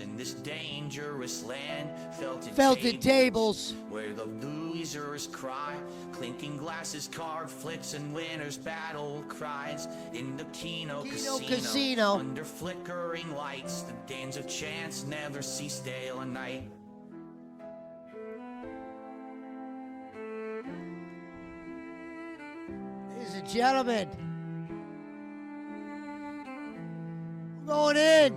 in this dangerous land. Felted tables where the losers cry, clinking glasses, card flicks, and winners battle cries. In the Keno Casino, under flickering lights, the games of chance never cease day or night. Ladies and gentlemen, we're going in.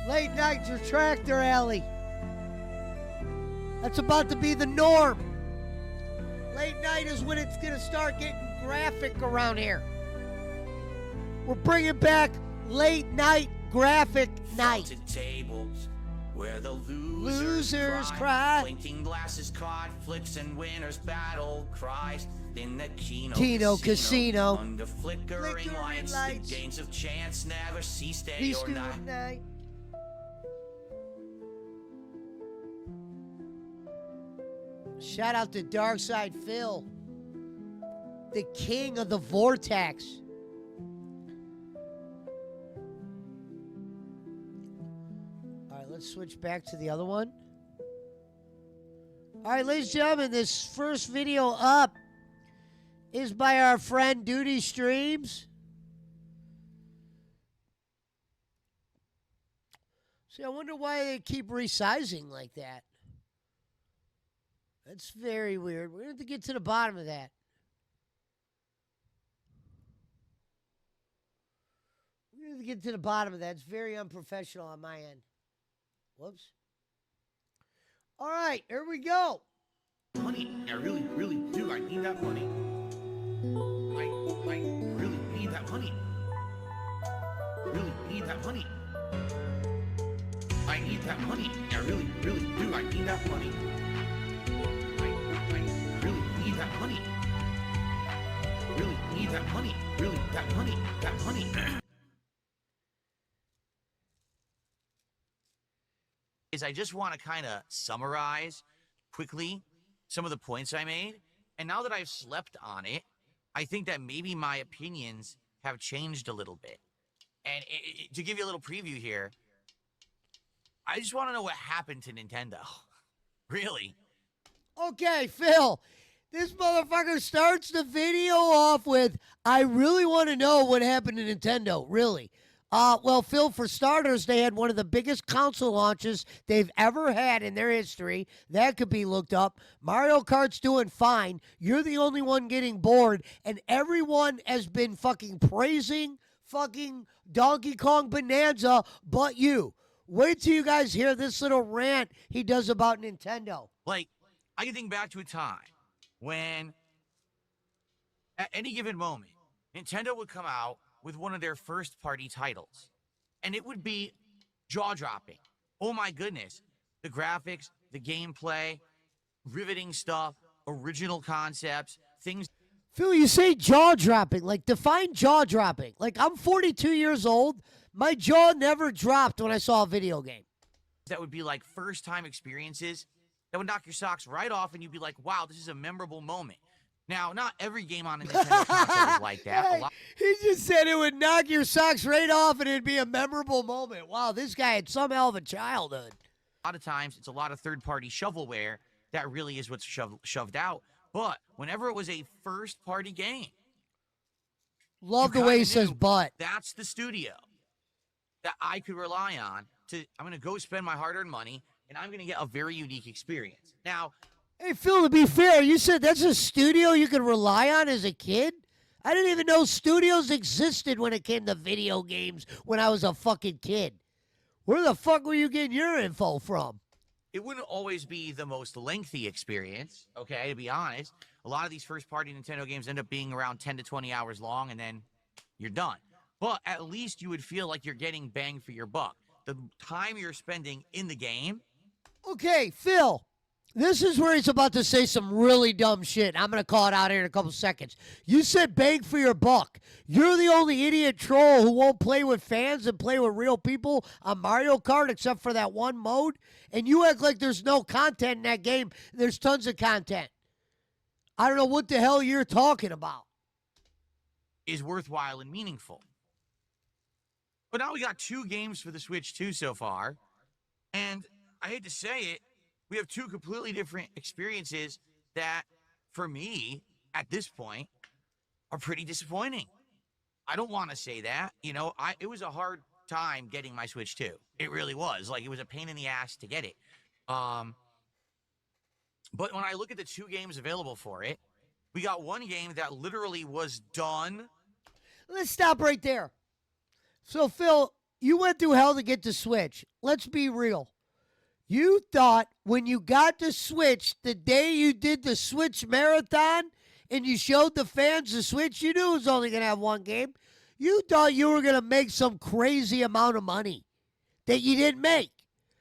Late night Detractor Alley. That's about to be the norm. Late night is when it's going to start getting graphic around here. We're bringing back late night graphic night. Tables where the losers cry. Clinking glasses, card flicks, and winners battle cries. In the Keno Casino. Under flickering lights, the games of chance never cease day or night. Shout out to Darkside Phil, the king of the vortex. All right, let's switch back to the other one. All right, ladies and gentlemen, this first video up is by our friend Duty Streams. See, I wonder why they keep resizing like that. That's very weird. We're going to have to get to the bottom of that. We're going to get to the bottom of that. It's very unprofessional on my end. Whoops. All right, here we go. Money. I really, really do. I need that money. I really need that money. Really need that money. I need that money. I really, really do. I need that money. That money. Really need that money. Really, that money. That money. I just want to kind of summarize quickly some of the points I made. And now that I've slept on it, I think that maybe my opinions have changed a little bit. And to give you a little preview here, I just want to know what happened to Nintendo. Really? Okay, Phil. This motherfucker starts the video off with, I really want to know what happened to Nintendo, really. Well, Phil, for starters, they had one of the biggest console launches they've ever had in their history. That could be looked up. Mario Kart's doing fine. You're the only one getting bored, and everyone has been fucking praising fucking Donkey Kong Bonanza but you. Wait till you guys hear this little rant he does about Nintendo. Like, I can think back to a time when, at any given moment, Nintendo would come out with one of their first-party titles, and it would be jaw-dropping. Oh my goodness. The graphics, the gameplay, riveting stuff, original concepts, things. Phil, you say jaw-dropping. Like, define jaw-dropping. Like, I'm 42 years old. My jaw never dropped when I saw a video game. That would be like first-time experiences that would knock your socks right off, and you'd be like, wow, this is a memorable moment. Now, not every game on a Nintendo console is like that. He just said it would knock your socks right off, and it'd be a memorable moment. Wow, this guy had some hell of a childhood. A lot of times, it's a lot of third-party shovelware that really is what's shoved out. But whenever it was a first-party game, love the way he says but. That's the studio that I could rely on to, I'm going to go spend my hard-earned money, and I'm going to get a very unique experience. Now, hey, Phil, to be fair, you said that's a studio you could rely on as a kid? I didn't even know studios existed when it came to video games when I was a fucking kid. Where the fuck were you getting your info from? It wouldn't always be the most lengthy experience, okay, to be honest. A lot of these first-party Nintendo games end up being around 10 to 20 hours long, and then you're done. But at least you would feel like you're getting bang for your buck. The time you're spending in the game. Okay, Phil, this is where he's about to say some really dumb shit. I'm going to call it out here in a couple seconds. You said bang for your buck. You're the only idiot troll who won't play with fans and play with real people on Mario Kart except for that one mode. And you act like there's no content in that game. There's tons of content. I don't know what the hell you're talking about. is worthwhile and meaningful. But now we got 2 games for the Switch 2 so far, and I hate to say it, we have 2 completely different experiences that, for me, at this point, are pretty disappointing. I don't want to say that. It was a hard time getting my Switch 2. It really was. Like, it was a pain in the ass to get it. But when I look at the 2 games available for it, we got one game that literally was done. Let's stop right there. So, Phil, you went through hell to get the Switch. Let's be real. You thought when you got the Switch, the day you did the Switch marathon and you showed the fans the Switch, you knew it was only going to have one game. You thought you were going to make some crazy amount of money that you didn't make.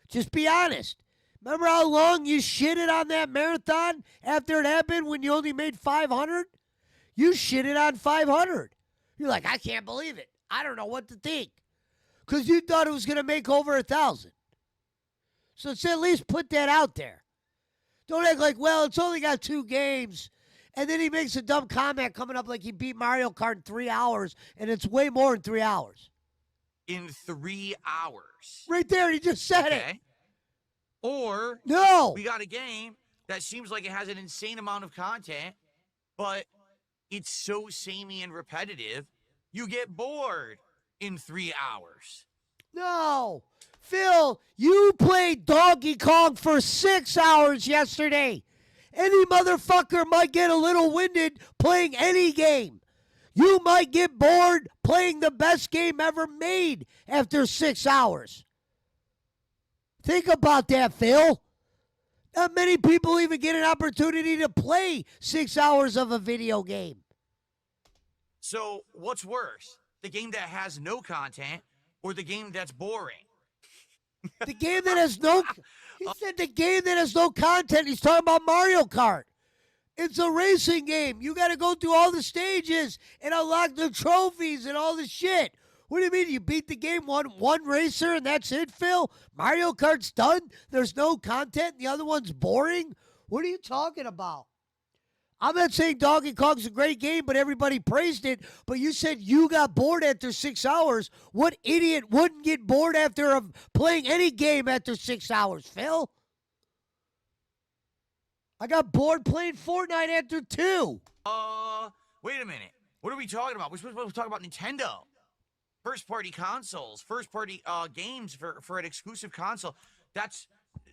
Just be honest. Remember how long you shitted on that marathon after it happened when you only made 500? You shitted on 500. You're like, I can't believe it. I don't know what to think. Because you thought it was going to make over 1,000. So at least put that out there. Don't act like, well, it's only got 2 games. And then he makes a dumb comment coming up like he beat Mario Kart in 3 hours, and it's way more than 3 hours. In 3 hours. Right there, he just said it. Or no, we got a game that seems like it has an insane amount of content, but it's so samey and repetitive, you get bored in 3 hours. No. Phil, you played Donkey Kong for 6 hours yesterday. Any motherfucker might get a little winded playing any game. You might get bored playing the best game ever made after 6 hours. Think about that, Phil. Not many people even get an opportunity to play 6 hours of a video game. So what's worse? The game that has no content or the game that's boring? The game that has no... He said the game that has no content. He's talking about Mario Kart. It's a racing game. You got to go through all the stages and unlock the trophies and all the shit. What do you mean? You beat the game one racer and that's it, Phil? Mario Kart's done? There's no content? The other one's boring? What are you talking about? I'm not saying Donkey Kong's a great game, but everybody praised it. But you said you got bored after 6 hours. What idiot wouldn't get bored after playing any game after 6 hours, Phil? I got bored playing Fortnite after 2. Wait a minute. What are we talking about? We're supposed to talk about Nintendo. First-party consoles, first-party games for an exclusive console. That's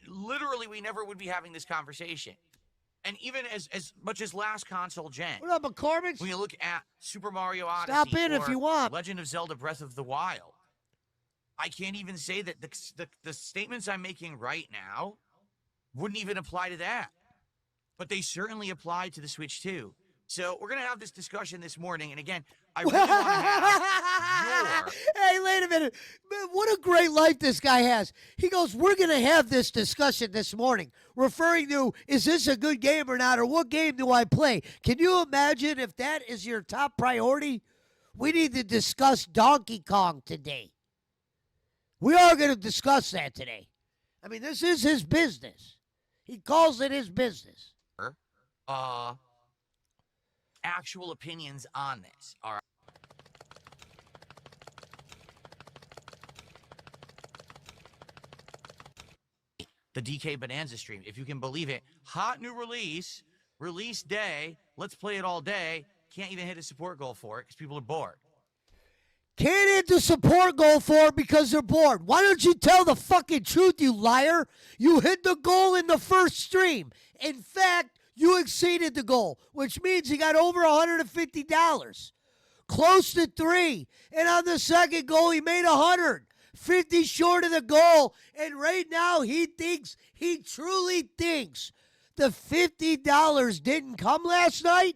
literally, we never would be having this conversation. And even as much as last console gen. What up, McCormick? When you look at Super Mario Odyssey Stop in if you want. Legend of Zelda Breath of the Wild, I can't even say that the statements I'm making right now wouldn't even apply to that. But they certainly apply to the Switch 2. So we're going to have this discussion this morning. And again, I really want to have Hey, wait a minute. Man, what a great life this guy has. He goes, we're going to have this discussion this morning, referring to, is this a good game or not, or what game do I play? Can you imagine if that is your top priority? We need to discuss Donkey Kong today. We are going to discuss that today. I mean, this is his business. He calls it his business. Actual opinions on this. All right. The DK Bonanza stream, if you can believe it, hot new release day, let's play it all day. Can't even hit a support goal for it because people are bored. Can't hit the support goal for it because they're bored. Why don't you tell the fucking truth, you liar? You hit the goal in the first stream. In fact, you exceeded the goal, which means you got over $150. Close to 3. And on the second goal, he made 150 short of the goal. And right now, he truly thinks the $50 didn't come last night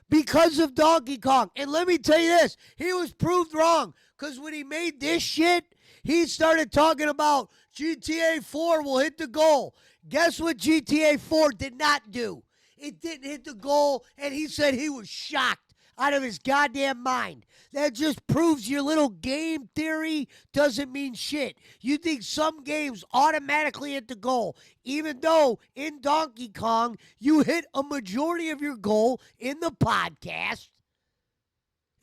because of Donkey Kong. And let me tell you this, he was proved wrong. Because when he made this shit, he started talking about GTA 4 will hit the goal. Guess what GTA 4 did not do? It didn't hit the goal, and he said he was shocked out of his goddamn mind. That just proves your little game theory doesn't mean shit. You think some games automatically hit the goal, even though in Donkey Kong, you hit a majority of your goal in the podcast.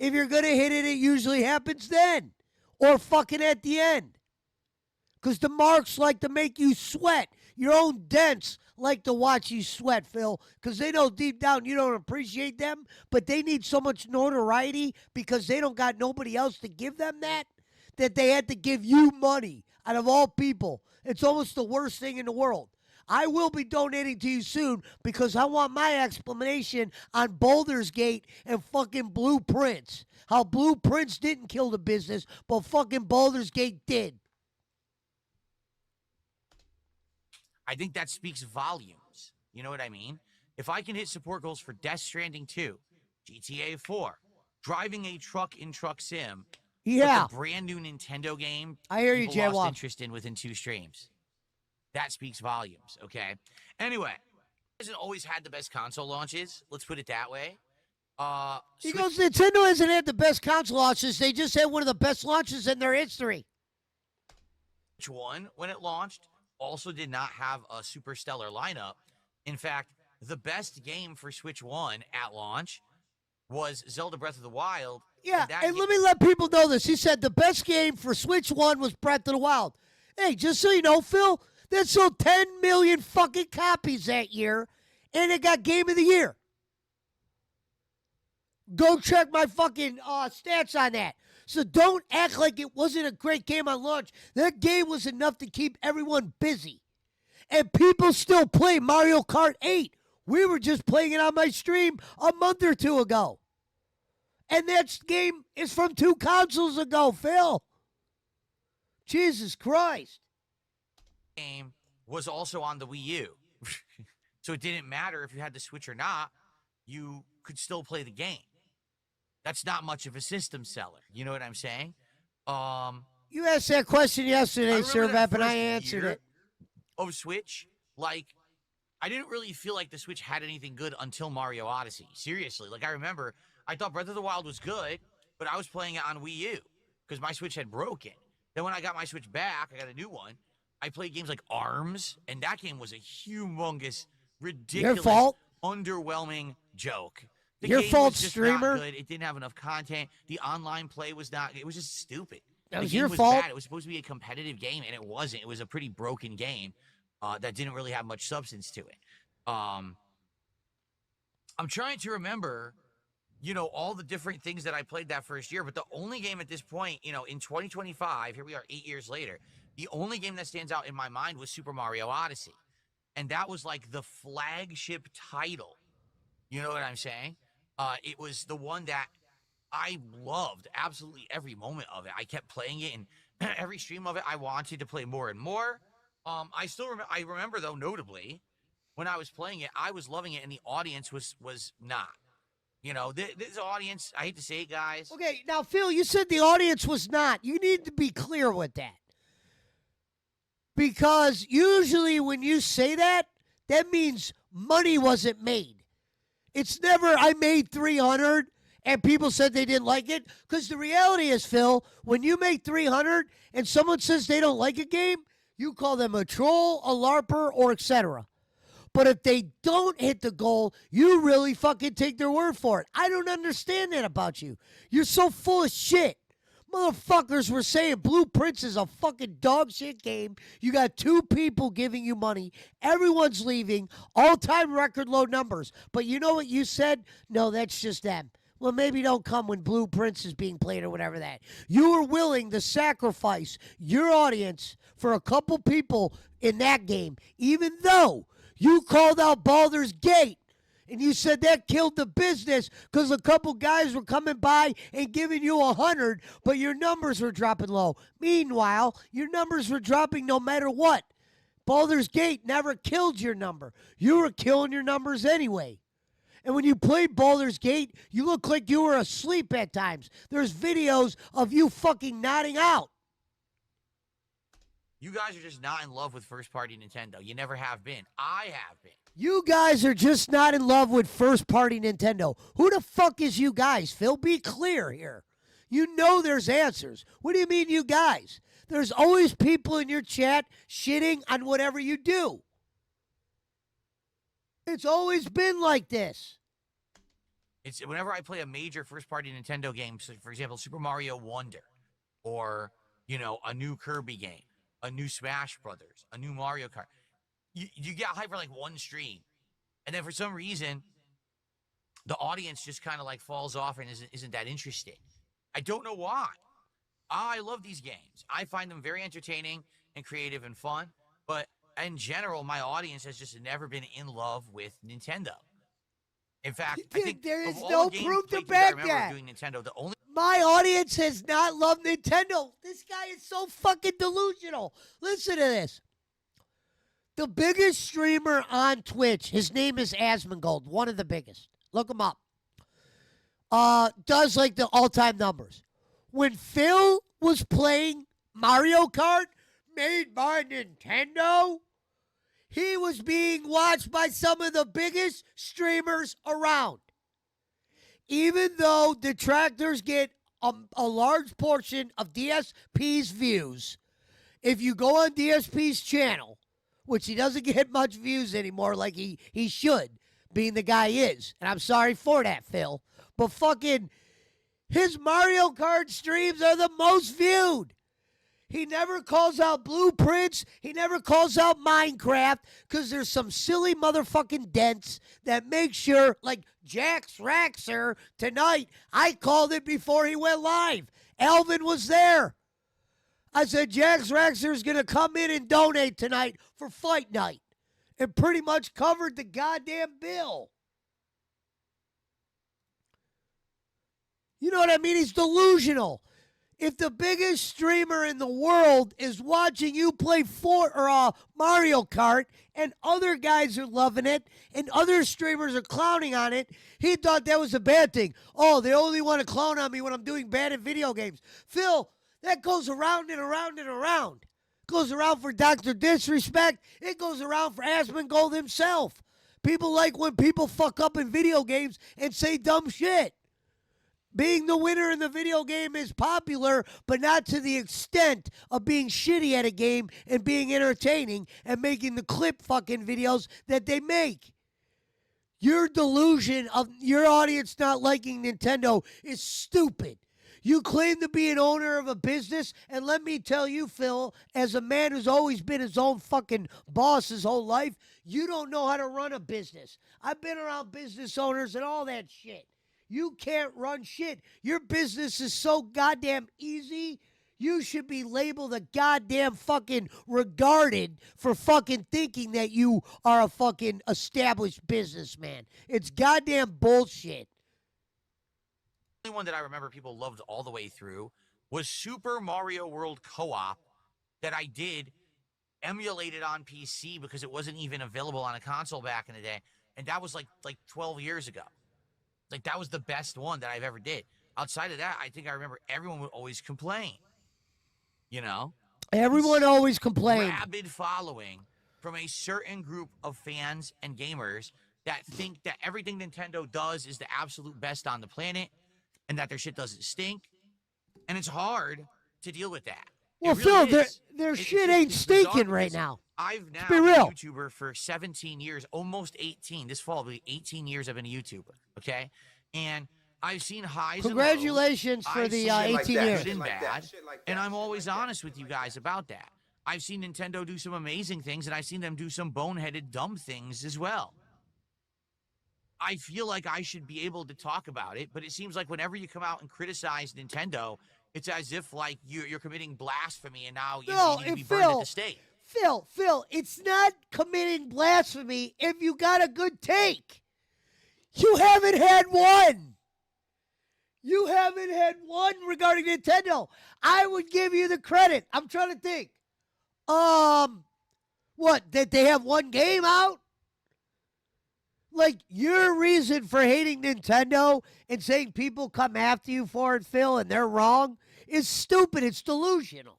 If you're going to hit it, it usually happens then. Or fucking at the end. Because the marks like to make you sweat. Your own dents like to watch you sweat, Phil. Because they know deep down you don't appreciate them. But they need so much notoriety because they don't got nobody else to give them that they had to give you money out of all people. It's almost the worst thing in the world. I will be donating to you soon because I want my explanation on Boulder's Gate and fucking Blueprints. How Blueprints didn't kill the business, but fucking Boulder's Gate did. I think that speaks volumes. You know what I mean? If I can hit support goals for Death Stranding 2, GTA 4, driving a truck in Truck Sim, yeah, the brand new Nintendo game, I hear you, people Jay. lost interest in within 2 streams. That speaks volumes, okay? Anyway, hasn't always had the best console launches. Let's put it that way. He goes, Nintendo hasn't had the best console launches. They just had one of the best launches in their history. Switch 1, when it launched, also did not have a super stellar lineup. In fact, the best game for Switch 1 at launch was Zelda Breath of the Wild. Yeah, and let me let people know this. He said the best game for Switch 1 was Breath of the Wild. Hey, just so you know, Phil, that sold 10 million fucking copies that year, and it got Game of the Year. Go check my fucking stats on that. So don't act like it wasn't a great game on launch. That game was enough to keep everyone busy. And people still play Mario Kart 8. We were just playing it on my stream a month or two ago. And that game is from 2 consoles ago, Phil. Jesus Christ. Game was also on the Wii U. So it didn't matter if you had the Switch or not. You could still play the game. That's not much of a system seller. You know what I'm saying? You asked that question yesterday, Sir Vep, and I answered it. Of Switch, like, I didn't really feel like the Switch had anything good until Mario Odyssey. Seriously. Like, I remember, I thought Breath of the Wild was good, but I was playing it on Wii U because my Switch had broken. Then when I got my Switch back, I got a new one. I played games like ARMS, and that game was a humongous, ridiculous, Your fault? Underwhelming joke. The Your game fault, was just streamer. not good. It didn't have enough content. The online play was not. It was just stupid. That was the game your was fault. Bad. It was supposed to be a competitive game, and it wasn't. It was a pretty broken game that didn't really have much substance to it. I'm trying to remember, you know, all the different things that I played that first year, but the only game at this point, you know, in 2025, here we are 8 years later, the only game that stands out in my mind was Super Mario Odyssey. And that was like the flagship title. You know what I'm saying? It was the one that I loved absolutely every moment of it. I kept playing it, and every stream of it, I wanted to play more and more. I still I remember, though, notably, when I was playing it, I was loving it, and the audience was not. You know, this audience, I hate to say it, guys. Okay, now, Phil, you said the audience was not. You need to be clear with that. Because usually when you say that, that means money wasn't made. It's never, I made 300 and people said they didn't like it. Because the reality is, Phil, when you make 300 and someone says they don't like a game, you call them a troll, a LARPer, or etc. But if they don't hit the goal, you really fucking take their word for it. I don't understand that about you. You're so full of shit. Motherfuckers were saying Blueprints is a fucking dog shit game. You got 2 people giving you money. Everyone's leaving. All-time record low numbers. But you know what you said? No, that's just them. Well, maybe don't come when Blueprints is being played or whatever that. You were willing to sacrifice your audience for a couple people in that game, even though you called out Baldur's Gate. And you said that killed the business because a couple guys were coming by and giving you 100, but your numbers were dropping low. Meanwhile, your numbers were dropping no matter what. Baldur's Gate never killed your number. You were killing your numbers anyway. And when you played Baldur's Gate, you looked like you were asleep at times. There's videos of you fucking nodding out. You guys are just not in love with first-party Nintendo. You never have been. I have been. You guys are just not in love with first-party Nintendo. Who the fuck is you guys, Phil? Be clear here. You know there's answers. What do you mean, you guys? There's always people in your chat shitting on whatever you do. It's always been like this. It's whenever I play a major first-party Nintendo game, so for example, Super Mario Wonder, or a new Kirby game, a new Smash Brothers, a new Mario Kart. You get hyped for like one stream, and then for some reason, the audience just kind of like falls off and isn't that interesting. I don't know why. I love these games. I find them very entertaining and creative and fun, but in general, my audience has just never been in love with Nintendo. In fact, I think there is of all no the game proof to playthroughs I back remember that. doing Nintendo, the only My audience has not loved Nintendo. This guy is so fucking delusional. Listen to this. The biggest streamer on Twitch, his name is Asmongold, one of the biggest. Look him up. Does like the all-time numbers. When Phil was playing Mario Kart made by Nintendo, he was being watched by some of the biggest streamers around. Even though detractors get a large portion of DSP's views, if you go on DSP's channel, which he doesn't get much views anymore like he should, being the guy he is, and I'm sorry for that, Phil, but fucking his Mario Kart streams are the most viewed. He never calls out Blueprints. He never calls out Minecraft because there's some silly motherfucking dents that make sure, like Jax Raxer tonight, I called it before he went live. Alvin was there. I said, Jax Raxer is going to come in and donate tonight for fight night. And pretty much covered the goddamn bill. You know what I mean? He's delusional. If the biggest streamer in the world is watching you play Mario Kart and other guys are loving it and other streamers are clowning on it, he thought that was a bad thing. Oh, they only want to clown on me when I'm doing bad at video games. Phil, that goes around and around and around. It goes around for Dr. Disrespect. It goes around for Asmongold himself. People like when people fuck up in video games and say dumb shit. Being the winner in the video game is popular, but not to the extent of being shitty at a game and being entertaining and making the clip fucking videos that they make. Your delusion of your audience not liking Nintendo is stupid. You claim to be an owner of a business, and let me tell you, Phil, as a man who's always been his own fucking boss his whole life, you don't know how to run a business. I've been around business owners and all that shit. You can't run shit. Your business is so goddamn easy. You should be labeled a goddamn fucking regarded for fucking thinking that you are a fucking established businessman. It's goddamn bullshit. The only one that I remember people loved all the way through was Super Mario World Co-op that I did emulated on PC because it wasn't even available on a console back in the day. And that was like 12 years ago. Like, that was the best one that I've ever did. Outside of that, I think I remember everyone would always complain. Everyone always complained. Rabid following from a certain group of fans and gamers that think that everything Nintendo does is the absolute best on the planet and that their shit doesn't stink. And it's hard to deal with that. Well, really Phil, is. their shit ain't stinking right now. I've now be been real. a YouTuber for 17 years, almost 18. This fall will be 18 years I've been a YouTuber, okay? And I've seen highs Congratulations and for lows. the I've 18 seen years. good and bad, and I'm always honest with you guys about that. I've seen Nintendo do some amazing things, and I've seen them do some boneheaded, dumb things as well. I feel like I should be able to talk about it, but it seems like whenever you come out and criticize Nintendo, it's as if like you're committing blasphemy, and now you need to be burned at the stake. Phil, it's not committing blasphemy if you got a good take. You haven't had one. You haven't had one regarding Nintendo. I would give you the credit. I'm trying to think. What, did they have one game out? Like, your reason for hating Nintendo and saying people come after you for it, Phil, and they're wrong, is stupid. It's delusional.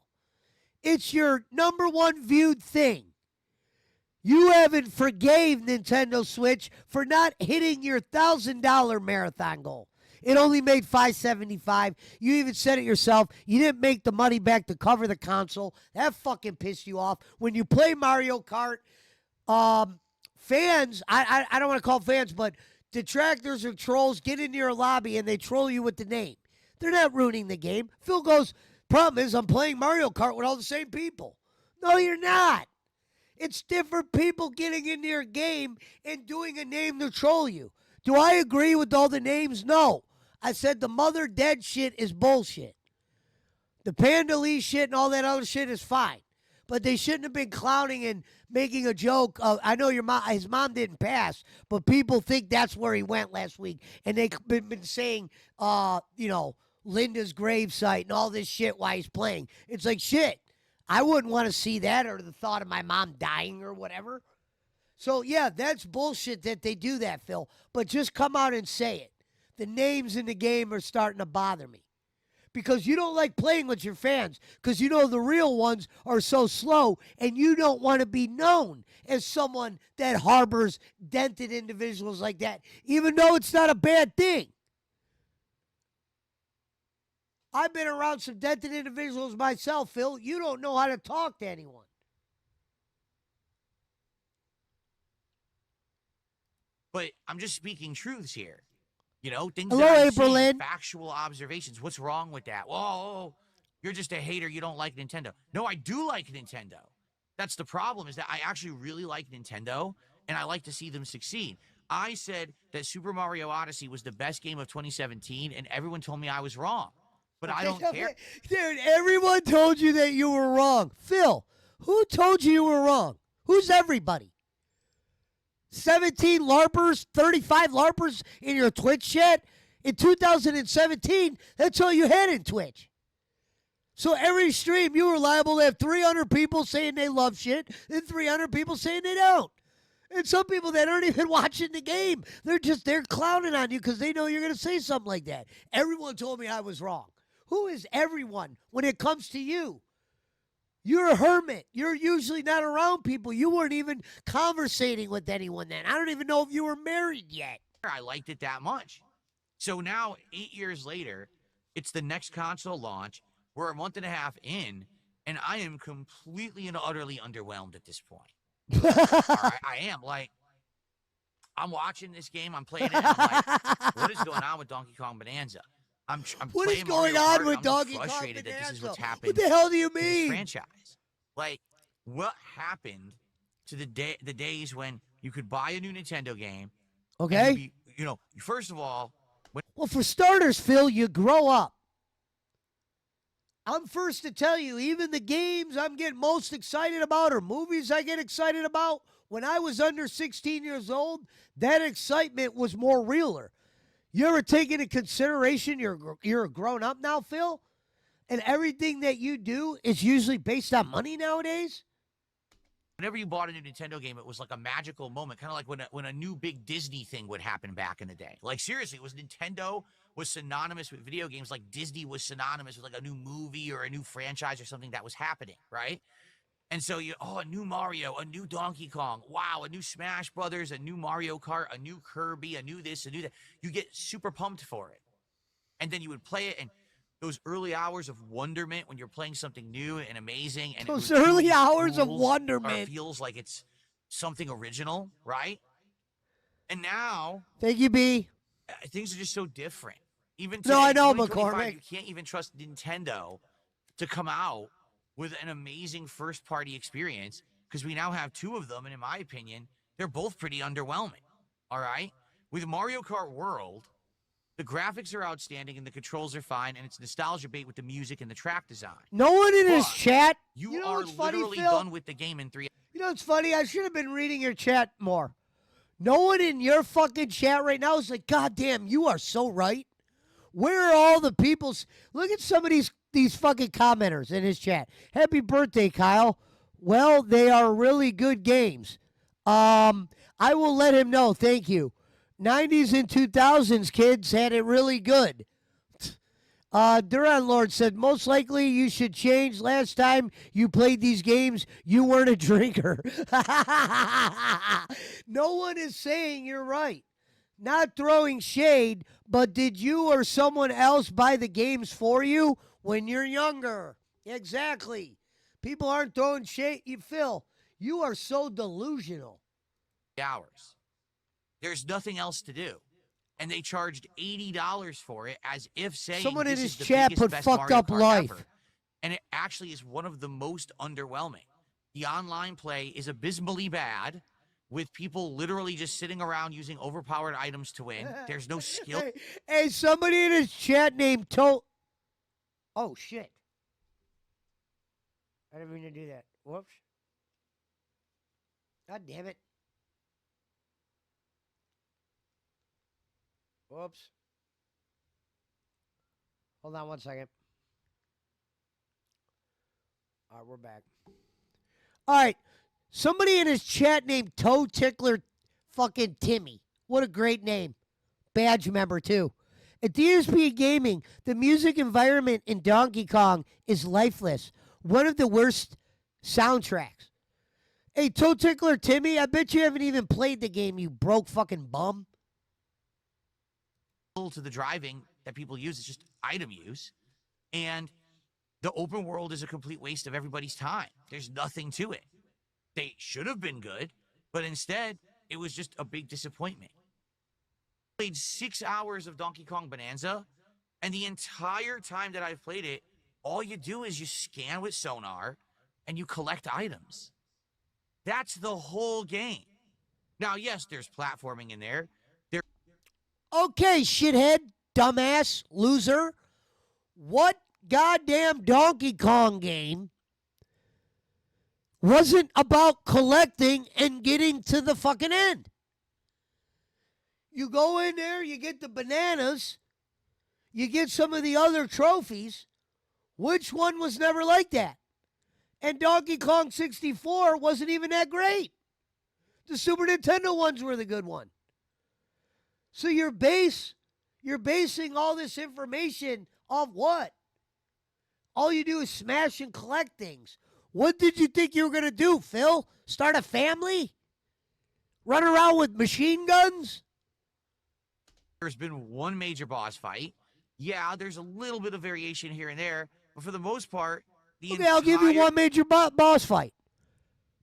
It's your number one viewed thing. You haven't forgave Nintendo Switch for not hitting your $1,000 marathon goal. It only made $575. You even said it yourself. You didn't make the money back to cover the console. That fucking pissed you off. When you play Mario Kart, fans, I don't want to call fans, but Detractors or trolls get into your lobby and they troll you with the name. They're not ruining the game. Phil goes, problem is I'm playing Mario Kart with all the same people. No, you're not. It's different people getting into your game and doing a name to troll you. Do I agree with all the names? No. I said the mother dead shit is bullshit. The Panda Lee shit and all that other shit is fine. But they shouldn't have been clowning and making a joke of, I know his mom didn't pass, but people think that's where he went last week. And they've been saying, Linda's gravesite and all this shit while he's playing. It's like, shit, I wouldn't want to see that or the thought of my mom dying or whatever. So, yeah, that's bullshit that they do that, Phil. But just come out and say it. The names in the game are starting to bother me. Because you don't like playing with your fans. Because you know the real ones are so slow. And you don't want to be known as someone that harbors dented individuals like that. Even though it's not a bad thing. I've been around some dented individuals myself, Phil. You don't know how to talk to anyone. But I'm just speaking truths here. Things Hello, that I'm April seeing, Lynn. factual observations. What's wrong with that? Whoa, you're just a hater. You don't like Nintendo. No, I do like Nintendo. That's the problem, is that I actually really like Nintendo, and I like to see them succeed. I said that Super Mario Odyssey was the best game of 2017, and everyone told me I was wrong. But I don't care. Dude, everyone told you that you were wrong. Phil, who told you were wrong? Who's everybody? 17 LARPers, 35 LARPers in your Twitch chat? In 2017, that's all you had in Twitch. So every stream, you were liable to have 300 people saying they love shit and 300 people saying they don't. And some people that aren't even watching the game, they're clowning on you because they know you're going to say something like that. Everyone told me I was wrong. Who is everyone when it comes to you? You're a hermit. You're usually not around people. You weren't even conversating with anyone then. I don't even know if you were married yet. I liked it that much. So now, 8 years later, it's the next console launch. We're a month and a half in, and I am completely and utterly underwhelmed at this point. All right, I am. Like, I'm watching this game. I'm playing it. And I'm like, what is going on with Donkey Kong Bonanza? What is playing going Mario on Kart, with I'm Donkey Kong frustrated that this is what's Bonanza? happened. What the hell do you to this mean? franchise. Like, what happened to the days when you could buy a new Nintendo game? Okay. First of all, Well, for starters, Phil, you grow up. I'm first to tell you, even the games I'm getting most excited about or movies I get excited about, when I was under 16 years old, that excitement was more realer. You ever take into consideration you're a grown up now, Phil? And everything that you do is usually based on money nowadays? whenever you bought a new Nintendo game, it was like a magical moment, kind of like when a new big Disney thing would happen back in the day. Like, seriously, it was Nintendo was synonymous with video games like Disney was synonymous with like a new movie or a new franchise or something that was happening, right? And so a new Mario, a new Donkey Kong, wow, a new Smash Brothers, a new Mario Kart, a new Kirby, a new this, a new that. You get super pumped for it. And then you would play it, and those early hours of wonderment when you're playing something new and amazing, and Those it really early hours of feels- wonderment. or feels like it's something original, right? And now Thank you, B. things are just so different. Even No, I today, know, 2025, McCormick. you can't even trust Nintendo to come out with an amazing first-party experience because we now have two of them, and in my opinion, they're both pretty underwhelming. All right, with Mario Kart World, the graphics are outstanding and the controls are fine, and it's nostalgia bait with the music and the track design. No one in his But chat. You, know are what's funny, literally Phil? done with the game in 3 You know what's funny? I should have been reading your chat more. No one in your fucking chat right now is like, God damn, you are so right. Where are all the people? Look at some of these fucking commenters in his chat. Happy birthday, Kyle. Well, they are really good games. I will let him know. Thank you. 90s and 2000s kids had it really good. Duran Lord said, most likely you should change. Last time you played these games, you weren't a drinker. No one is saying you're right. Not throwing shade, but did you or someone else buy the games for you when you're younger? Exactly. People aren't throwing shade. Phil, you are so delusional. hours. There's nothing else to do. And they charged $80 for it as if saying Someone in this his is the chat biggest, put best fucked Mario up Kart life. ever. And it actually is one of the most underwhelming. The online play is abysmally bad, with people literally just sitting around using overpowered items to win. There's no skill. Hey, somebody in his chat named Oh, shit. I didn't mean to do that. Whoops. God damn it. Whoops. Hold on one second. All right, we're back. All right. Somebody in his chat named Toe Tickler fucking Timmy. What a great name. Badge member, too. At DSP Gaming, the music environment in Donkey Kong is lifeless. One of the worst soundtracks. Hey, Toe Tickler Timmy, I bet you haven't even played the game, you broke fucking bum. To the driving that people use is just item use, and the open world is a complete waste of everybody's time. There's nothing to it. They should have been good, but instead it was just a big disappointment. I played 6 hours of Donkey Kong Bonanza, and the entire time that I've played it, all you do is you scan with sonar and you collect items. That's the whole game. Now, yes, there's platforming in there. Okay, shithead, dumbass, loser. What goddamn Donkey Kong game wasn't about collecting and getting to the fucking end? You go in there, you get the bananas, you get some of the other trophies. Which one was never like that? And Donkey Kong 64 wasn't even that great. The Super Nintendo ones were the good one. So you're basing all this information off what? All you do is smash and collect things. What did you think you were going to do, Phil? Start a family? Run around with machine guns? There's been one major boss fight. Yeah, there's a little bit of variation here and there, but for the most part, I'll give you one major boss fight.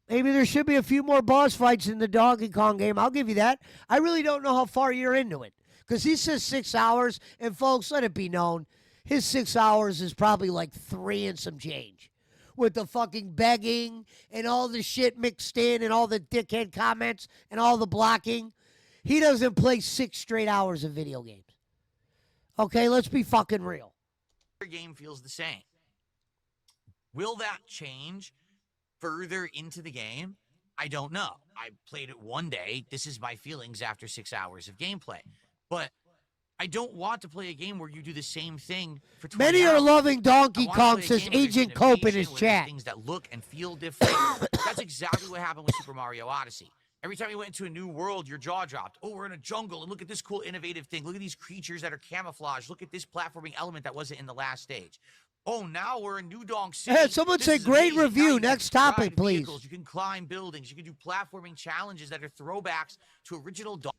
Maybe there should be a few more boss fights in the Donkey Kong game. I'll give you that. I really don't know how far you're into it. Because he says 6 hours, and folks, let it be known, his 6 hours is probably like 3 and some change. With the fucking begging and all the shit mixed in and all the dickhead comments and all the blocking. He doesn't play 6 straight hours of video games. Okay, let's be fucking real. Your game feels the same. Will that change further into the game? I don't know. I played it one day. This is my feelings after 6 hours of gameplay. But I don't want to play a game where you do the same thing for 20 Many hours. are loving Donkey I Kong, play a says game where there's Agent Cope in innovation, his where there's chat. Things that look and feel different. That's exactly what happened with Super Mario Odyssey. Every time you went into a new world, your jaw dropped. Oh, we're in a jungle, and look at this cool, innovative thing. Look at these creatures that are camouflaged. Look at this platforming element that wasn't in the last stage. Oh, now we're in New Donk City. Hey, someone This said is great amazing. Now review. you can Next topic, ride please. vehicles, you can climb buildings. You can do platforming challenges that are throwbacks to original Donkey.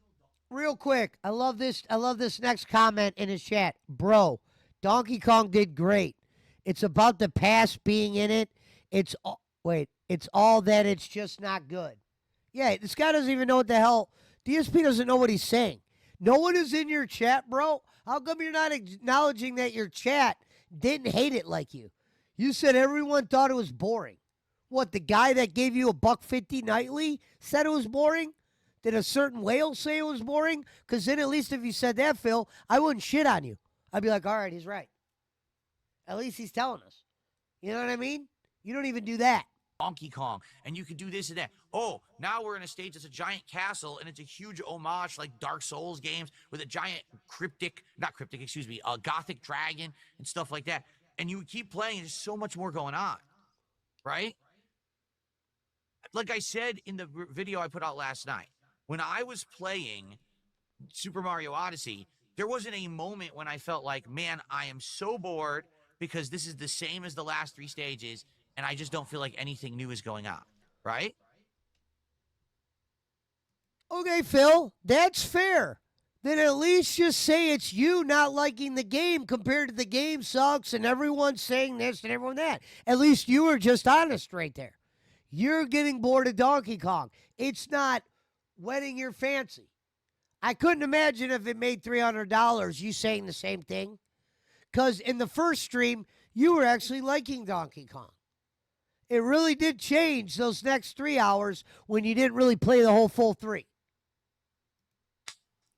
Real quick, I love this next comment in his chat. Bro, Donkey Kong did great. It's about the past being in it. It's all that it's just not good. Yeah, this guy doesn't even know what the hell. DSP doesn't know what he's saying. No one is in your chat, bro. How come you're not acknowledging that your chat didn't hate it like you? You said everyone thought it was boring. What, the guy that gave you $1.50 nightly said it was boring? Did a certain whale say it was boring? Because then at least if you said that, Phil, I wouldn't shit on you. I'd be like, all right, he's right. At least he's telling us. You know what I mean? You don't even do that. Donkey Kong, and you can do this and that. Oh, now we're in a stage that's a giant castle, and it's a huge homage like Dark Souls games with a giant gothic dragon and stuff like that. And you keep playing, there's so much more going on, right? Like I said in the video I put out last night, when I was playing Super Mario Odyssey, there wasn't a moment when I felt like, man, I am so bored because this is the same as the last 3 stages, and I just don't feel like anything new is going on, right? Okay, Phil, that's fair. Then at least just say it's you not liking the game compared to the game sucks and everyone's saying this and everyone that. At least you were just honest right there. You're getting bored of Donkey Kong. It's not whetting your fancy. I couldn't imagine if it made $300, you saying the same thing. Because in the first stream, you were actually liking Donkey Kong. It really did change those next 3 hours when you didn't really play the whole full 3.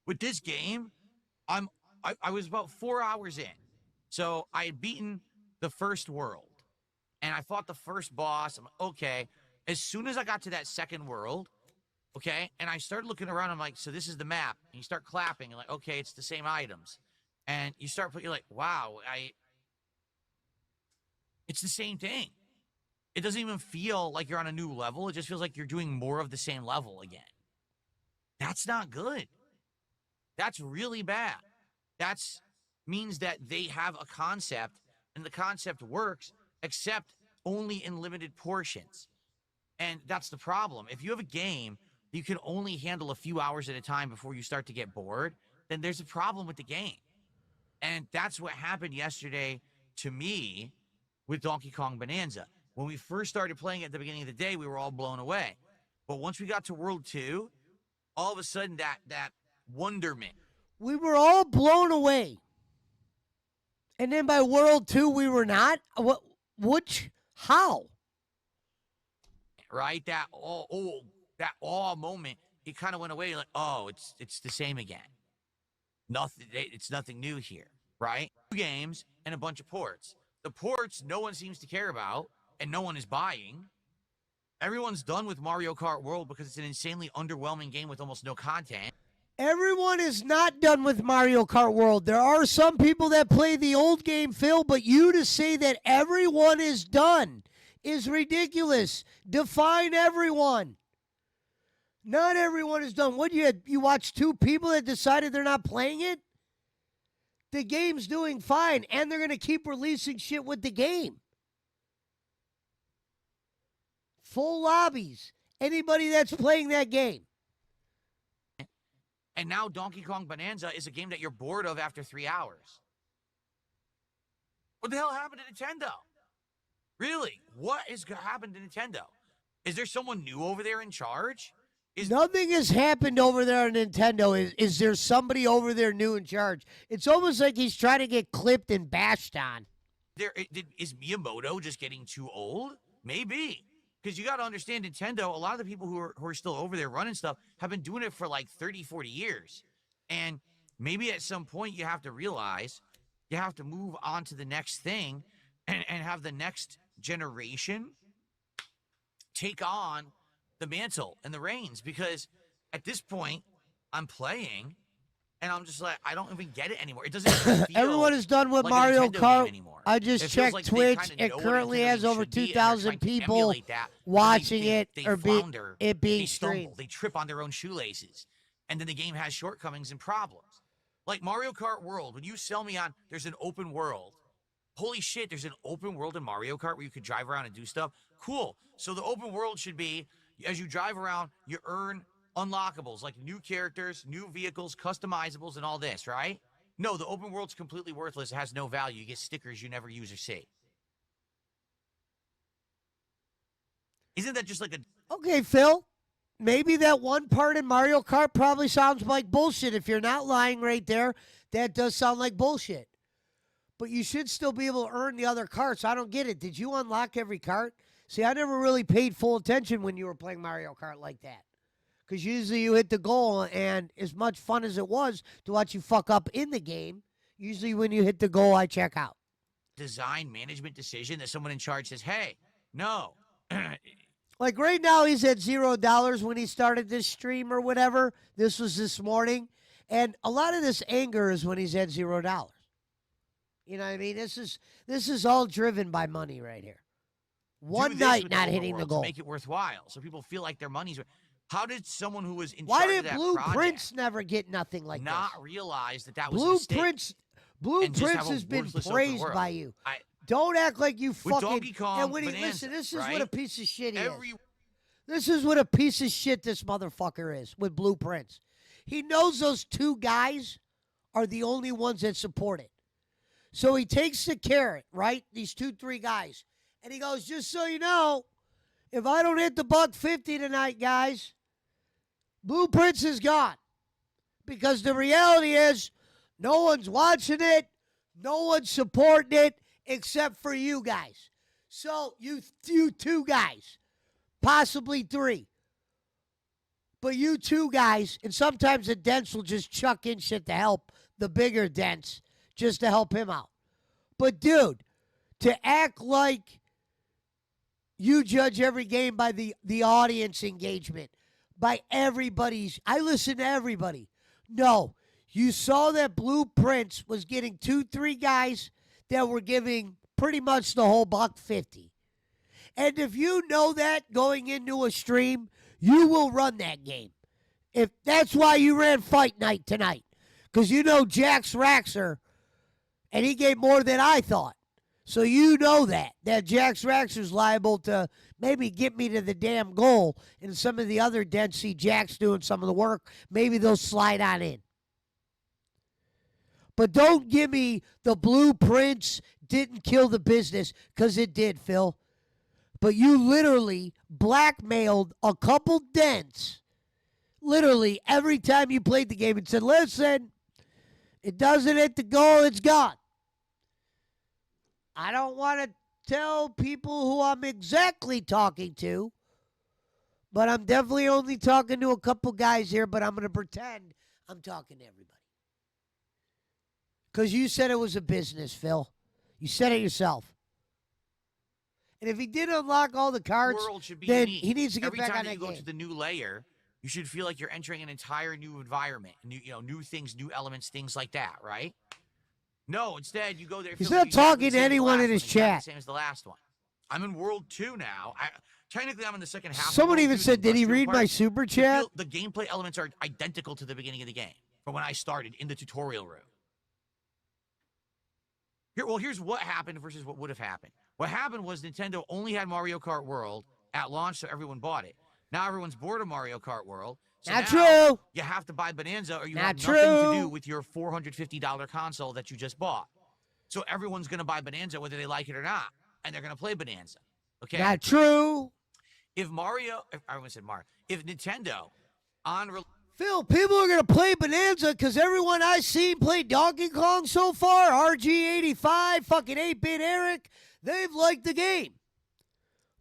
With this game, I was about 4 hours in. So I had beaten the first world. And I fought the first boss. I'm like, okay. As soon as I got to that second world, okay, and I started looking around, I'm like, so this is the map. And you start clapping, and like, okay, it's the same items. And you start putting, you're like, wow, it's the same thing. It doesn't even feel like you're on a new level. It just feels like you're doing more of the same level again. That's not good. That's really bad. That means that they have a concept, and the concept works, except only in limited portions. And that's the problem. If you have a game that you can only handle a few hours at a time before you start to get bored, then there's a problem with the game. And that's what happened yesterday to me with Donkey Kong Bonanza. When we first started playing it at the beginning of the day, we were all blown away. But once we got to World 2, all of a sudden that wonderment. We were all blown away. And then by World 2, we were not? How? Right? That awe moment, it kind of went away. Like, oh, it's the same again. It's nothing new here, right? 2 games and a bunch of ports. The ports no one seems to care about, and no one is buying. Everyone's done with Mario Kart World because it's an insanely underwhelming game with almost no content. Everyone is not done with Mario Kart World. There are some people that play the old game, Phil, but you to say that everyone is done is ridiculous. Define everyone. Not everyone is done. What, you watch 2 people that decided they're not playing it? The game's doing fine, and they're going to keep releasing shit with the game. Full lobbies. Anybody that's playing that game. And now Donkey Kong Bonanza is a game that you're bored of after 3 hours. What the hell happened to Nintendo? Really? What has happened to Nintendo? Is there someone new over there in charge? Nothing has happened over there on Nintendo. Is there somebody over there new in charge? It's almost like he's trying to get clipped and bashed on. Is Miyamoto just getting too old? Maybe. Because you got to understand, Nintendo, a lot of the people who are still over there running stuff have been doing it for like 30, 40 years. And maybe at some point you have to realize you have to move on to the next thing and have the next generation take on the mantle and the reins. Because at this point, I'm playing and I'm just like, I don't even get it anymore. It doesn't even feel everyone is done with like Mario Kart anymore. I just checked like Twitch. It currently has over 2,000 people watching it or being streamed. They trip on their own shoelaces. And then the game has shortcomings and problems. Like Mario Kart World, when you sell me on there's an open world. Holy shit, there's an open world in Mario Kart where you could drive around and do stuff. Cool. So the open world should be, as you drive around, you earn unlockables, like new characters, new vehicles, customizables, and all this, right? No, the open world's completely worthless. It has no value. You get stickers you never use or see. Isn't that just like a... Okay, Phil. Maybe that one part in Mario Kart probably sounds like bullshit. If you're not lying right there, that does sound like bullshit. But you should still be able to earn the other carts. I don't get it. Did you unlock every cart? See, I never really paid full attention when you were playing Mario Kart like that. Because usually you hit the goal, and as much fun as it was to watch you fuck up in the game, usually when you hit the goal, I check out. Design management decision that someone in charge says, hey, no. Like right now, he's at $0 when he started this stream or whatever. This was this morning. And a lot of this anger is when he's at $0. You know what I mean? This is all driven by money right here. One night not hitting the goal. To make it worthwhile, so people feel like their money's... How did someone who was in Why charge of did that Blueprints never get nothing like not this? realize that was a mistake? Blueprints has been praised by you. Don't act like you fucking... Donkey Kong, and when Bonanza, listen, this is right? what a piece of shit he is. This is what a piece of shit this motherfucker is with Blueprints. He knows those 2 guys are the only ones that support it. So he takes the carrot, right? These 2-3 guys. And he goes, just so you know, if I don't hit the $150 tonight, guys, Blueprints is gone. because the reality is no one's watching it, no one's supporting it except for you guys. So you two guys, possibly three. But you two guys, and sometimes the dents will just chuck in shit to help the bigger dents just to help him out. But dude, to act like you judge every game by the audience engagement, by everybody's, I listen to everybody. No, you saw that Blueprints was getting 2-3 guys that were giving pretty much the whole $150. And if you know that going into a stream, you will run that game. If that's why you ran Fight Night tonight, because you know Jax Raxer, and he gave more than I thought. So you know that Jax Raxer's liable to maybe get me to the damn goal, and some of the other dents see Jax doing some of the work. Maybe they'll slide on in. But don't give me the Blueprints didn't kill the business, because it did, Phil. But you literally blackmailed a couple dents, literally every time you played the game, and said, listen, it doesn't hit the goal, it's gone. I don't want to tell people who I'm exactly talking to, but I'm definitely only talking to a couple guys here, but I'm going to pretend I'm talking to everybody. Because you said it was a business, Phil. You said it yourself. And if he did unlock all the cards, World should be then unique. he needs to get Every back time on that that you go game. to the new layer, you should feel like you're entering an entire new environment, new things, new elements, things like that, right? No, instead you go there. He's feel not like you're talking exactly to the same as the anyone last in his one, exactly chat. the same as the last one. I'm in World 2 now. Technically, I'm in the second half. Someone of World even 2, said, the did he industrial read my part. super chat? The gameplay elements are identical to the beginning of the game from when I started in the tutorial room. Here's what happened versus what would have happened. What happened was Nintendo only had Mario Kart World at launch, so everyone bought it. Now everyone's bored of Mario Kart World. So Not now true. you have to buy Bonanza, or you Not have nothing to true. do with your $450 console that you just bought. So everyone's going to buy Bonanza whether they like it or not, and they're going to play Bonanza. Okay? Not true. If Nintendo on Phil, people are going to play Bonanza because everyone I've seen play Donkey Kong so far, RG85, fucking 8-Bit Eric, they've liked the game.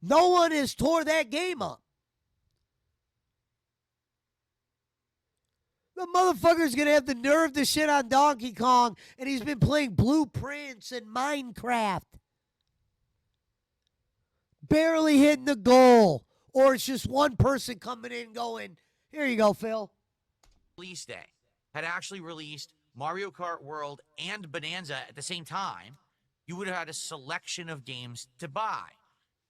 No one has tore that game up. The motherfucker's going to have the nerve to shit on Donkey Kong, and he's been playing Blueprints and Minecraft. Barely hitting the goal. Or it's just one person coming in going, here you go, Phil. release day had actually released Mario Kart World and Bonanza at the same time, you would have had a selection of games to buy.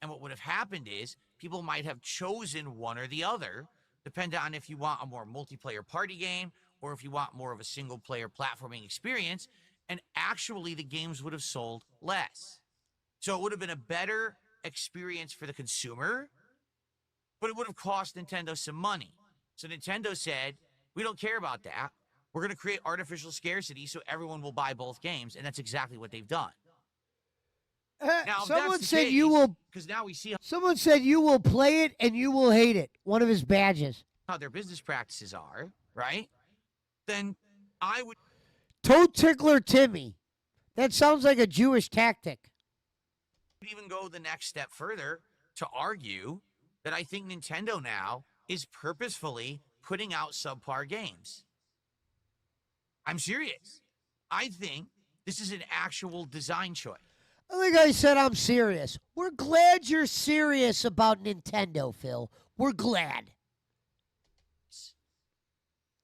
And what would have happened is people might have chosen one or the other, depending on if you want a more multiplayer party game or if you want more of a single player platforming experience. And actually, the games would have sold less. So it would have been a better experience for the consumer, but it would have cost Nintendo some money. So Nintendo said, we don't care about that. We're going to create artificial scarcity so everyone will buy both games, and that's exactly what they've done. Now, Someone said you will. Because now we see Someone said you will play it and you will hate it. One of his badges. how their business practices are, right? Then I would Toe Tickler Timmy. That sounds like a Jewish tactic. even go the next step further to argue that I think Nintendo now is purposefully putting out subpar games. I'm serious. I think this is an actual design choice. I think I said I'm serious. We're glad you're serious about Nintendo, Phil. We're glad.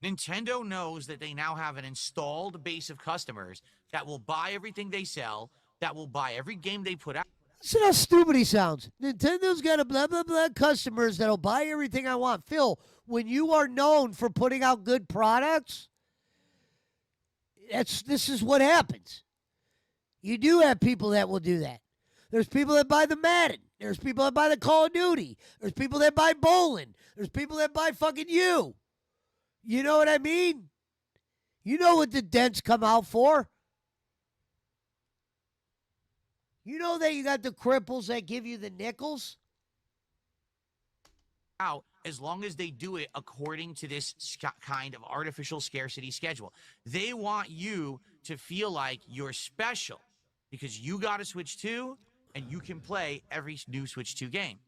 Nintendo knows that they now have an installed base of customers that will buy everything they sell, that will buy every game they put out. Listen how stupid he sounds. Nintendo's got a blah, blah, blah customers that'll buy everything I want. Phil, when you are known for putting out good products, this is what happens. You do have people that will do that. There's people that buy the Madden. There's people that buy the Call of Duty. There's people that buy bowling. There's people that buy fucking you. You know what I mean? You know what the dents come out for. You know that you got the cripples that give you the nickels? Out as long as they do it according to this kind of artificial scarcity schedule. They want you to feel like you're special because you got a Switch 2 and you can play every new Switch 2 game.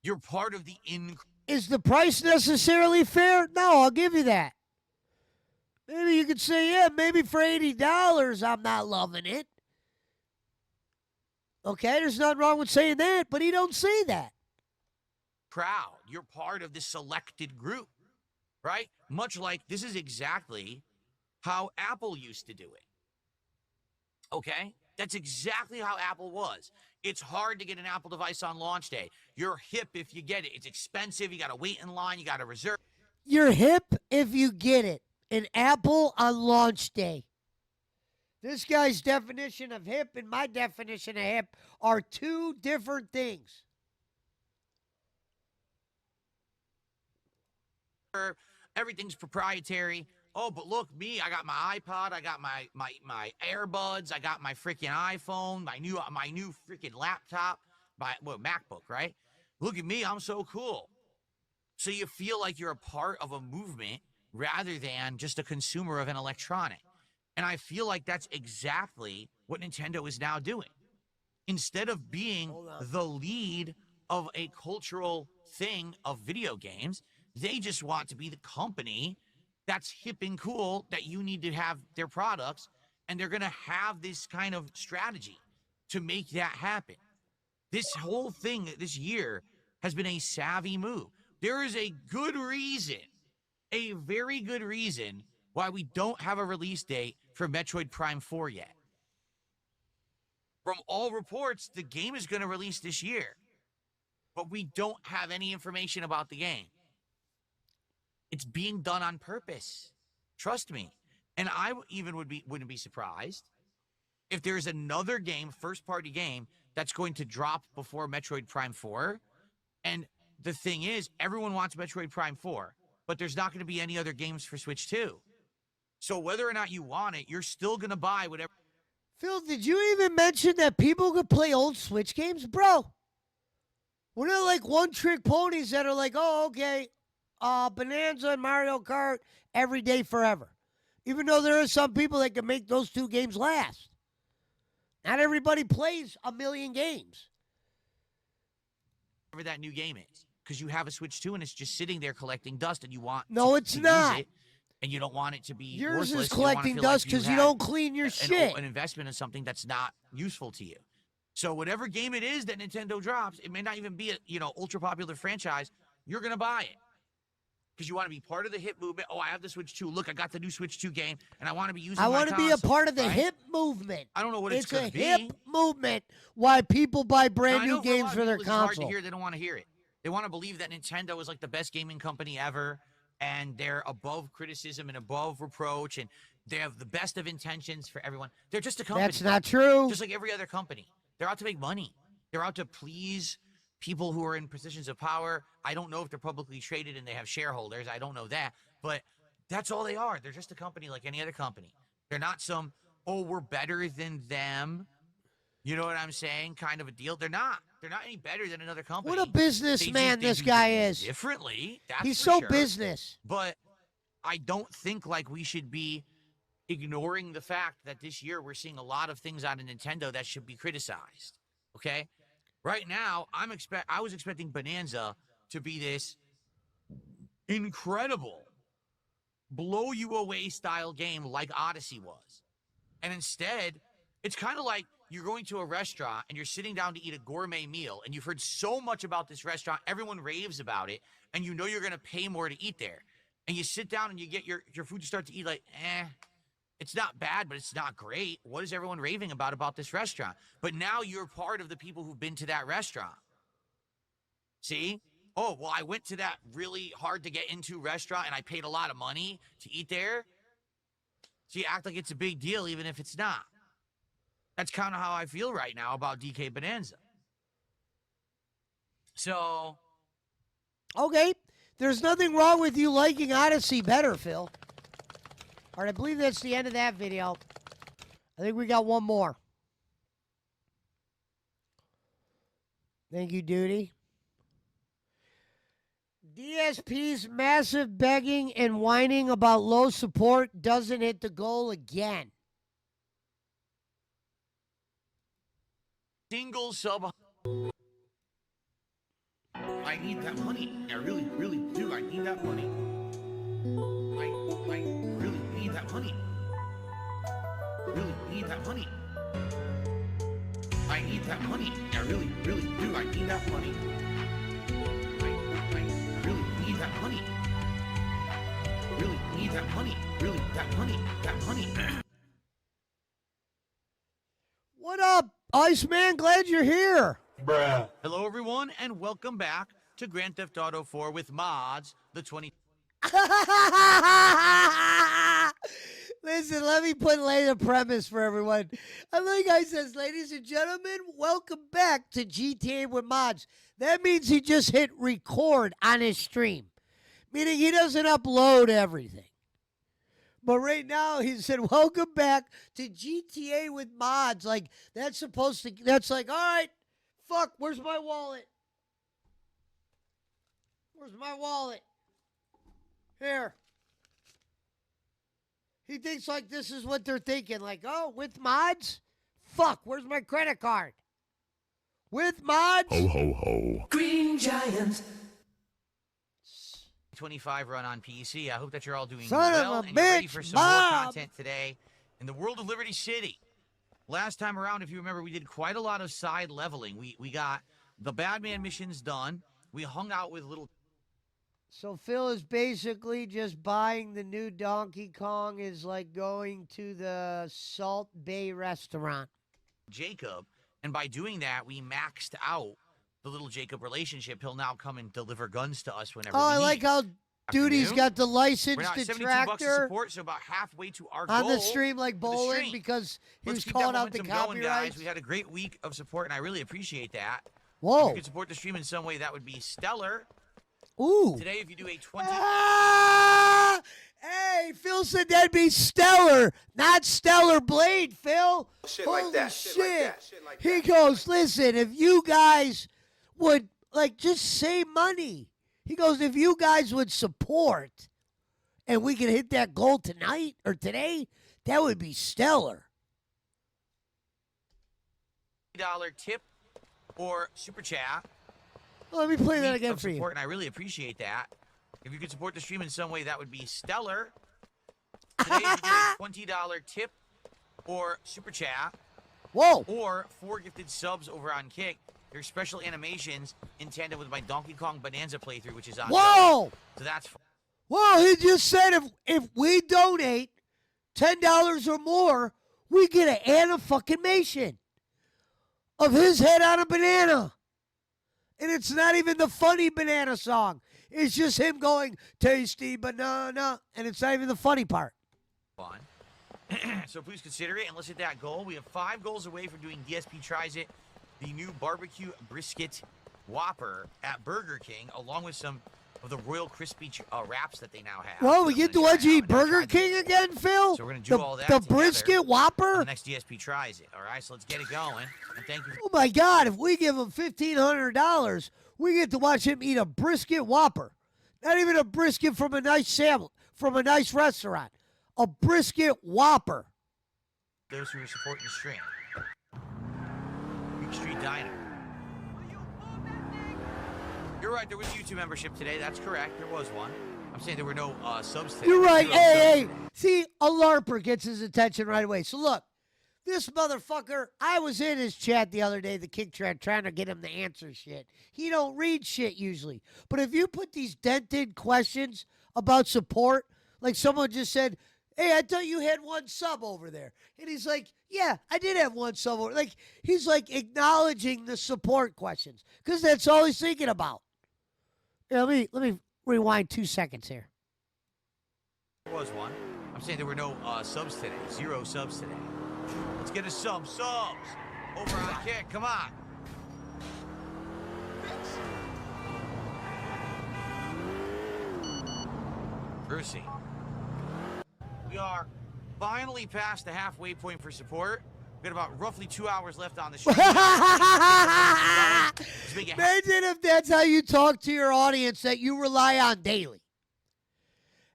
You're part of the Is the price necessarily fair? No, I'll give you that. Maybe you could say, yeah, maybe for $80, I'm not loving it. Okay, there's nothing wrong with saying that, but he don't say that. crowd. You're part of this selected group, right? Much like this is exactly how Apple used to do it. Okay? That's exactly how Apple was. It's hard to get an Apple device on launch day. You're hip if you get it. It's expensive. You got to wait in line. You got to reserve. You're hip if you get it. An Apple on launch day. This guy's definition of hip and my definition of hip are two different things. Everything's proprietary. Oh, but look, me, I got my iPod, I got my AirBuds, I got my freaking iPhone, my new freaking laptop, my MacBook, right? Look at me, I'm so cool. So you feel like you're a part of a movement rather than just a consumer of an electronic. And I feel like that's exactly what Nintendo is now doing. Instead of being the lead of a cultural thing of video games, they just want to be the company that's hip and cool that you need to have their products, and they're going to have this kind of strategy to make that happen. This whole thing this year has been a savvy move. There is a good reason, a very good reason why we don't have a release date for Metroid Prime 4 yet. From all reports, the game is going to release this year, but we don't have any information about the game. It's being done on purpose. Trust me. And I even wouldn't be surprised if there's another game, first-party game, that's going to drop before Metroid Prime 4. And the thing is, everyone wants Metroid Prime 4, but there's not going to be any other games for Switch 2. So whether or not you want it, you're still going to buy whatever. Phil, did you even mention that people could play old Switch games? Bro, we're not like one-trick ponies that are like, oh, okay, Bonanza and Mario Kart every day forever. Even though there are some people that can make those two games last. Not everybody plays a million games. Whatever that new game is. Because you have a Switch 2 and it's just sitting there collecting dust and you want No, it's to not. use it, and you don't want it to be Yours worthless. is collecting dust because you don't clean your shit. An investment in something that's not useful to you. So whatever game it is that Nintendo drops, it may not even be a ultra popular franchise. You're gonna buy it because you want to be part of the hip movement. Oh, I have the Switch 2. Look, I got the new Switch 2 game, and I want to be using. I want to be a part of the right? hip movement. I don't know what it's gonna be. It's a hip movement. Why people buy brand now, new games for their it's hard to console. hear. They don't want to hear it. They want to believe that Nintendo is like the best gaming company ever, and they're above criticism and above reproach, and they have the best of intentions for everyone. They're just a company. That's not true. Just like every other company. They're out to make money. They're out to please people who are in positions of power. I don't know if they're publicly traded and they have shareholders. I don't know that. But that's all they are. They're just a company like any other company. They're not some, oh, we're better than them. You know what I'm saying? Kind of a deal. They're not. They're not any better than another company. What a businessman this guy is. Differently. That's He's for so sure. business. But I don't think like we should be ignoring the fact that this year we're seeing a lot of things out of Nintendo that should be criticized. Okay? Right now, I was expecting Bonanza to be this incredible blow you away style game like Odyssey was. And instead, it's kind of like you're going to a restaurant and you're sitting down to eat a gourmet meal and you've heard so much about this restaurant, everyone raves about it, and you know you're going to pay more to eat there. And you sit down and you get your food, you start to eat like, it's not bad, but it's not great. What is everyone raving about this restaurant? But now you're part of the people who've been to that restaurant. See? Oh, well, I went to that really hard to get into restaurant and I paid a lot of money to eat there. So you act like it's a big deal even if it's not. That's kind of how I feel right now about DK Bonanza. So. Okay. There's nothing wrong with you liking Odyssey better, Phil. All right, I believe that's the end of that video. I think we got one more. Thank you, Duty. DSP's massive begging and whining about low support doesn't hit the goal again. Single sub. I need that money. I really, really do. I need that money. I really need that money. Really need that money. I need that money. I really, really do. I need that money. I really need that money. Really need that money. Really, that money. That money. What up, Iceman? Glad you're here. Bruh. Hello, everyone, and welcome back to Grand Theft Auto 4 with mods. The 20. Listen, let me lay the premise for everyone. I like I says, ladies and gentlemen, welcome back to GTA with mods. That means he just hit record on his stream, meaning he doesn't upload everything. But right now he said, welcome back to GTA with mods. Like, that's like, all right, fuck, where's my wallet? Where's my wallet? Here. He thinks like this is what they're thinking. Like, oh, with mods? Fuck, where's my credit card? With mods? Ho, ho, ho. Green Giant. 25 run on PC. I hope that you're all doing Son of well a and you're ready bitch, for some more Bob. content today in the world of Liberty City. Last time around, if you remember, we did quite a lot of side leveling. We got the Badman missions done. We hung out with little So Phil is basically just buying the new Donkey Kong is like going to the Salt Bay restaurant. Jacob, and by doing that, we maxed out the little Jacob relationship. He'll now come and deliver guns to us whenever Oh, we I need. like how Duty's Afternoon. got the licensed We're now at $72 to Detractor support, so about halfway to our on goal the stream like for the bowling stream. because he Let's was keep calling that out the momentum going, guys. copyrights. We had a great week of support, and I really appreciate that. If Whoa. you could support the stream in some way, that would be stellar. Ooh. Today, if you do a 20... Ah! Hey, Phil said that'd be stellar, not Stellar Blade, Phil. Shit Holy like that. shit. Shit like that. Shit like He that. goes, listen, if you guys would, like, just save money. He goes, if you guys would support and we could hit that goal tonight or today, that would be stellar. $20 tip or super chat. Let me play that week again of for you. support, and I really appreciate that. If you could support the stream in some way, that would be stellar. Today, if you do a $20 tip or super chat, Whoa. or 4 gifted subs over on Kick, there's special animations in tandem with my Donkey Kong Bonanza playthrough, which is on. Whoa. So that's fun. Whoa, he just said if we donate $10 or more, we get an animation of his head on a banana. And it's not even the funny banana song. It's just him going, tasty banana. And it's not even the funny part. Fun. So please consider it and let's hit that goal. We have 5 goals away from doing DSP Tries It, the new barbecue brisket Whopper at Burger King, along with some of the Royal Crispy wraps that they now have. Well, we I'm get to gonna watch try you out eat and now Burger try them. King again, Phil? So we're gonna do all that The together brisket on Whopper? the next DSP Tries It. All right, so let's get it going. And thank you. Oh, my God. If we give him $1,500, we get to watch him eat a brisket Whopper. Not even a brisket from a nice from a nice restaurant. A brisket Whopper. Those who are supporting the stream. Big Street Diner. You're right, there was a YouTube membership today. That's correct. There was one. I'm saying there were no subs today. You're right. 0 Hey. subs today. See, a LARPer gets his attention right away. So look, this motherfucker, I was in his chat the other day, the kick chat, trying to get him to answer shit. He don't read shit usually. But if you put these dented questions about support, like someone just said, hey, I thought you had 1 sub over there. And he's like, yeah, I did have 1 sub over. Like, he's like acknowledging the support questions because that's all he's thinking about. Here, let me rewind 2 seconds here. There was one. I'm saying there were no subs today. 0 subs today. Let's get us some subs over on Kick. Come on. Brucey. We are finally past the halfway point for support. We got about roughly 2 hours left on the stream. So Let's make it happen. Imagine if that's how you talk to your audience that you rely on daily.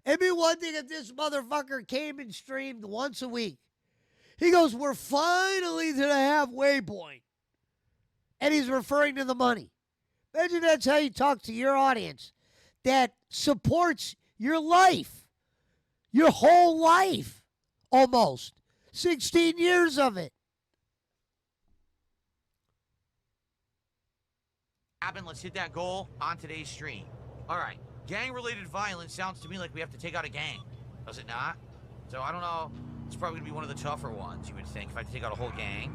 It'd be one thing if this motherfucker came and streamed once a week. He goes, we're finally to the halfway point. And he's referring to the money. Imagine that's how you talk to your audience that supports your life. Your whole life. Almost. 16 years of it. Let's hit that goal on today's stream. All right. Gang-related violence sounds to me like we have to take out a gang. Does it not? So I don't know. It's probably going to be one of the tougher ones, you would think, if I had to take out a whole gang.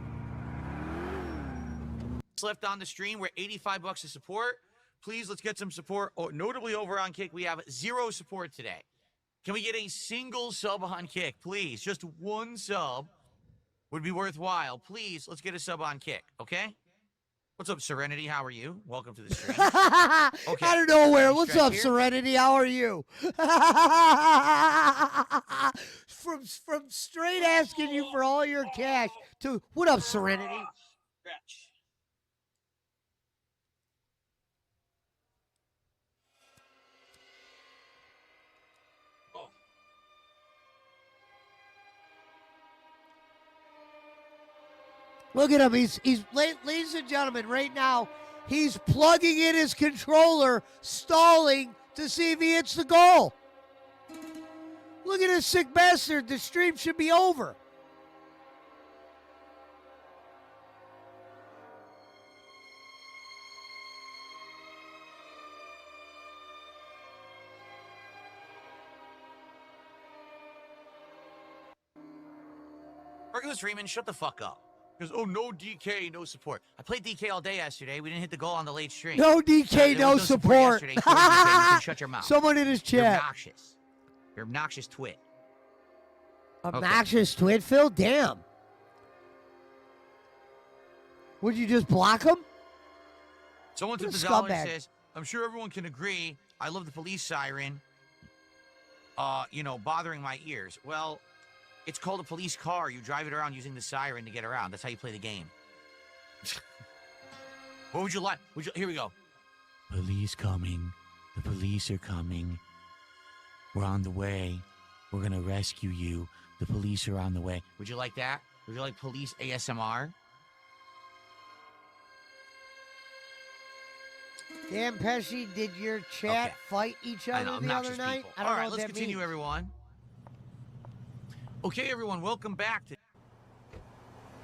Left on the stream, we're $85 to support. Please, let's get some support. Oh, notably over on Kick, we have 0 support today. Can we get a single sub on Kick, please? Just one sub would be worthwhile. Please, let's get a sub on Kick, okay? What's up, Serenity? How are you? Welcome to the stream. Okay. Out of nowhere. What's up, here? Serenity? How are you? from straight asking you for all your cash to, what up, Serenity? Stretch. Look at him. He's ladies and gentlemen, right now, he's plugging in his controller, stalling to see if he hits the goal. Look at this sick bastard. The stream should be over. Regular Freeman, shut the fuck up. Because, oh, no DK, no support. I played DK all day yesterday. We didn't hit the goal on the late stream. No DK, There no was support. yesterday. So DK, you can shut your mouth. Someone in his You're chat. obnoxious. You're obnoxious twit. Obnoxious twit, Phil? Damn. Would you just block him? Someone What took a the dollar scumbag. and says, I'm sure everyone can agree, I love the police siren, bothering my ears. Well, it's called a police car. You drive it around using the siren to get around. That's how you play the game. What would you like? Here we go. Police coming. The police are coming. We're on the way. We're going to rescue you. The police are on the way. Would you like that? Would you like police ASMR? Damn, Pesci, did your chat Okay. fight each I other know, the other obnoxious night? people. I don't All know right, what let's that continue, means. everyone. Okay, everyone, welcome back to...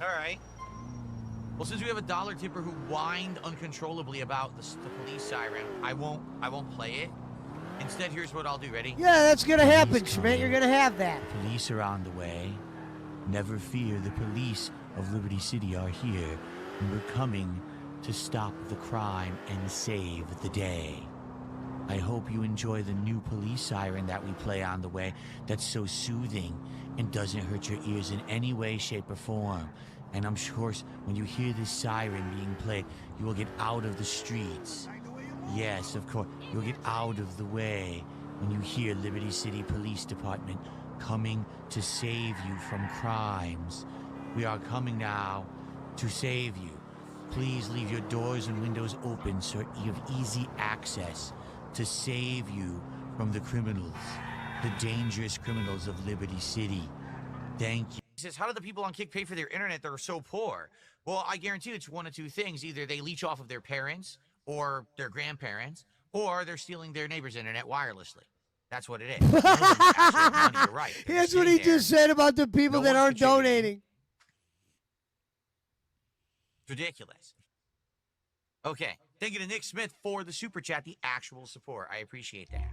All right. Well, since we have a dollar tipper who whined uncontrollably about the police siren, I won't play it. Instead, here's what I'll do. Ready? Yeah, that's going to happen, Schmidt. You're going to have that. Police are on the way. Never fear, the police of Liberty City are here, and we're coming to stop the crime and save the day. I hope you enjoy the new police siren that we play on the way that's so soothing and doesn't hurt your ears in any way, shape, or form. And I'm sure when you hear this siren being played, you will get out of the streets. Yes, of course, you'll get out of the way when you hear Liberty City Police Department coming to save you from crimes. We are coming now to save you. Please leave your doors and windows open so you have easy access to save you from the criminals, the dangerous criminals of Liberty City. Thank you. He says, how do the people on Kick pay for their internet that are so poor? Well, I guarantee it's one of two things. Either they leech off of their parents or their grandparents, or they're stealing their neighbor's internet wirelessly. That's what it is. None of them actually have money, you're right. They're Here's what he sitting there. just said about the people No that one's aren't contributing. donating. Ridiculous. Okay. Thank you to Nick Smith for the super chat, the actual support. I appreciate that.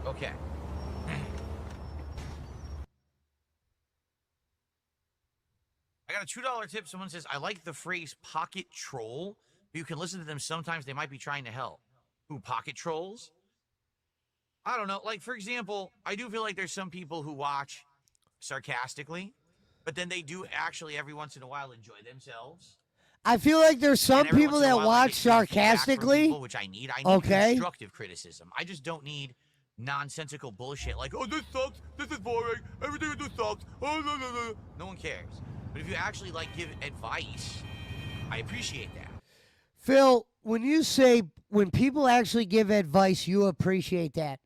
Okay. I got a $2 tip. Someone says, I like the phrase pocket troll. You can listen to them sometimes. They might be trying to help. Who, pocket trolls? I don't know. Like, for example, I do feel like there's some people who watch sarcastically, but then they do actually every once in a while enjoy themselves. I feel like there's some And every people once in a that while, I watch get feedback from sarcastically. people, which I need. I need Okay. constructive criticism. I just don't need nonsensical bullshit like, oh, this sucks, this is boring, everything I do sucks, oh, no, no, no. No one cares. But if you actually, like, give advice, I appreciate that. Phil, when you say when people actually give advice, you appreciate that.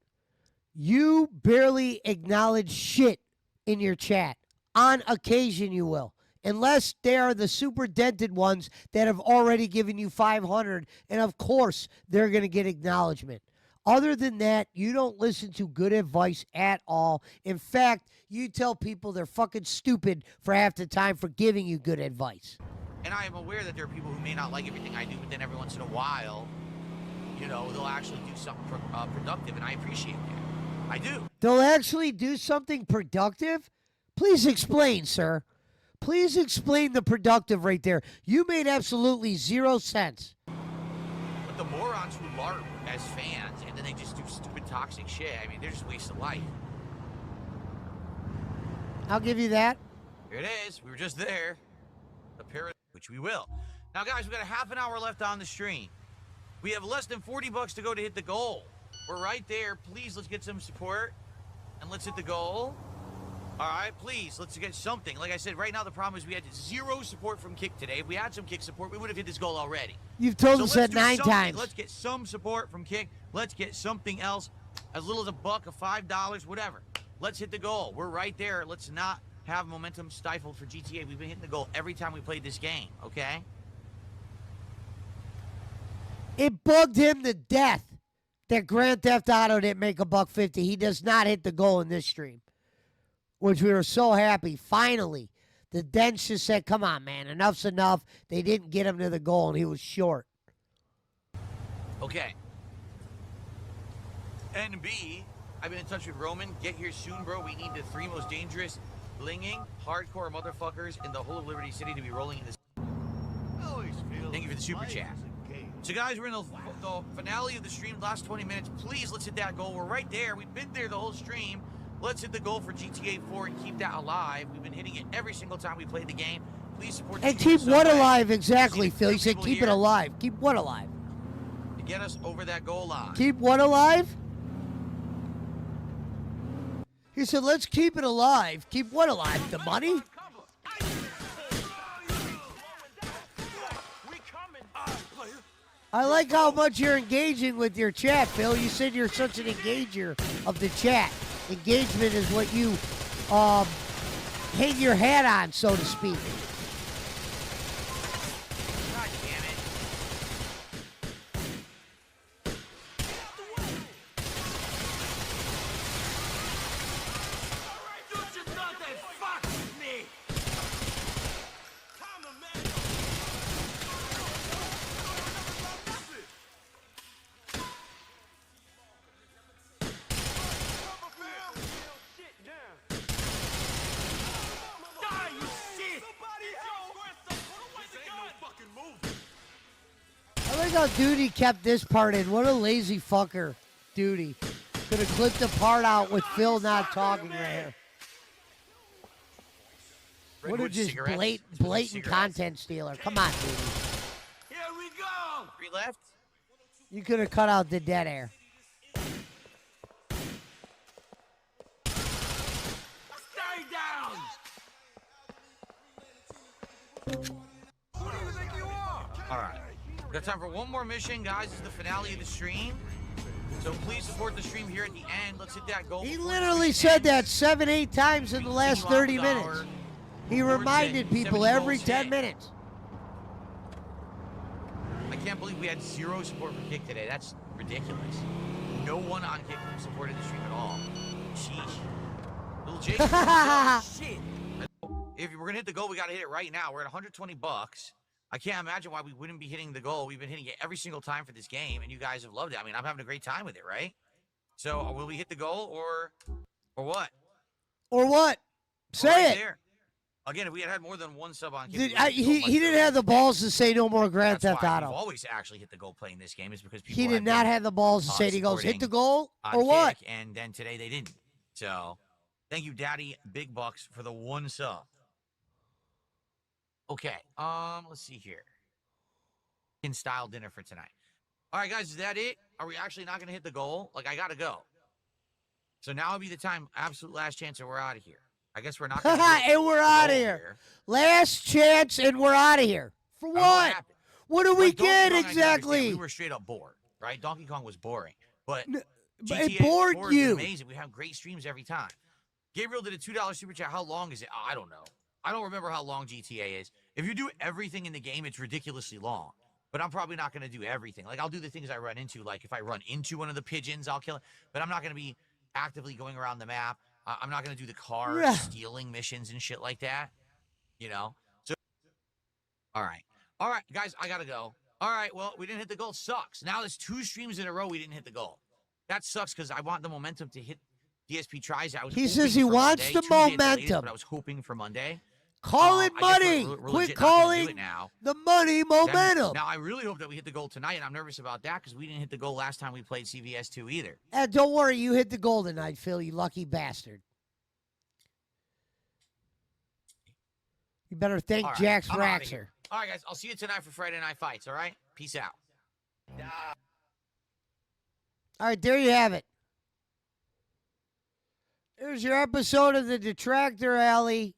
You barely acknowledge shit in your chat. On occasion, you will. Unless they are the super dented ones that have already given you 500, and of course, they're going to get acknowledgement. Other than that, you don't listen to good advice at all. In fact, you tell people they're fucking stupid for half the time for giving you good advice. And I am aware that there are people who may not like everything I do, but then every once in a while, you know, they'll actually do something productive, and I appreciate that. I do. They'll actually do something productive? Please explain, sir. Please explain the productive right there. You made absolutely 0 sense. But the morons who LARP as fans, and then they just do stupid toxic shit, I mean, they're just wasting life. I'll give you that. Here it is. We were just there. Which we will. Now, guys, we've got a half an hour left on the stream. We have less than $40 to go to hit the goal. We're right there. Please, let's get some support, and let's hit the goal. All right, please, let's get something. Like I said, right now the problem is we had 0 support from Kick today. If we had some Kick support, we would have hit this goal already. You've told us that 9 times. Let's get some support from Kick. Let's get something else, as little as $1, $5, whatever. Let's hit the goal. We're right there. Let's not have momentum stifled for GTA. We've been hitting the goal every time we played this game, okay? It bugged him to death that Grand Theft Auto didn't make $1.50. He does not hit the goal in this stream, which we were so happy. Finally, the Dents just said, come on, man, enough's enough. They didn't get him to the goal, and he was short. Okay. NB, I've been in touch with Roman. Get here soon, bro. We need the 3 most dangerous, blinging, hardcore motherfuckers in the whole of Liberty City to be rolling in this. Thank you for the super chat. So, guys, we're in the finale of the stream, last 20 minutes. Please, let's hit that goal. We're right there. We've been there the whole stream. Let's hit the goal for GTA 4 and keep that alive. We've been hitting it every single time we played the game. Please support the And keep what alive? Exactly, Phil. You said keep it alive. Keep what alive? To get us over that goal line. Keep what alive? He said, let's keep it alive. Keep what alive? The money? I like how much you're engaging with your chat, Phil. You said you're such an engager of the chat. Engagement is what you hang your hat on, so to speak. God damn it. I like how Duty kept this part in. What a lazy fucker, Duty. Could have clipped the part out with Phil not talking right here. What a just blatant content stealer. Come on, Duty. Here we go. 3 left. You could have cut out the dead air. Stay down. All right. We've got time for one more mission, guys. This is the finale of the stream. So please support the stream here at the end. Let's hit that goal. He literally said that 7, 8 times in the last 30 minutes. He reminded people every 10 minutes. I can't believe we had 0 support from Kick today. That's ridiculous. No one on Kick supported the stream at all. Sheesh. Little Jake. Shit. If we're going to hit the goal, we got to hit it right now. We're at $120. I can't imagine why we wouldn't be hitting the goal. We've been hitting it every single time for this game, and you guys have loved it. I mean, I'm having a great time with it, right? So, will we hit the goal, or what? Or what? Say it. There. Again, if we had more than 1 sub on He didn't have the balls to say no more Grand Theft Auto. We've always actually hit the goal playing this game is because people He did not have the balls to say it. He goes, hit the goal or what? And then today they didn't. So, thank you, Daddy Big Bucks, for the 1 sub. Okay, let's see here. In style dinner for tonight. All right, guys, is that it? Are we actually not going to hit the goal? Like, I got to go. So now would be the time, absolute last chance, and we're out of here. I guess we're not going to and we're out of here. Last chance, and we're out of here. For what? What do we Like, Donkey get Kong, I can understand. exactly? We were straight up bored, right? Donkey Kong was boring, but But GTA it bored 4 has been you. amazing. We have great streams every time. Gabriel did a $2 super chat. How long is it? I don't know. I don't remember how long GTA is. If you do everything in the game, it's ridiculously long. But I'm probably not going to do everything. Like, I'll do the things I run into. Like, if I run into one of the pigeons, I'll kill it. But I'm not going to be actively going around the map. I'm not going to do the car Yeah. stealing missions and shit like that. You know? So, all right. All right, guys, I got to go. All right, well, we didn't hit the goal. Sucks. Now there's 2 streams in a row we didn't hit the goal. That sucks because I want the momentum to hit DSP tries. He says he wants the momentum. But I was hoping for Monday. Call it money. Quit calling the money momentum. Now, I really hope that we hit the goal tonight, and I'm nervous about that because we didn't hit the goal last time we played CVS 2 either. Don't worry, you hit the goal tonight, Phil, you lucky bastard. You better thank Jax Raxer. All right, guys, I'll see you tonight for Friday Night Fights, all right? Peace out. All right, there you have it. There's your episode of the Detractor Alley.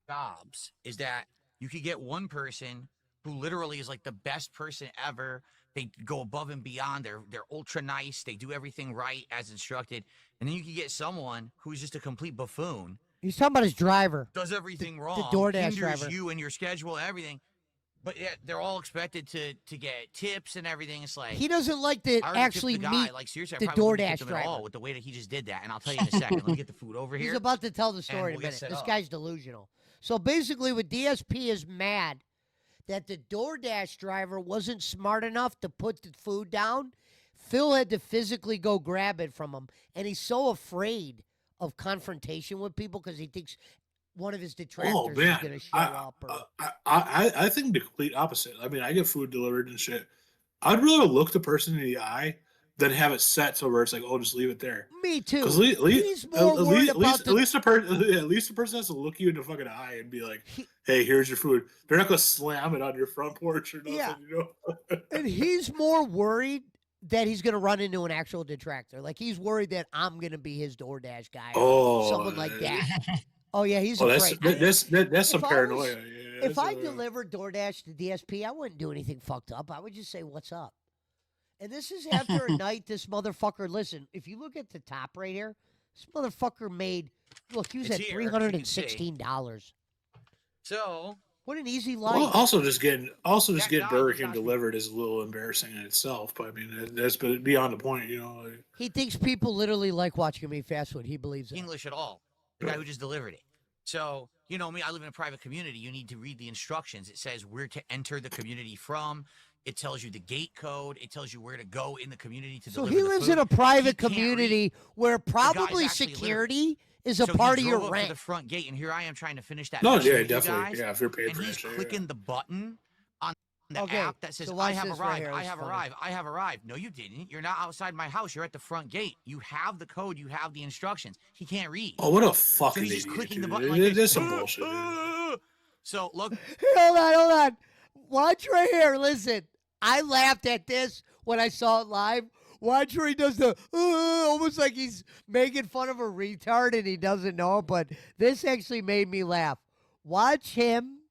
Jobs is that you could get one person who literally is like the best person ever. They go above and beyond. They're ultra nice. They do everything right as instructed. And then you could get someone who's just a complete buffoon. He's talking about his driver. Does everything wrong. The DoorDash hinders driver. You and your schedule and everything. But yeah, they're all expected to get tips and everything. It's like he doesn't like to I already actually tipped the guy. meet Like seriously, I the probably wouldn't DoorDash tip him at all driver. with the way that he just did that. And I'll tell you in a second. Let me get the food over here. He's about to tell the story in we'll a get minute. set This up. guy's delusional. So basically, what DSP is mad that the DoorDash driver wasn't smart enough to put the food down. Phil had to physically go grab it from him, and he's so afraid of confrontation with people because he thinks one of his detractors is going to show up. Or... I think the complete opposite. I mean, I get food delivered and shit. I'd rather look the person in the eye than have it set so where it's like, oh, just leave it there. Me too. Because he's more worried about at least the person has to look you in the fucking eye and be like, hey, here's your food. They're not going to slam it on your front porch or nothing, you know? And he's more worried that he's going to run into an actual detractor. Like, he's worried that I'm going to be his DoorDash guy or someone like that. Oh, yeah, he's afraid. That's some paranoia. If I delivered DoorDash to DSP, I wouldn't do anything fucked up. I would just say, what's up? And this is after a night this motherfucker, listen, if you look at the top right here, this motherfucker made, look, he was at $316. So, what an easy life. Well, also just getting Burger King delivered is a little embarrassing in itself. But I mean, that's beyond the point, you know. He thinks people literally like watching him eat fast food. He believes it. English at all. The guy who just delivered it. So, you know me, I live in a private community. You need to read the instructions. It says where to enter the community from. It tells you the gate code. It tells you where to go in the community to deliver the food. So he lives in a private community where probably security is a part of your rent. To the front gate, and here I am trying to finish that. No, yeah, definitely. Yeah, if you're paying and for he's it. clicking the button on the app that says, I have arrived, I have arrived, I have arrived. No, you didn't. You're not outside my house. You're at the front gate. You have the code. You have the instructions. He can't read. Oh, what a fucking idiot. So he's just clicking the button like this. This is some bullshit. So, look. Hold on. Watch right here. Listen. I laughed at this when I saw it live. Watch where he does the almost like he's making fun of a retard and he doesn't know, but this actually made me laugh. Watch him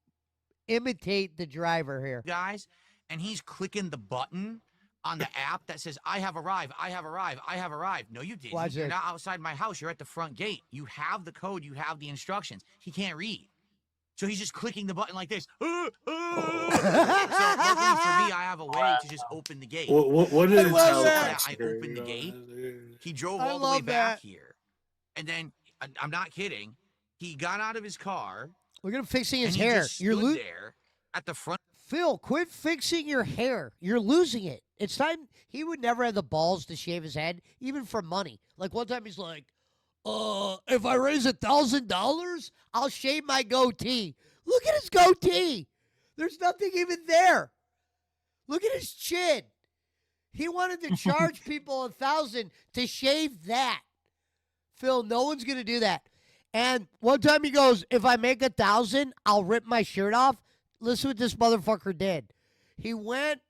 imitate the driver here. Guys, and he's clicking the button on the app that says, I have arrived, I have arrived, I have arrived. No, you didn't. Watch You're it. not outside my house. You're at the front gate. You have the code. You have the instructions. He can't read. So he's just clicking the button like this. So luckily for me, I have a way to just open the gate. What did it tell I opened the gate. He drove all the way back here. And then, I'm not kidding, he got out of his car. Look at him fixing his hair. You're there at the front. Phil, quit fixing your hair. You're losing it. It's time. He would never have the balls to shave his head, even for money. Like one time he's like, if I raise $1,000, I'll shave my goatee. Look at his goatee. There's nothing even there. Look at his chin. He wanted to charge people $1,000 to shave that. Phil, no one's going to do that. And one time he goes, if I make $1,000, I'll rip my shirt off. Listen what this motherfucker did. He went,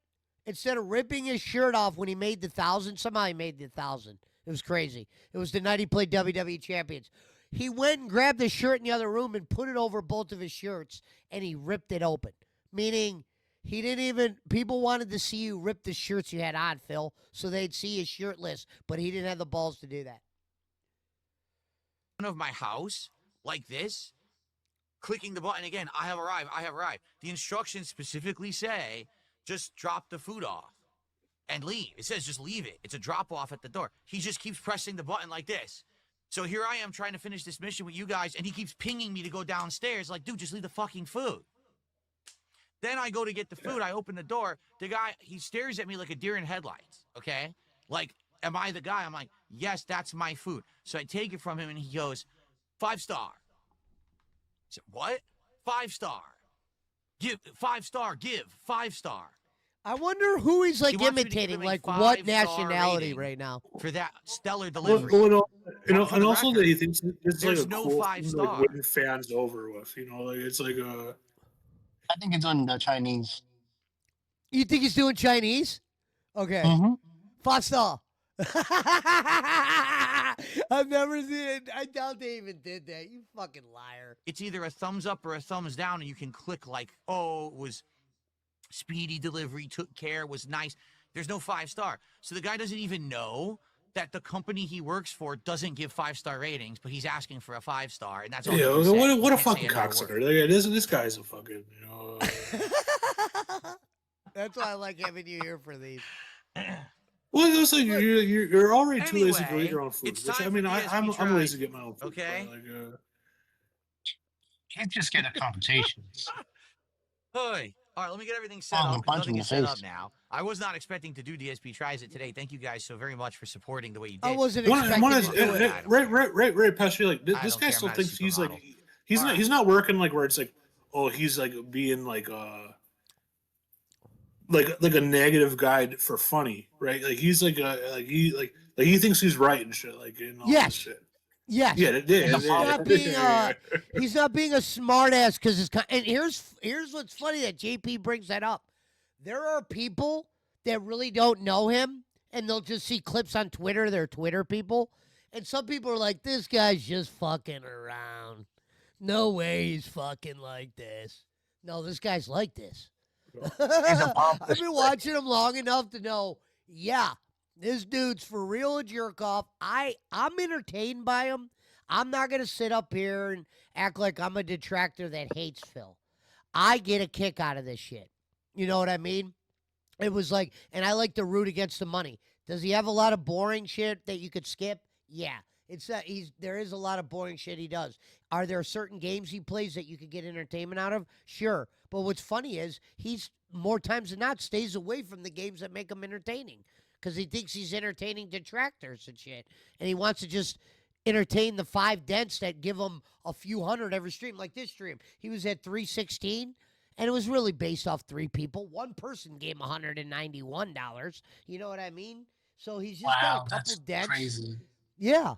instead of ripping his shirt off when he made the $1,000, somehow he made the $1,000. It was crazy. It was the night he played WWE Champions. He went and grabbed the shirt in the other room and put it over both of his shirts, and he ripped it open. Meaning He didn't even. People wanted to see you rip the shirts you had on, Phil, so they'd see you shirtless. But he didn't have the balls to do that. Of my house like this, clicking the button again. I have arrived. I have arrived. The instructions specifically say just drop the food off and leave. It says just leave it. It's a drop off at the door. He just keeps pressing the button like this. So here I am trying to finish this mission with you guys, and he keeps pinging me to go downstairs. Like, dude, just leave the fucking food. Then I go to get the food. I open the door. The guy, he stares at me like a deer in headlights. Okay, like, am I the guy? I'm like, yes, that's my food. So I take it from him, and he goes, 5-star. I said, what? 5-star. Give 5-star. Give 5-star. I wonder who he's like He wants me to give imitating, him a like what 5-star nationality rating right now. for that stellar Well, delivery. and also that he thinks it's like There's a no cool 5 thing to, like, star. win fans over with. Like it's like a. I think it's on the Chinese. You think he's doing Chinese? Okay. Mm-hmm. 5-star. I've never seen it. I doubt they even did that. You fucking liar. It's either a thumbs up or a thumbs down, and you can click like, oh, it was speedy delivery, took care, was nice. There's no 5-star. So the guy doesn't even know that the company he works for doesn't give 5-star ratings, but he's asking for a 5-star, and that's all. Yeah, he can say. what a He can't fucking say another cocksucker! word. Like, this guy's a fucking. That's why I like having you here for these. Well, it's like you're already too lazy to Anyway, eat your own food. it's Which, time I mean, for I'm DSP lazy to tries. get my own food. Okay. But, Can't just get a computations. Hey. All right, let me get everything set Oh, up. 'cause punch Nothing in is the set up face. now. I was not expecting to do DSP Tries It today. Thank you guys so very much for supporting the way you did. I wasn't One expecting is to do it. right, Pesci. Like I this don't guy care, still I'm not a thinks he's like supermodel. he's All not right. he's not working like where it's like, oh, he's like being like a negative guy for funny, right? Like he's like he thinks he's right and shit, like in all Yes. this shit. Yes. Yeah, it is. He's not being he's not being a smartass because it's and here's what's funny that JP brings that up. There are people that really don't know him and they'll just see clips on Twitter. They're Twitter people, and some people are like, "This guy's just fucking around. No way he's fucking like this. No, this guy's like this." I've been watching him long enough to know. Yeah, this dude's for real a jerk off. I'm entertained by him. I'm not gonna sit up here and act like I'm a detractor that hates Phil. I get a kick out of this shit. You know what I mean? It was like, and I like to root against the money. Does he have a lot of boring shit that you could skip? Yeah. There is a lot of boring shit he does. Are there certain games he plays that you could get entertainment out of? Sure. But what's funny is he's more times than not stays away from the games that make him entertaining because he thinks he's entertaining detractors and shit. And he wants to just entertain the 5 dents that give him a few hundred every stream. Like this stream, he was at 316. And it was really based off 3 people. One person gave him $191. You know what I mean? So he's just got a couple That's dents. crazy. Yeah.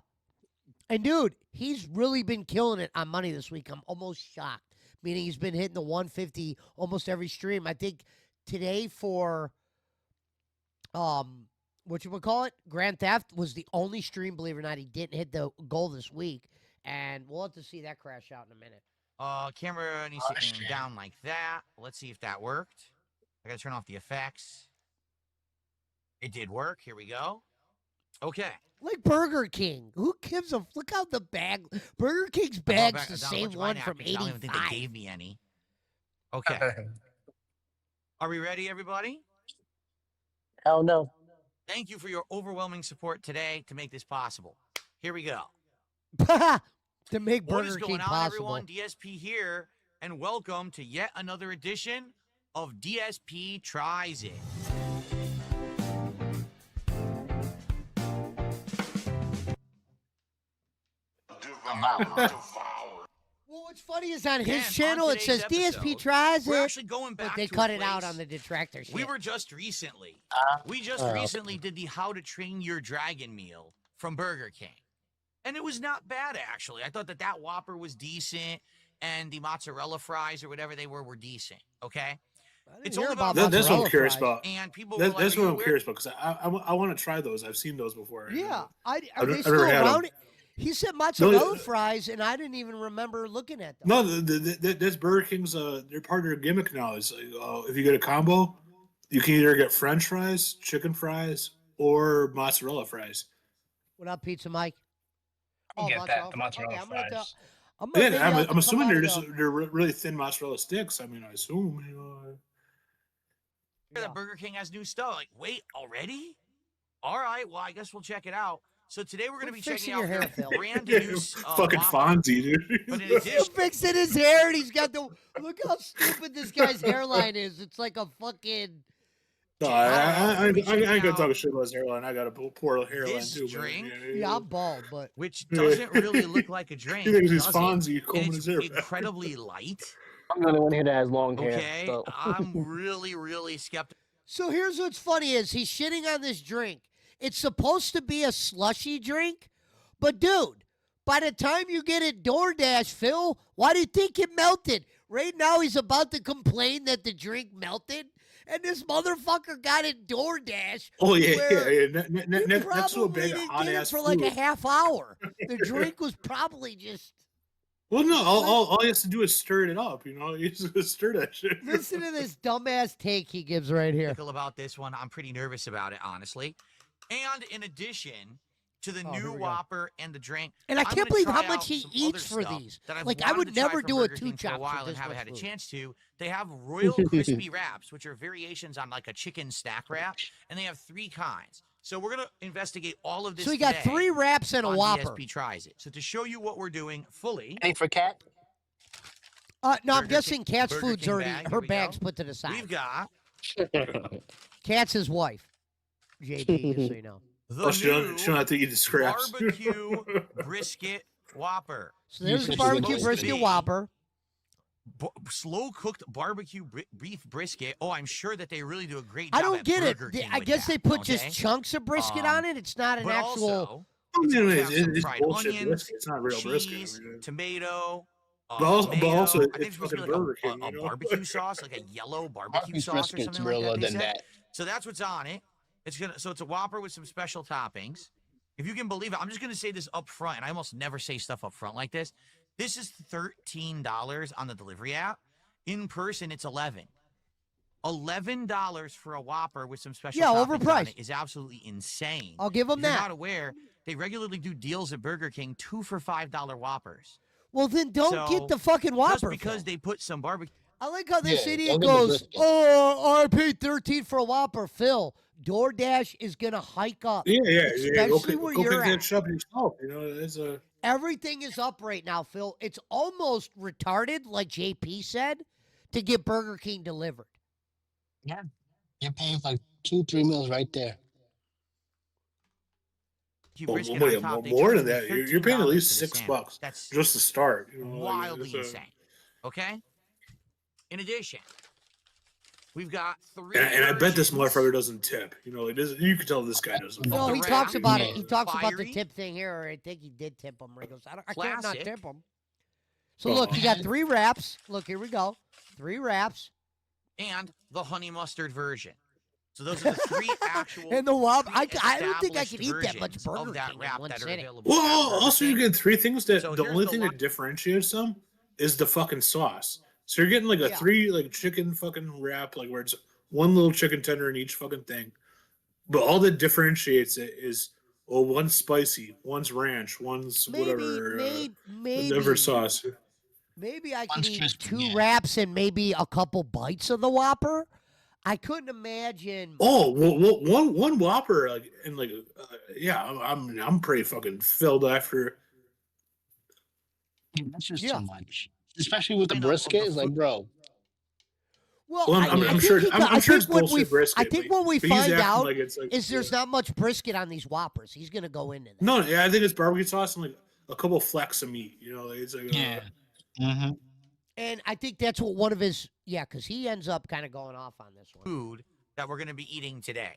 And dude, he's really been killing it on money this week. I'm almost shocked. Meaning he's been hitting the 150 almost every stream. I think today for whatchamacallit, Grand Theft was the only stream, believe it or not, he didn't hit the goal this week. And we'll have to see that crash out in a minute. Camera needs to come down like that. Let's see if that worked. I gotta turn off the effects. It did work. Here we go. Okay. Like Burger King. Who gives a look out the bag? Burger King's bag's the same one from I don't even think they 85. gave me any. Okay. Are we ready, everybody? Hell no. Thank you for your overwhelming support today to make this possible. Here we go. To make What Burger is King going on, possible. everyone? DSP here, and welcome to yet another edition of DSP Tries It. Well, what's funny is on Again, his channel on it says today's DSP episode, tries We're it, actually going back but they to cut a it out place on the detractor shit. we were just recently. We just Oh. recently did the How to Train Your Dragon meal from Burger King. And it was not bad, actually. I thought that Whopper was decent, and the mozzarella fries or whatever they were decent, okay? I didn't It's hear only about about That's what I'm mozzarella curious fries. about. And people were like, That's "Are what you I'm aware-" curious about because I want to try those. I've seen those before. Yeah, are I've they never still had 'em. around? He said mozzarella fries, and I didn't even remember looking at them. No, that's Burger King's. They're part of their gimmick now. Is if you get a combo, you can either get French fries, chicken fries, or mozzarella fries. What up, Pizza Mike? I'll get that. The mozzarella. mozzarella Okay, fries. I'm assuming they're just they're really thin mozzarella sticks. I mean, I assume. That Burger King has new stuff. Like, wait, already? All right, well, I guess we'll check it out. So today we're going to be checking out hair, their Phil. brand new Fucking Whopper. Fonzie, dude. But in He's addition, fixing his hair, and he's got the. Look how stupid this guy's hairline is. It's like a fucking. No, I ain't gonna out talk shit about his hairline. I got a poor hairline this too. drink, Yeah, I'm bald, but. which doesn't really look like a drink. He thinks he's does it? Fonzie And combing it's his hair back. incredibly light. I'm the only one here that has long hair. Okay, So. I'm really skeptical. So here's what's funny is he's shitting on this drink. It's supposed to be a slushy drink, but dude, by the time you get it DoorDash, Phil, why do you think it melted? Right now he's about to complain that the drink melted, and this motherfucker got it DoorDash. Oh yeah. He Next to a probably bag of didn't hot get it ass for food. like a half hour. The drink was probably just. Well, no, all he has to do is stir it up. You just stir that shit. Listen to this dumbass take he gives right here. About this one, I'm pretty nervous about it, honestly. And in addition to the Oh, new here we go. Whopper and the drink, And I I'm can't gonna believe try how much out he some eats other for stuff these. that I've Like, I wanted would to try never from do a Burger King for two-chop a for while this and haven't much had a food. chance to. They have Royal Crispy Wraps, which are variations on like a chicken stack wrap, and they have 3 kinds. So we're gonna investigate all of this. So we got today 3 wraps and a on Whopper. DSP tries it. So to show you what we're doing fully, Any for cat? No, I'm Burger guessing King- Cat's Burger food's King already, bag, her here we bag's go. put to the side. we've got Cat's his wife. JD, just so you know. the She don't new have to eat the scraps. barbecue brisket Whopper. So there's the Which is barbecue supposed to brisket be- Whopper. Slow cooked barbecue beef brisket. Oh, I'm sure that they really do a great job. I don't at get it. Burger King I with guess that, they put okay? just chunks of brisket on it. It's not an But actual. also, It's it's bullshit onions, brisket. It's not real cheese, brisket. I mean, tomato. But also- tomato. I think it's it's supposed to be fucking like Burger King, a you know? barbecue sauce, like a yellow barbecue Barbecue sauce or brisket's something realer like that. than they said. that. So that's what's on it. So it's a Whopper with some special toppings. If you can believe it, I'm just gonna say this up front, and I almost never say stuff up front like this. This is $13 on the delivery app. In person, it's $11. $11 for a Whopper with some special toppings on overpriced. it is absolutely insane. I'll give them If you're that. not aware, they regularly do deals at Burger King, 2 for $5 Whoppers. Well, then don't So, get the fucking Whopper. Just because Phil. they put some barbecue. I like how this Yeah, idiot don't get the goes, brisket. "Oh, I paid 13 for a Whopper." Phil, DoorDash is gonna hike up. Yeah. Go Especially where pick you're that at. shit up yourself. It's a. Everything is up right now, Phil. It's almost retarded, like JP said, to get Burger King delivered. Yeah. You're paying for like 2-3 meals right there. Brisket Wait, on top, they more charge than you that. You're paying at $13 least for the $6 sandwich. That's just to start. wildly it's a- insane. Okay. In addition, we've got 3. And I bet this versions. motherfucker doesn't tip. You can tell this guy doesn't. No, the he wrap, talks about it. yeah. He talks about the Fiery. tip thing here. Or I think he did tip him. He goes, I can't not Classic. tip him. So look, you got Oh. 3 wraps. Look, here we go. 3 wraps. And the honey mustard version. So those are the 3 actual. And the Whopper. I don't think I pre-established could eat that much versions Burger of that King in wrap one that are sitting. available at Well, Burger also you King. get 3 things that So the here's only the thing line. that differentiates them is the fucking sauce. So you're getting like a Yeah. 3 like chicken fucking wrap, like where it's one little chicken tender in each fucking thing. But all that differentiates it is one's spicy, one's ranch, one's whatever, Maybe whatever sauce. Maybe I could One's eat crispy, 2 yeah. wraps and maybe a couple bites of the Whopper. I couldn't imagine. Oh, well, one Whopper, like, and like, yeah, I'm pretty fucking filled after. That's just Yeah. too much. Especially with the I know, brisket. the It's like, food- bro. Well, I'm think sure. he I'm got- I sure think it's what bullshit we- brisket. I think what we but he's find acting out like it's like, is there's not much brisket on these Whoppers. He's gonna go into that. No, yeah, I think it's barbecue sauce and like a couple flecks of meat. It's like Yeah. Mm-hmm. And I think that's what one of his, because he ends up kind of going off on this one. Food that we're going to be eating today.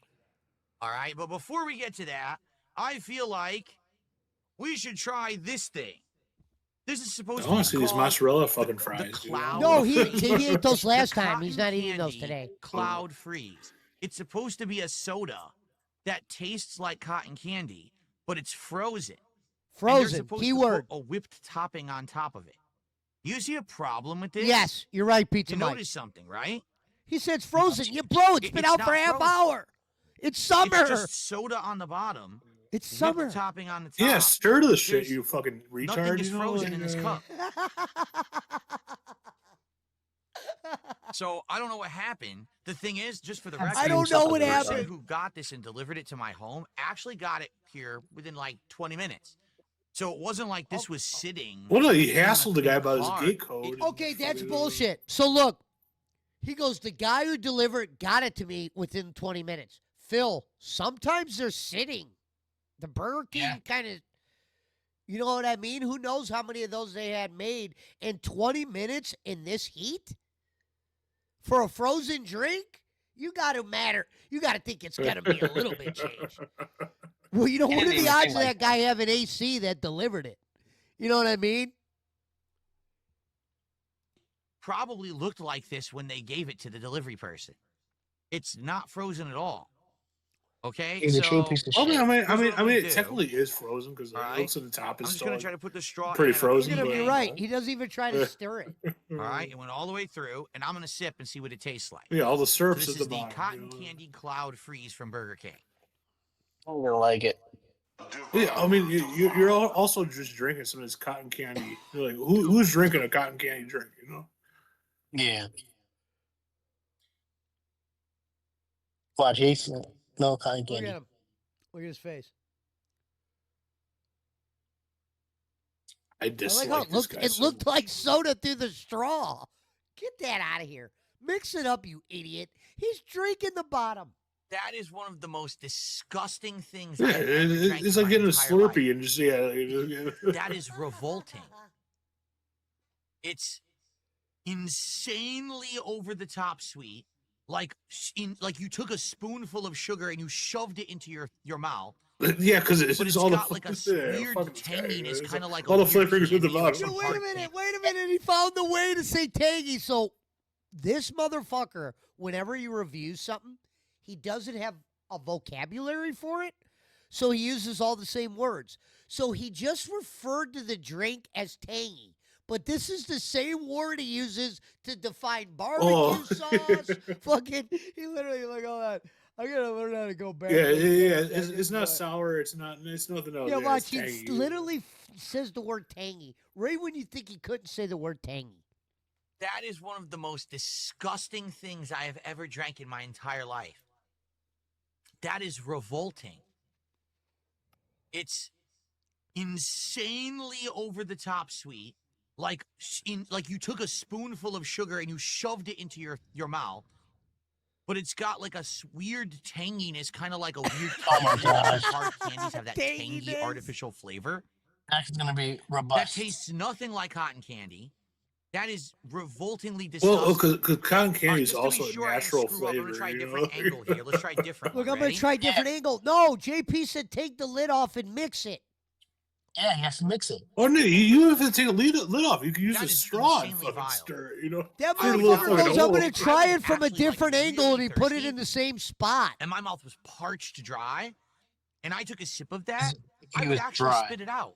All right. But before we get to that, I feel like we should try this thing. This is supposed I to want be to see these called mozzarella fucking the fries. dude. cloud. No, he ate those the last time. He's cotton not eating those candy today. Cloud Freeze. It's supposed to be a soda that tastes like cotton candy, but it's frozen. And they're Frozen. supposed Keyword. to put a whipped topping on top of it. You see a problem with this? Yes, you're right, Pizza You Mike. notice something, right? He said it's frozen. Bro, it's been out not for a half frozen. hour. It's summer. It's just soda on the bottom. It's Whipped summer. topping on the top. Yeah, stir to the shit, There's you fucking retard. Nothing is you know, frozen like, in this cup. So I don't know what happened. The thing is, just for the record, I don't know what the person happened. who got this and delivered it to my home actually got it here within like 20 minutes. So it wasn't like this was sitting. Well, no, he in a hassled the guy about his car. gate code. Okay, that's bullshit. So look, he goes, the guy who delivered got it to me within 20 minutes. Phil, sometimes they're sitting. The Burger King kind of, you know what I mean? Who knows how many of those they had made in 20 minutes in this heat? For a frozen drink? You got to matter. You got to think it's got to be a little bit changed. Well, you know, what are the odds of that guy having AC that delivered it? You know what I mean? Probably looked like this when they gave it to the delivery person. It's not frozen at all. Okay, He's a true piece of I shit. mean, here's what we it do. technically is frozen because All it right. looks at the top. I'm It's just still gonna try to put the straw. pretty in at a frozen, Look at him, but- you're angle. right. He doesn't even try to stir it. All right, it went all the way through, and I'm gonna sip and see what it tastes like. Yeah, all the So syrup's this at is the the bottom. cotton you know? candy cloud freeze from Burger King. I'm gonna like it. Yeah, I mean, you're also just drinking some of this cotton candy. You're like, who's drinking a cotton candy drink? You know? Yeah. Watch, he's no cotton Look candy. at him. Look at his face. I I dislike like how it this looked. guy It so looked much. like soda through the straw. Get that out of here. Mix it up, you idiot. He's drinking the bottom. That is one of the most disgusting things Yeah, I've ever drank it's in like my getting a entire life. Slurpee and just That is revolting. It's insanely over the top sweet. Like you took a spoonful of sugar and you shoved it into your mouth. Yeah, because it's, But it's all got the like a yeah, weird fuck this guy, tanginess, it's kind of like all a the weird flavorings at the candy or bottom. some Wait a hard minute. candy. Wait a minute. He found the way to say tangy. So this motherfucker, whenever he reviews something, he doesn't have a vocabulary for it. So he uses all the same words. So he just referred to the drink as tangy. But this is the same word he uses to define barbecue sauce. Fucking, he literally like, all that. I gotta learn how to go back. Yeah, to yeah. the It's not sour. It's nothing else. Yeah, watch. it's He tangy. literally says the word tangy right when you think he couldn't say the word tangy. That is one of the most disgusting things I have ever drank in my entire life. That is revolting. It's insanely over the top sweet. Like you took a spoonful of sugar and you shoved it into your mouth. But it's got like a weird tanginess, kind of like a weird Oh my candy. gosh. Hard candies have that tangy Tanginess. artificial flavor. That's gonna be That robust. tastes nothing like cotton candy. That is revoltingly disgusting. Well, because cotton All candy right, is just to be also sure a I didn't natural screw up, I'm flavor. gonna try a you different know? angle here. Let's try a different Look, one. I'm gonna Ready? try a different angle. No, JP said take the lid off and mix it. Yeah, he has to mix it. Oh no, you have to take a lid off. You can use That a is straw and insanely fucking vile. stir it. You know, That Put a little motherfucker fucking goes, I'm hole. gonna try I it was from a actually, like, different angle, really and he put it thirsty. in the same spot. And my mouth was parched dry, and I took a sip of that. He I would was actually dry. spit it out.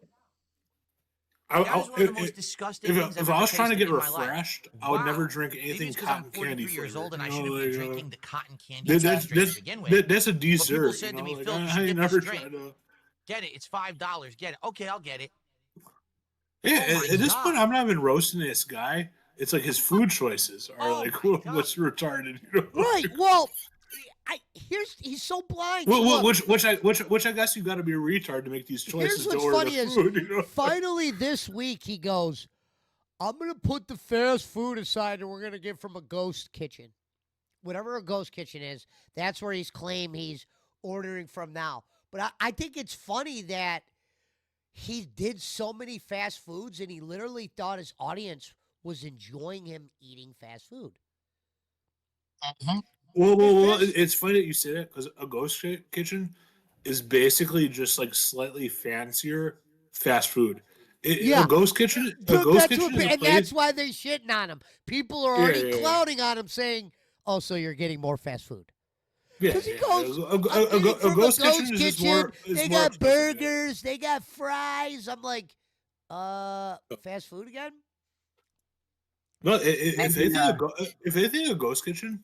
I, That is one of the most disgusting things if I've I ever was trying to tasted get in my life. refreshed, I would never Wow. drink Maybe anything it's because I'm cotton 43 candy years old and I flavored, shouldn't you be know, drinking the cotton candy That- soft that's drink to begin with. that's a dessert. said you to know? me, Like, "Phil, you I should ain't get never this drink." tried to. Get it. It's $5. Get it. Okay, I'll get it. Yeah, Oh my at this God. point, I'm not even roasting this guy. It's like his food choices are Oh like my God. what's retarded. You know? Right. Well, he's so blind. Well, Look, which I guess you got to be a retard to make these choices. here's what's to order funny the is food, you know? finally this week he goes, I'm gonna put the fast food aside and we're gonna get from a ghost kitchen. Whatever a ghost kitchen is, that's where he's claimed he's ordering from now. But I think it's funny that he did so many fast foods and he literally thought his audience was enjoying him eating fast food. Mhm. Well, it's funny that you say that because a ghost kitchen is basically just like slightly fancier fast food. Yeah. A ghost kitchen. A Dude, ghost that's kitchen what, is a and place. that's why they shitting on him. People are already Yeah, yeah, yeah. clowning on him, saying, "Oh, so you're getting more fast food." Yeah, Because he yeah. goes, A, I'm getting a from a ghost ghost kitchen is just kitchen. more. Is They more got expensive, yeah. burgers. They got fries. I'm like, fast food again? No, if Maybe, anything, if anything, a ghost kitchen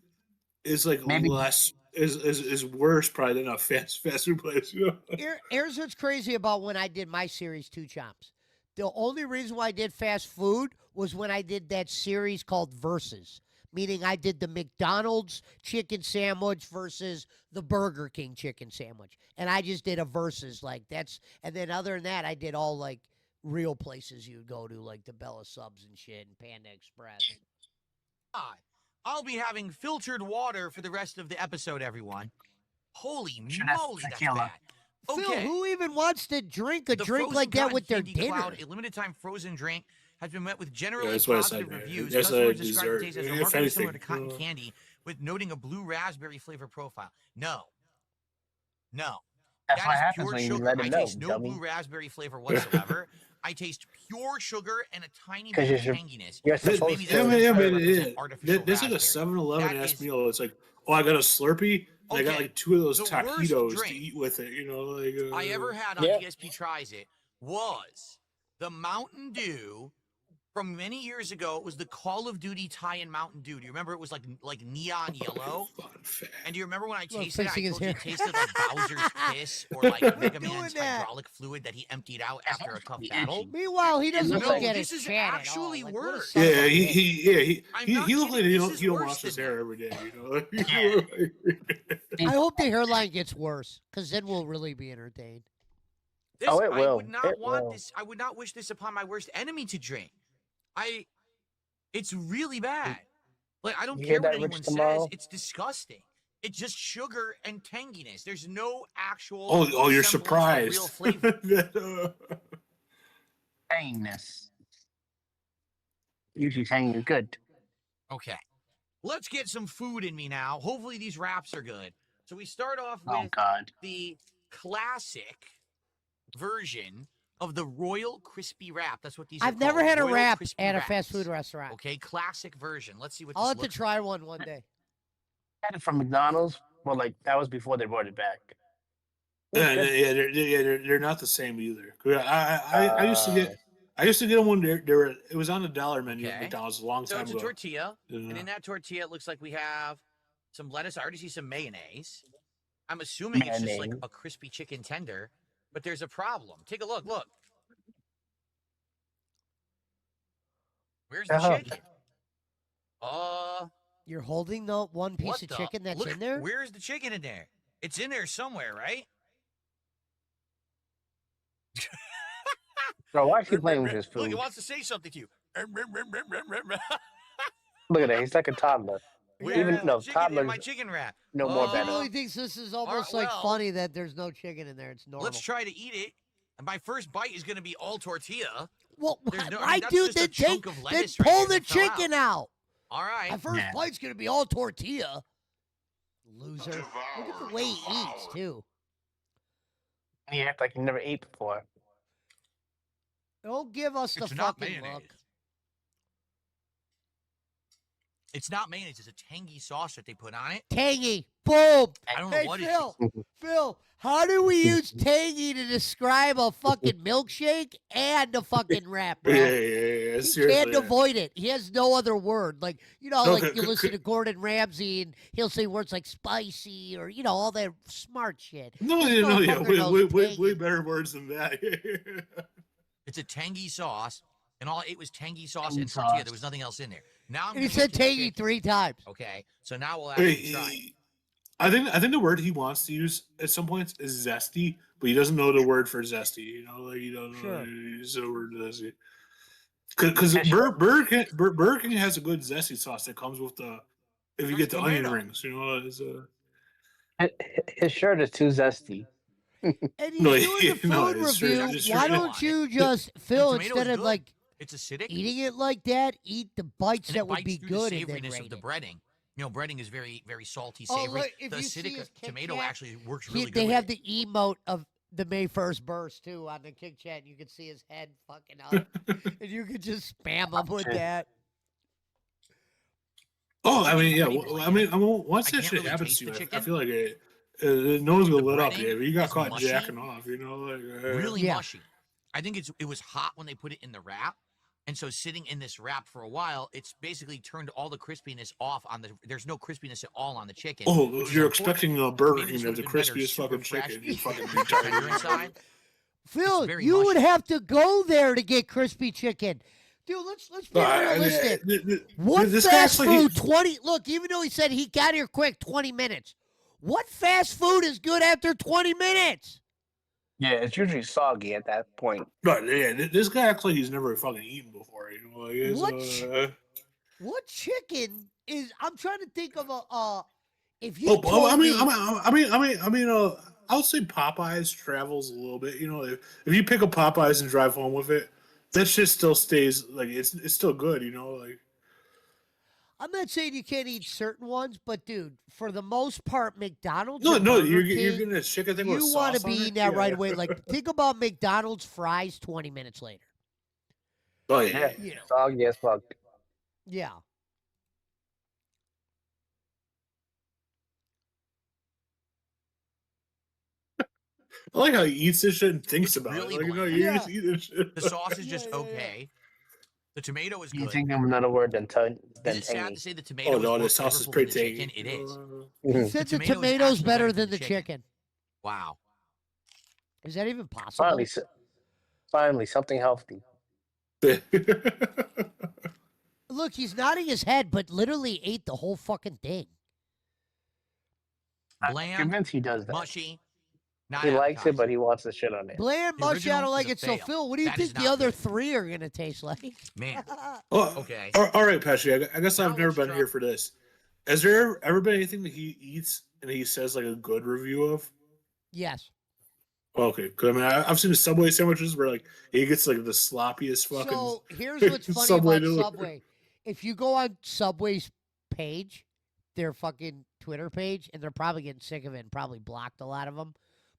is like maybe less is worse probably than a fast food place. You know? Here's what's crazy about when I did my series, Two Chomps. The only reason why I did fast food was when I did that series called Versus, meaning I did the McDonald's chicken sandwich versus the Burger King chicken sandwich. And I just did a versus like that's, and then other than that, I did all like real places you'd go to, like the Bella Subs and shit and Panda Express. Hi. I'll be having filtered water for the rest of the episode, everyone. Holy Sure, that's moly, that's tequila. bad. Phil, Okay. who even wants to drink a The drink frozen like that cotton with their candy dinner? Cloud, a limited time frozen drink, has been met with generally That's what I positive said. reviews. That's Customers a describe the dessert. taste as If remarkably similar anything, to cotton candy, with noting a blue raspberry flavor profile. No. No. That's That what is happens pure when you sugar. let I him know, taste no dummy. blue raspberry flavor whatsoever. I taste pure sugar and a tiny bit Because of you're tanginess. you're Which supposed maybe to. that's yeah, trying but to represent artificial that's like a raspberry. 7-Eleven That ass is meal. It's like, oh, I got a Slurpee. And I got Okay, like 2 of those the worst taquitos to drink eat with it. You know, like I ever had on Yeah. PSP Tries It was the Mountain Dew from many years ago. It was the Call of Duty tie-in Mountain Dew. Do you remember? It was like neon yellow. fun fact. And do you remember when I Look, tasted it? I fixing his told you it hair. tasted like Bowser's piss or like Mega Doing Man's that. hydraulic fluid that he emptied out That's after a tough actually battle. itchy. Meanwhile, he doesn't looks look like- at this his is chat actually at all. Like, what a worse. son of Yeah, a bitch. I'm he not looked like kidding, he this don't, is he don't worse wash his than hair that. every day. You know, Yeah. I hope the hairline gets worse, because then we'll really be entertained. This, Oh, it I will. would not It want will. this. I would not wish this upon my worst enemy to drink. It's really bad. Like, I don't You care hear what that, Rich, anyone says. tomorrow? It's disgusting. It's just sugar and tanginess. There's no actual. oh, you're semblance of real surprised. flavor. Tanginess. Usually tangy is good. Okay, let's get some food in me now. Hopefully these wraps are good. So we start off Oh with God. the classic version of the Royal Crispy Wrap. That's what these are I've never called, had a Royal wrap Crispy at a Wraps. fast food restaurant. Okay, classic version. Let's see what I'll this have to looks try one day. Had it from McDonald's. Well, like that was before they brought it back. It was Yeah, good. they're not the same either. I used to get them when they were. It was on the dollar menu at Okay. McDonald's a long like. So time it's a ago. tortilla, and Yeah. in that tortilla, it looks like we have some lettuce. I already see some mayonnaise. I'm assuming it's just like Mayonnaise. a crispy chicken tender, but there's a problem. Take a look. Look. Where's the Uh-huh. chicken? You're holding the one piece What of the? chicken that's Look, in there? Where's the chicken in there? It's in there somewhere, right? Bro, why is he playing with his Look, food? it wants to say something to you. Look at that. He's like a toddler. Where Even is the no chicken in toddlers my chicken wrap? know more He better. really thinks this is almost like well, funny that there's no chicken in there. It's normal. Let's try to eat it. And my first bite is going to be all tortilla. Well, There's no- I why, mean, that's dude? just a Then chunk take, of then lettuce right pull there the that fell chicken out. All right. My first Yeah. bite's gonna be all tortilla. Loser. Look at the way he eats too. He act like he never ate before. Don't give us the It's not fucking mayonnaise. look. It's not mayonnaise. It's a tangy sauce that they put on it. Tangy. Boom. I don't know Hey, what it Phil. is. Phil, how do we use tangy to describe a fucking milkshake and a fucking wrap, bro? Yeah, He seriously. can't avoid it. He has no other word. Like, you know, No, like you listen to Gordon Ramsay and he'll say words like spicy or, you know, all that smart shit. No, This yeah, motherfucker knows way tangy. better words than that. It's a tangy sauce, and all I ate was tangy sauce Tangy and tortilla. sauce. There was nothing else in there. Now I'm And he gonna said get to the tangy chicken. 3 times. Okay, so now we'll actually try it. I think the word he wants to use at some points is zesty, but he doesn't know the word for zesty. You know, like you don't know Sure. the word zesty. Because Yeah, sure. Burger King has a good zesty sauce that comes with the if you There's get the onion tomato. rings. You know, it's His shirt is too zesty. And he's No, doing the no, food it's true, review. it's Why true. don't you just, Phil, tomato instead is of good. like It's acidic. eating it like that, eat the bites And that it would bites be through good the and then savoriness rate of the it. breading. You know, breading is very, very salty, Oh, savory. look, if The you see acidic his Kit tomato Kat, actually works really good. They with have it. the emote of the May 1st burst too on the Kick Chat. And you can see his head fucking up, and you could just spam him with Shit. that. Oh, I mean, yeah. pretty Well, bland. once I that can't shit really happens taste to the you, I chicken. feel like no one's gonna The let up. breading Yeah, if you got is caught mushy. jacking off, like. Really Yeah. mushy. I think it was hot when they put it in the wrap, and so sitting in this wrap for a while, it's basically turned all the crispiness off on the. There's no crispiness at all on the chicken. Oh, which is you're unfortunate. expecting a Burger Maybe King this to have would the have been better, crispiest super fucking fresh, chicken. You fucking super tender retarded. inside. Phil, very you would mushy. have to go there to get crispy chicken. Dude, let's be realistic. What This guy fast acts like he- food? 20. Look, even though he said he got here quick, 20 minutes. What fast food is good after 20 minutes? Yeah, it's usually soggy at that point. No, yeah, this guy acts like he's never fucking eaten before. Like, What chicken is? I'm trying to think of a. If you Oh, told I mean, me, I'll say Popeyes travels a little bit. If you pick up Popeyes and drive home with it, that shit still stays like it's still good. Like. I'm not saying you can't eat certain ones, but dude, for the most part, McDonald's. No, and no, Burger you're King, getting a chicken thing with you sauce want to on be it? eating that Yeah. right away. Like, think about McDonald's fries 20 minutes later. Oh yeah. You know. Soggy as fuck. Yeah. I like how he eats this shit and thinks It's about really it. Like, bland. you're Yeah. just eating shit. The sauce is Yeah, just yeah, yeah. okay. The tomato is You good. think of another word than Is it sad tangy. to say the tomato Oh is no, more the sauce is flavorful than pretty the tangy. chicken? It is. He said the tomato is tomato's actually better than the chicken. Wow. Is that even possible? Finally, something healthy. Look, he's nodding his head, but literally ate the whole fucking thing. I'm Bland, convinced he does that. mushy. Not He likes it, appetizing. but he wants the shit on it. Bland, The mushy, I original don't like is a it. So, fail. Phil, what do you That is think the not other good. three are going to taste like? Man. Oh, Okay. all right, Pesci. I guess Now I've never let's been try- here for this. Has there ever been anything that he eats and he says like a good review of? Yes. Okay, because I mean, I've seen the Subway sandwiches where like he gets like the sloppiest fucking. So, here's what's funny Subway about delivery. Subway. If you go on Subway's page, their fucking Twitter page, and they're probably getting sick of it and probably blocked a lot of them,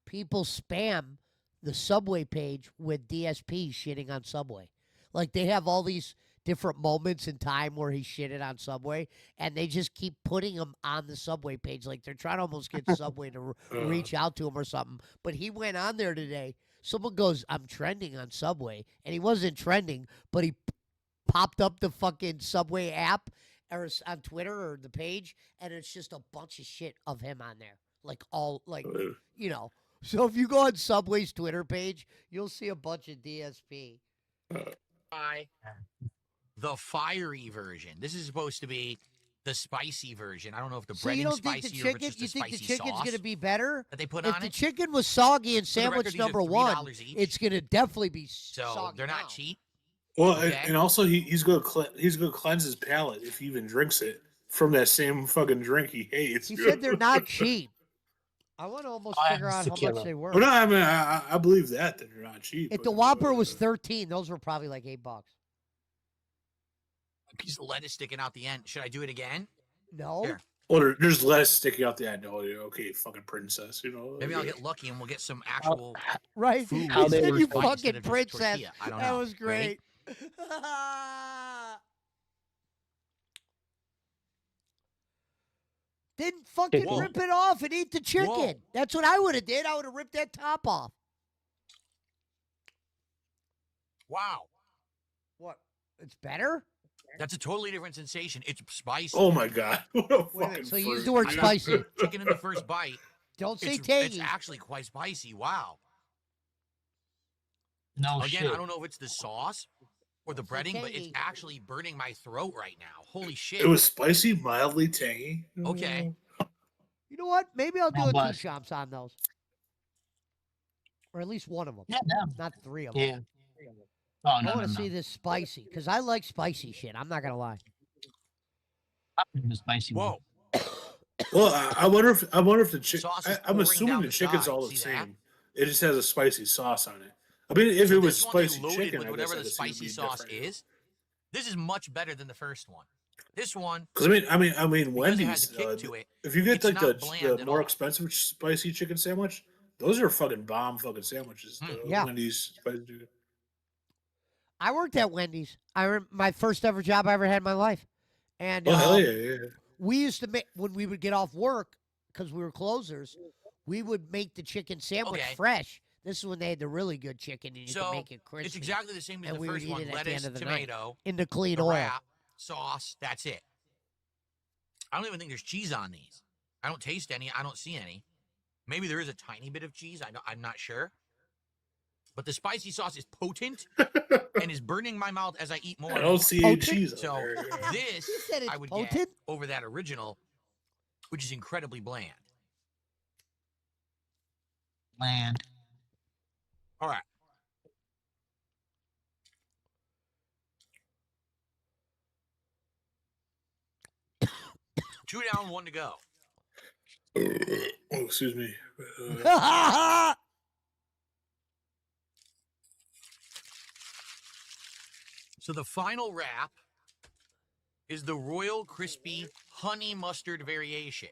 people spam the Subway page with DSP shitting on Subway. Like, they have all these different moments in time where he shitted on Subway, and they just keep putting him on the Subway page. Like, they're trying to almost get Subway to reach out to him or something. But he went on there today. Someone goes, I'm trending on Subway. And he wasn't trending, but he popped up the fucking Subway app or on Twitter or the page, and it's just a bunch of shit of him on there. Like, all, like, you know. So if you go on Subway's Twitter page, you'll see a bunch of DSP. The fiery version. This is supposed to be the spicy version. I don't know if the So breading's you don't think the spicy or if chicken? it's You just the think the spicy chicken's sauce gonna be better? that they put If on the it. chicken was soggy in For the record, sandwich these are number one, $3 each. it's gonna definitely be So soggy they're now. not cheap. Well, Okay. and also he's gonna cleanse his palate if he even drinks it from that same fucking drink he hates. He said they're not cheap. I want to almost I figure out have how tequila. much they were. Oh, no, I mean I believe that they're not cheap. If but, the Whopper was 13, those were probably like $8. A piece of lettuce sticking out the end. Should I do it again? No. Here. or there's less sticking out the end. Oh, yeah, okay, fucking princess. Maybe I'll get lucky and we'll get some actual Right? food. How He they said were you spicy instead fucking of just princess. tortilla. I don't That know. was Ready? great. Then fucking Whoa. rip it off and eat the chicken. Whoa. That's what I would have did. I would have ripped that top off. Wow. What? It's better? That's a totally different sensation. It's spicy. Oh my god! What a Wait a fucking minute, so you used freak. the word I got spicy. Chicken in the first bite. Don't say It's tangy. actually quite spicy. Wow. No Again, shit. I don't know if it's the sauce or the It's like breading, but it's tangy. actually burning my throat right now. Holy shit. It was spicy, mildly tangy. Okay. You know what? Maybe I'll do God a two bless. chomps on those. Or at least one of them. Yeah, no. Not three of them. Yeah. Oh I no, want no, to no. see this spicy because I like spicy shit. I'm not going to lie. The spicy one. Whoa. Well, I wonder if the chicken. Sauce is I'm pouring assuming down the the chicken's side. all the See that? same. It just has a spicy sauce on it. I mean, if So it was this one they spicy loaded chicken, with I whatever guess the I could see spicy it'd be sauce different. is. This is much better than the first one. This one, Because I mean, because it has Wendy's. a kick to it, If you get it's like not bland the at more all. expensive spicy chicken sandwich, those are fucking bomb fucking sandwiches. The Yeah. Wendy's spicy chicken. I worked at Wendy's. My first ever job I ever had in my life. And Oh hell yeah, yeah. we used to make when we would get off work because we were closers. We would make the chicken sandwich Okay. fresh. This is when they had the really good chicken, and you could So make it crispy. it's exactly the same as and the we would first eat one: it at the lettuce, end of the night tomato, in the clean the oil. wrap, sauce. That's it. I don't even think there's cheese on these. I don't taste any. I don't see any. Maybe there is a tiny bit of cheese. I'm not sure. But the spicy sauce is potent and is burning my mouth as I eat more. I and don't more. see any Potent? cheese on So there. this You said it's I would potent? get over that original, which is incredibly bland. Land. All right. Two down, one to go. Oh, excuse me. So the final wrap is the Royal Crispy Honey Mustard variation.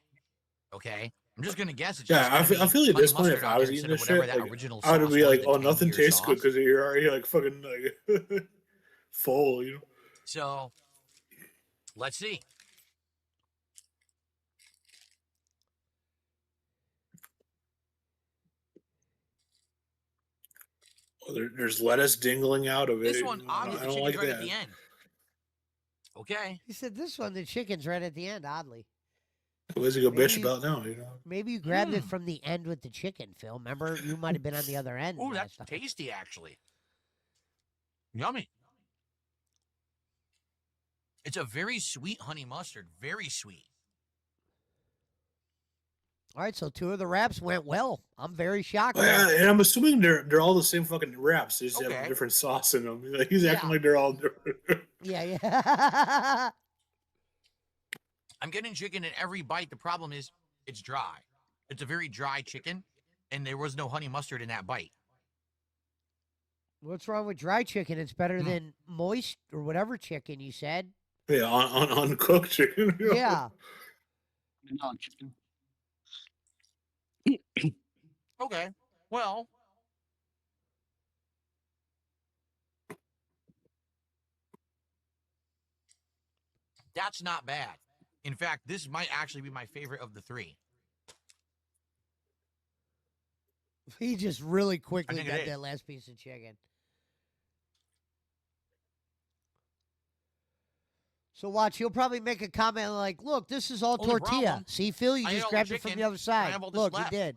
Okay? I'm just going to guess it's Yeah, just I feel like honey this point, if mustard I out was there eating instead of this whatever shit, that like, original I would sauce be was, like, the oh, nothing tangier tastes good sauce. because you're already like fucking like full, you know. So let's see. Oh, there's lettuce dingling out of it. This one, I oddly, the don't chicken's like right that. at the end. Okay. He said this one, the chicken's right at the end. Oddly, What does he go bitch Maybe- about now? You know. maybe you grabbed it from the end with the chicken, Phil. Remember, you might have been on the other end. Ooh, last that's time. tasty, actually. Yummy. It's a very sweet honey mustard. Very sweet. All right, so two of the wraps went well. I'm very shocked. Oh, yeah, and I'm assuming they're all the same fucking wraps. They just have Okay. different sauce in them. Like, he's acting Yeah. like they're all different. Yeah, yeah. I'm getting chicken in every bite. The problem is it's dry. It's a very dry chicken, and there was no honey mustard in that bite. What's wrong with dry chicken? It's better than moist or whatever chicken you said. Yeah, on uncooked chicken. you know? Yeah. No, chicken. Okay. Well, that's not bad. In fact, this might actually be my favorite of the three. He just really quickly think it got is. that last piece of chicken. So watch, he'll probably make a comment like, look, this is all Only tortilla. problem, See, Phil, you I ate just all the grabbed it from chicken, the other I side. have all this Look, left. you did.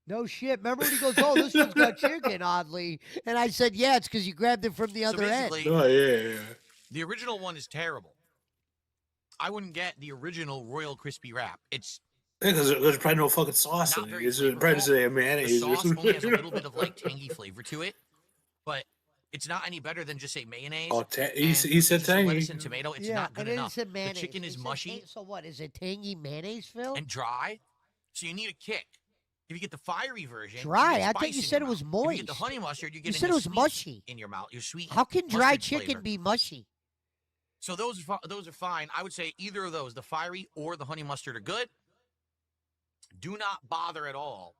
No shit. Remember when he goes, oh, this one's got chicken, oddly. And I said, yeah, it's because you grabbed it from the So other end. basically, Oh yeah. the original one is terrible. I wouldn't get the original Royal Crispy wrap. It's Because there's probably no fucking sauce Not in it. very It's probably just flavorful. a the mayonnaise or sauce something. only has a little bit of like tangy flavor to it, but it's not any better than just say mayonnaise. Oh, he and said just the lettuce tangy. and tomato. It's yeah, not good and then enough. it said mayonnaise. The chicken It is said mushy so what? Is it tangy mayonnaise, Phil? and dry, so you need a kick. If you get the fiery version, Dry? you get I thought spice you in said your it was mouth. If you get the moist. honey mustard, you get You said it was mushy. in your mouth. You're sweet. How can dry mustard chicken flavor. be mushy? So those are fine. I would say either of those, the fiery or the honey mustard, are good. Do not bother at all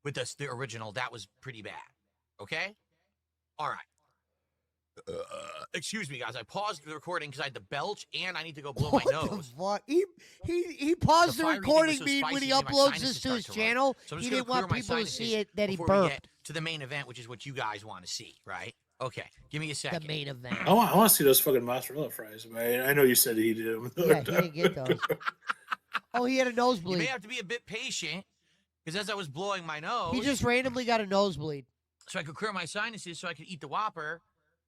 with the original. That was pretty bad. Okay? All right. Excuse me, guys. I paused the recording because I had to belch and I need to go blow my What nose. the fuck? He paused the fiery thing was recording so mean when spicy he it made my uploads sinuses this to start his to run. channel. So I'm He just didn't gonna want clear my people to sinuses see it that he before we burped. get to the main event, which is what you guys want to see, right? Okay, give me a The second. main event. I want to see those fucking mozzarella fries. But I know you said he did them. Yeah, he didn't get those. Oh, he had a You nosebleed. may have to be a bit patient because as I was blowing my nose, He just randomly got a nosebleed. so I could clear my sinuses, so I could eat the Whopper,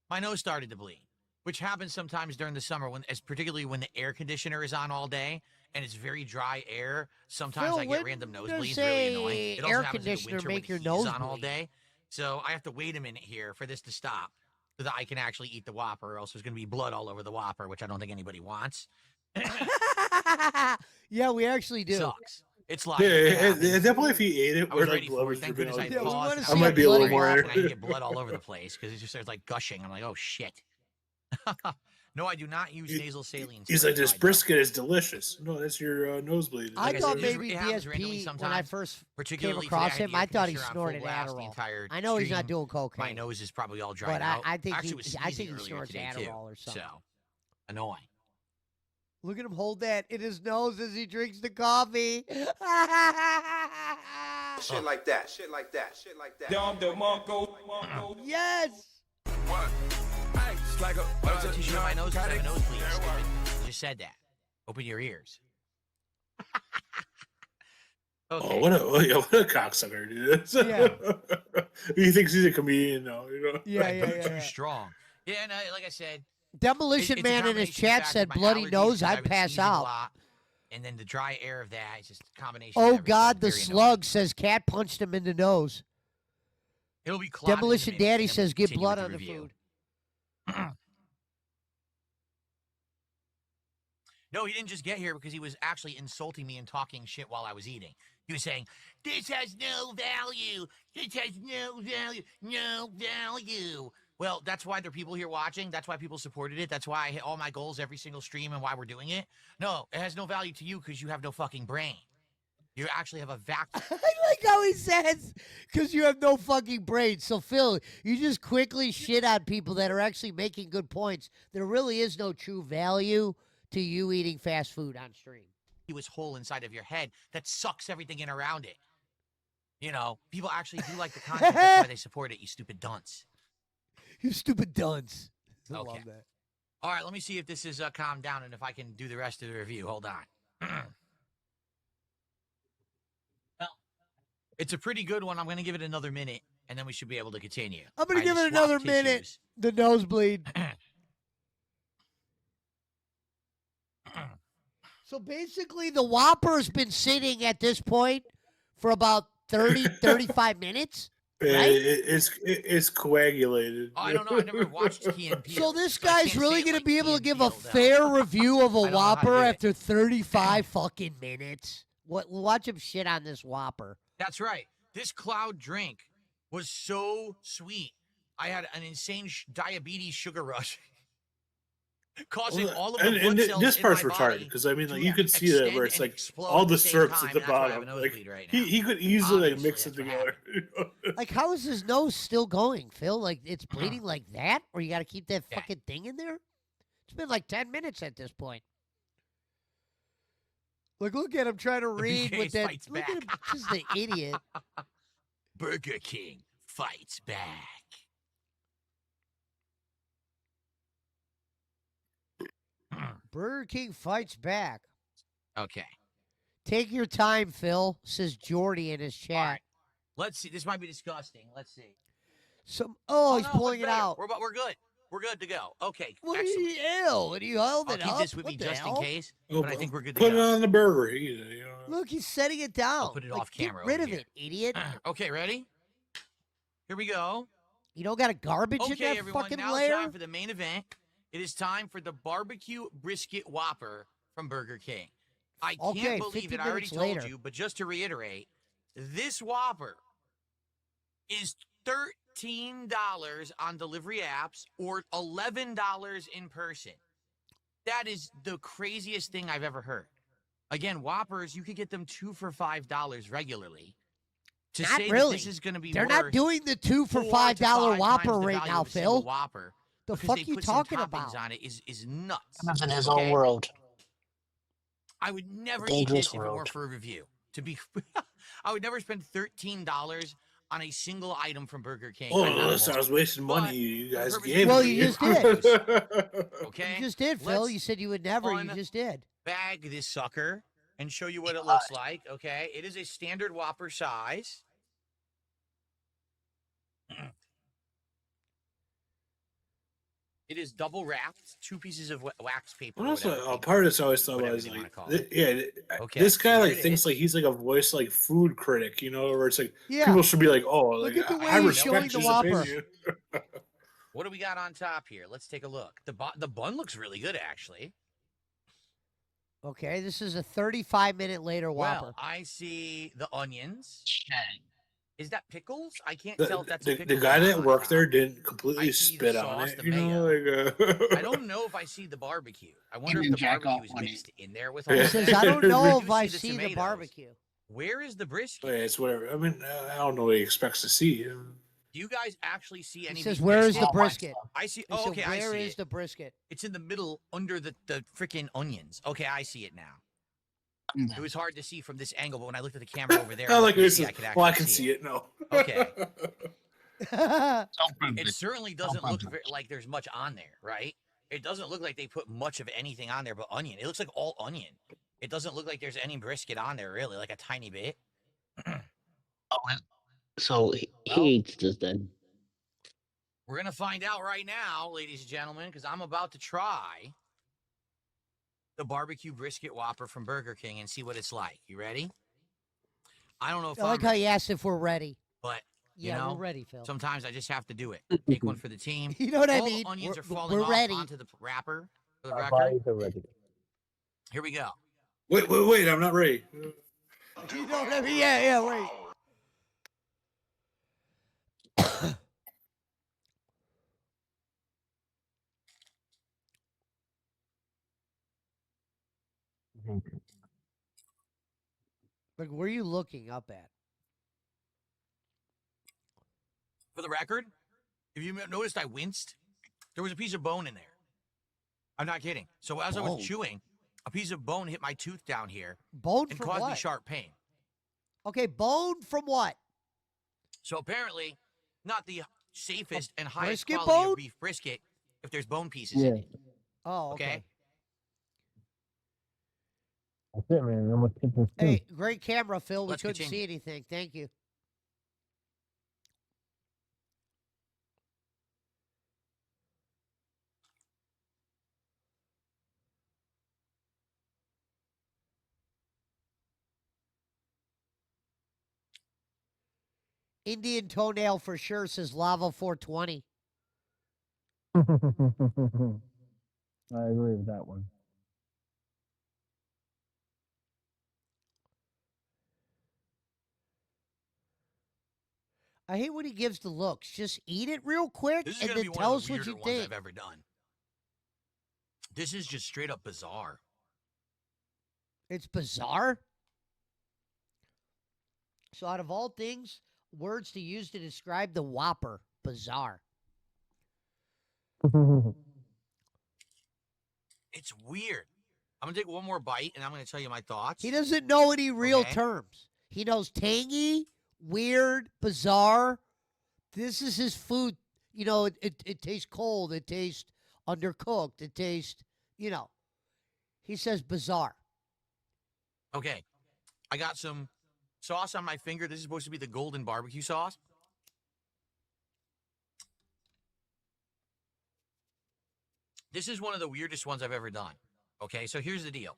my nose started to bleed, which happens sometimes during the summer, particularly when the air conditioner is on all day and it's very dry air. Sometimes Phil, I get when random does nosebleeds, a really annoying. It also air happens in the conditioner winter when make the your heat is nose on all bleed? day. So I have to wait a minute here for this to stop so that I can actually eat the Whopper, or else there's going to be blood all over the Whopper, which I don't think anybody wants. Yeah, we actually do. Sucks. It's like Yeah, it at happens. that point, if he ate it, I where was like ready blood for it. was Thank dripping goodness I out. Yeah, we paused. wanna and see I a might be a little bloody more. Whopper. and I can get blood all over the place because it just starts like gushing. I'm like, oh shit. No, I do not use nasal saline. He's spray. like, this No, I don't. brisket is delicious. No, that's your nosebleed. I Like I thought said, maybe it happens randomly DSP, when I sometimes. first came Particularly across today, him, I I had the thought he air conditioner on full snorted blast the Adderall. entire I know he's not stream. doing cocaine. My nose is probably all dried But out. I think Actually, it was I think sneezing he earlier snorts today Adderall too. or something. So annoying. Look at him hold that in his nose as he drinks the coffee. Shit like that. Shit like that. Shit like that. Yes. What a tissue on my nose because I have a nosebleed. Stupid. You just said that. Open your ears. Okay. Oh, what a cocksucker, dude. Yeah. He thinks he's a comedian, though. You know? Yeah. Too strong. Yeah, and like I said, Demolition it's a Man in his combination of the chat fact said that my bloody allergies, nose, 'cause I'd I've been pass sneezing a out. lot, and then the dry air of that, it's just a combination. of Oh, everything. God, the Very annoying. slug says cat punched him in the nose. It'll be clotted in a Demolition minute, Daddy and then says we get continue blood with on the review. food. No, he didn't just get here because he was actually insulting me and talking shit while I was eating. He was saying, "This has no value. This has no value. No value." Well, that's why there are people here watching. That's why people supported it. That's why I hit all my goals every single stream and why we're doing it. No, it has no value to you because you have no fucking brain. You actually have a vacuum. I like how he says, because you have no fucking brain. So, Phil, you just quickly shit on people that are actually making good points. There really is no true value to you eating fast food on stream. Hole inside of your head that sucks everything in around it. You know, people actually do like the content. That's why they support it, you stupid dunce. You stupid dunce. I Okay. love that. All right, let me see if this is calmed down and if I can do the rest of the review. Hold on. Well, it's a pretty good one. I'm going to give it another minute, and then we should be able to continue. I'm going I to give just it another swapped minute. tissues. The nosebleed. So basically, the Whopper's been sitting at this point for about 30, 35 minutes. Right? It's coagulated. Oh, I don't know. I never watched Key and Peele. So this I guy's can't really say it going to like be Key able to and give Peele, a though. fair review of a I don't know how to Whopper do it. after 35 fucking minutes. Watch him shit on this Whopper. That's right. This cloud drink was so sweet. I had an insane diabetes sugar rush. Causing all of the blood cells this in part's my retarded body because I mean, like to you could see that extend where it's and like explode all at the same syrups time. at the That's why I have a bottom. Like nosebleed right now. he could easily like Obviously, mix it that's what together. Like, how is his nose still going, Phil? Like, it's bleeding like that? Or you got to keep that Yeah. fucking thing in there? It's been like 10 minutes at this point. Like, look at him trying to read BK with that. fights Look at him, back. just the idiot. Burger King fights back. Burger King fights back. Okay. Take your time, Phil, says Jordy in his chat. All right. Let's see. This might be disgusting. Let's see. He's no, pulling it's it better. out. We're good. We're good to go. Okay. What Excellent. ew? And you held I'll it keep up? this with What me the just hell? in case, Oh, but I think we're good to Put it go. on the burger. You know. Look, he's setting it down. put it Like, off camera Get rid over of here. it, idiot. Okay, ready? Here we go. You don't got a garbage in Okay, that everyone. fucking Now layer? it's time for the main event. It is time for the barbecue brisket Whopper from Burger King. I can't Okay, believe 50 it. I already minutes told later. you, but just to reiterate, this Whopper is $13 on delivery apps or $11 in person. That is the craziest thing I've ever heard. Again, Whoppers, you could get them 2 for $5 regularly. To Not say really. that this is going to be They're worth not doing the 2 for $4 to $5 5 Whopper times the right value now, of a single Phil. Whopper The because fuck they you put some talking toppings about? on it is nuts. Lives in his Okay? own world. I would never eat Dangerous this if it weren't world. for a review. To be, I would never spend $13 on a single item from Burger King. Oh, I'm not unless I was wasting But money you guys for the gave Well, me. you just did. Okay, You just did, Phil. Let's You said you would never. You just did. bag this sucker and show you what it looks like. Okay, it is a standard Whopper size. It is double wrapped, 2 pieces of wax paper. What else? whatever, A paper, part of this I always thought whatever was you wanna like, call it. Okay, this guy here like it thinks is. like he's like a voice like food critic, you know, where it's like Yeah. people should be like, oh, Look like at the way I he's respect showing the his Whopper. opinion. What do we got on top here? Let's take a look. The bun looks really good, actually. Okay, this is a 35-minute later Whopper. Well, I see the onions. Shang. Is that pickles? I can't The, tell if that's the, a pickle. the guy or that not. worked there I didn't completely see the spit on sauce, it. the You know, mayo. like. I don't know if I see the barbecue. I wonder didn't if the jack barbecue off is on it. mixed in there with all He of says, that. I don't know I if do I the see the tomatoes. barbecue. Where is the brisket? Yeah, it's whatever. I mean, I don't know what he expects to see. Do you guys actually see He any says, beef where is the All my brisket? stuff. I see. He Oh, said, okay, I where see is it. the brisket? It's in the middle under the freaking onions. Okay, I see it now. It was hard to see from this angle, but when I looked at the camera over there, I on like the this. PC, I could actually Well, I can see see it. No. Okay. It Self-privilege. certainly doesn't look Self-privilege. like there's much on there, right? It doesn't look like they put much of anything on there but onion. It looks like all onion. It doesn't look like there's any brisket on there, really, like a tiny bit. So Well- he eats this then. We're going to find out right now, ladies and gentlemen, because I'm about to try the barbecue brisket Whopper from Burger King and see what it's like. You ready? I don't know if I like I'm how ready, you asked if we're ready. but Yeah, know, we're ready, Phil. sometimes I just have to do it. Take one for the team. You know what I All mean? the onions We're- are falling we're off ready. onto the wrapper for the Our record. bodies are ready. Here we go. Wait! I'm not ready. You know what I mean? Yeah, wait. Like, where are you looking up at? For the record, if you noticed I winced, there was a piece of bone in there. I'm not kidding. So as I was chewing, a piece of bone hit my tooth down here Bone and from caused what? me sharp pain. Okay, bone from what? So apparently, not the safest and highest brisket quality bone? of beef brisket if there's bone pieces in it. Oh, okay. Okay. That's it, man. I'm gonna take this Hey, great camera, Phil. We Let's couldn't continue. see anything. Thank you. Indian toenail for sure, says Lava 420. I agree with that one. I hate when he gives the looks. Just eat it real quick This is and going to then be tell one us of the what weirder you ones think. I've ever done. This is just straight up bizarre. It's bizarre. So, out of all things, words to use to describe the Whopper, bizarre. It's weird. I'm going to take one more bite and I'm going to tell you my thoughts. He doesn't know any real Okay. terms. He knows tangy, weird, bizarre. This is his food. You know, it tastes cold. It tastes undercooked. It tastes, you know. He says bizarre. Okay. I got some sauce on my finger. This is supposed to be the golden barbecue sauce. This is one of the weirdest ones I've ever done. Okay, so here's the deal.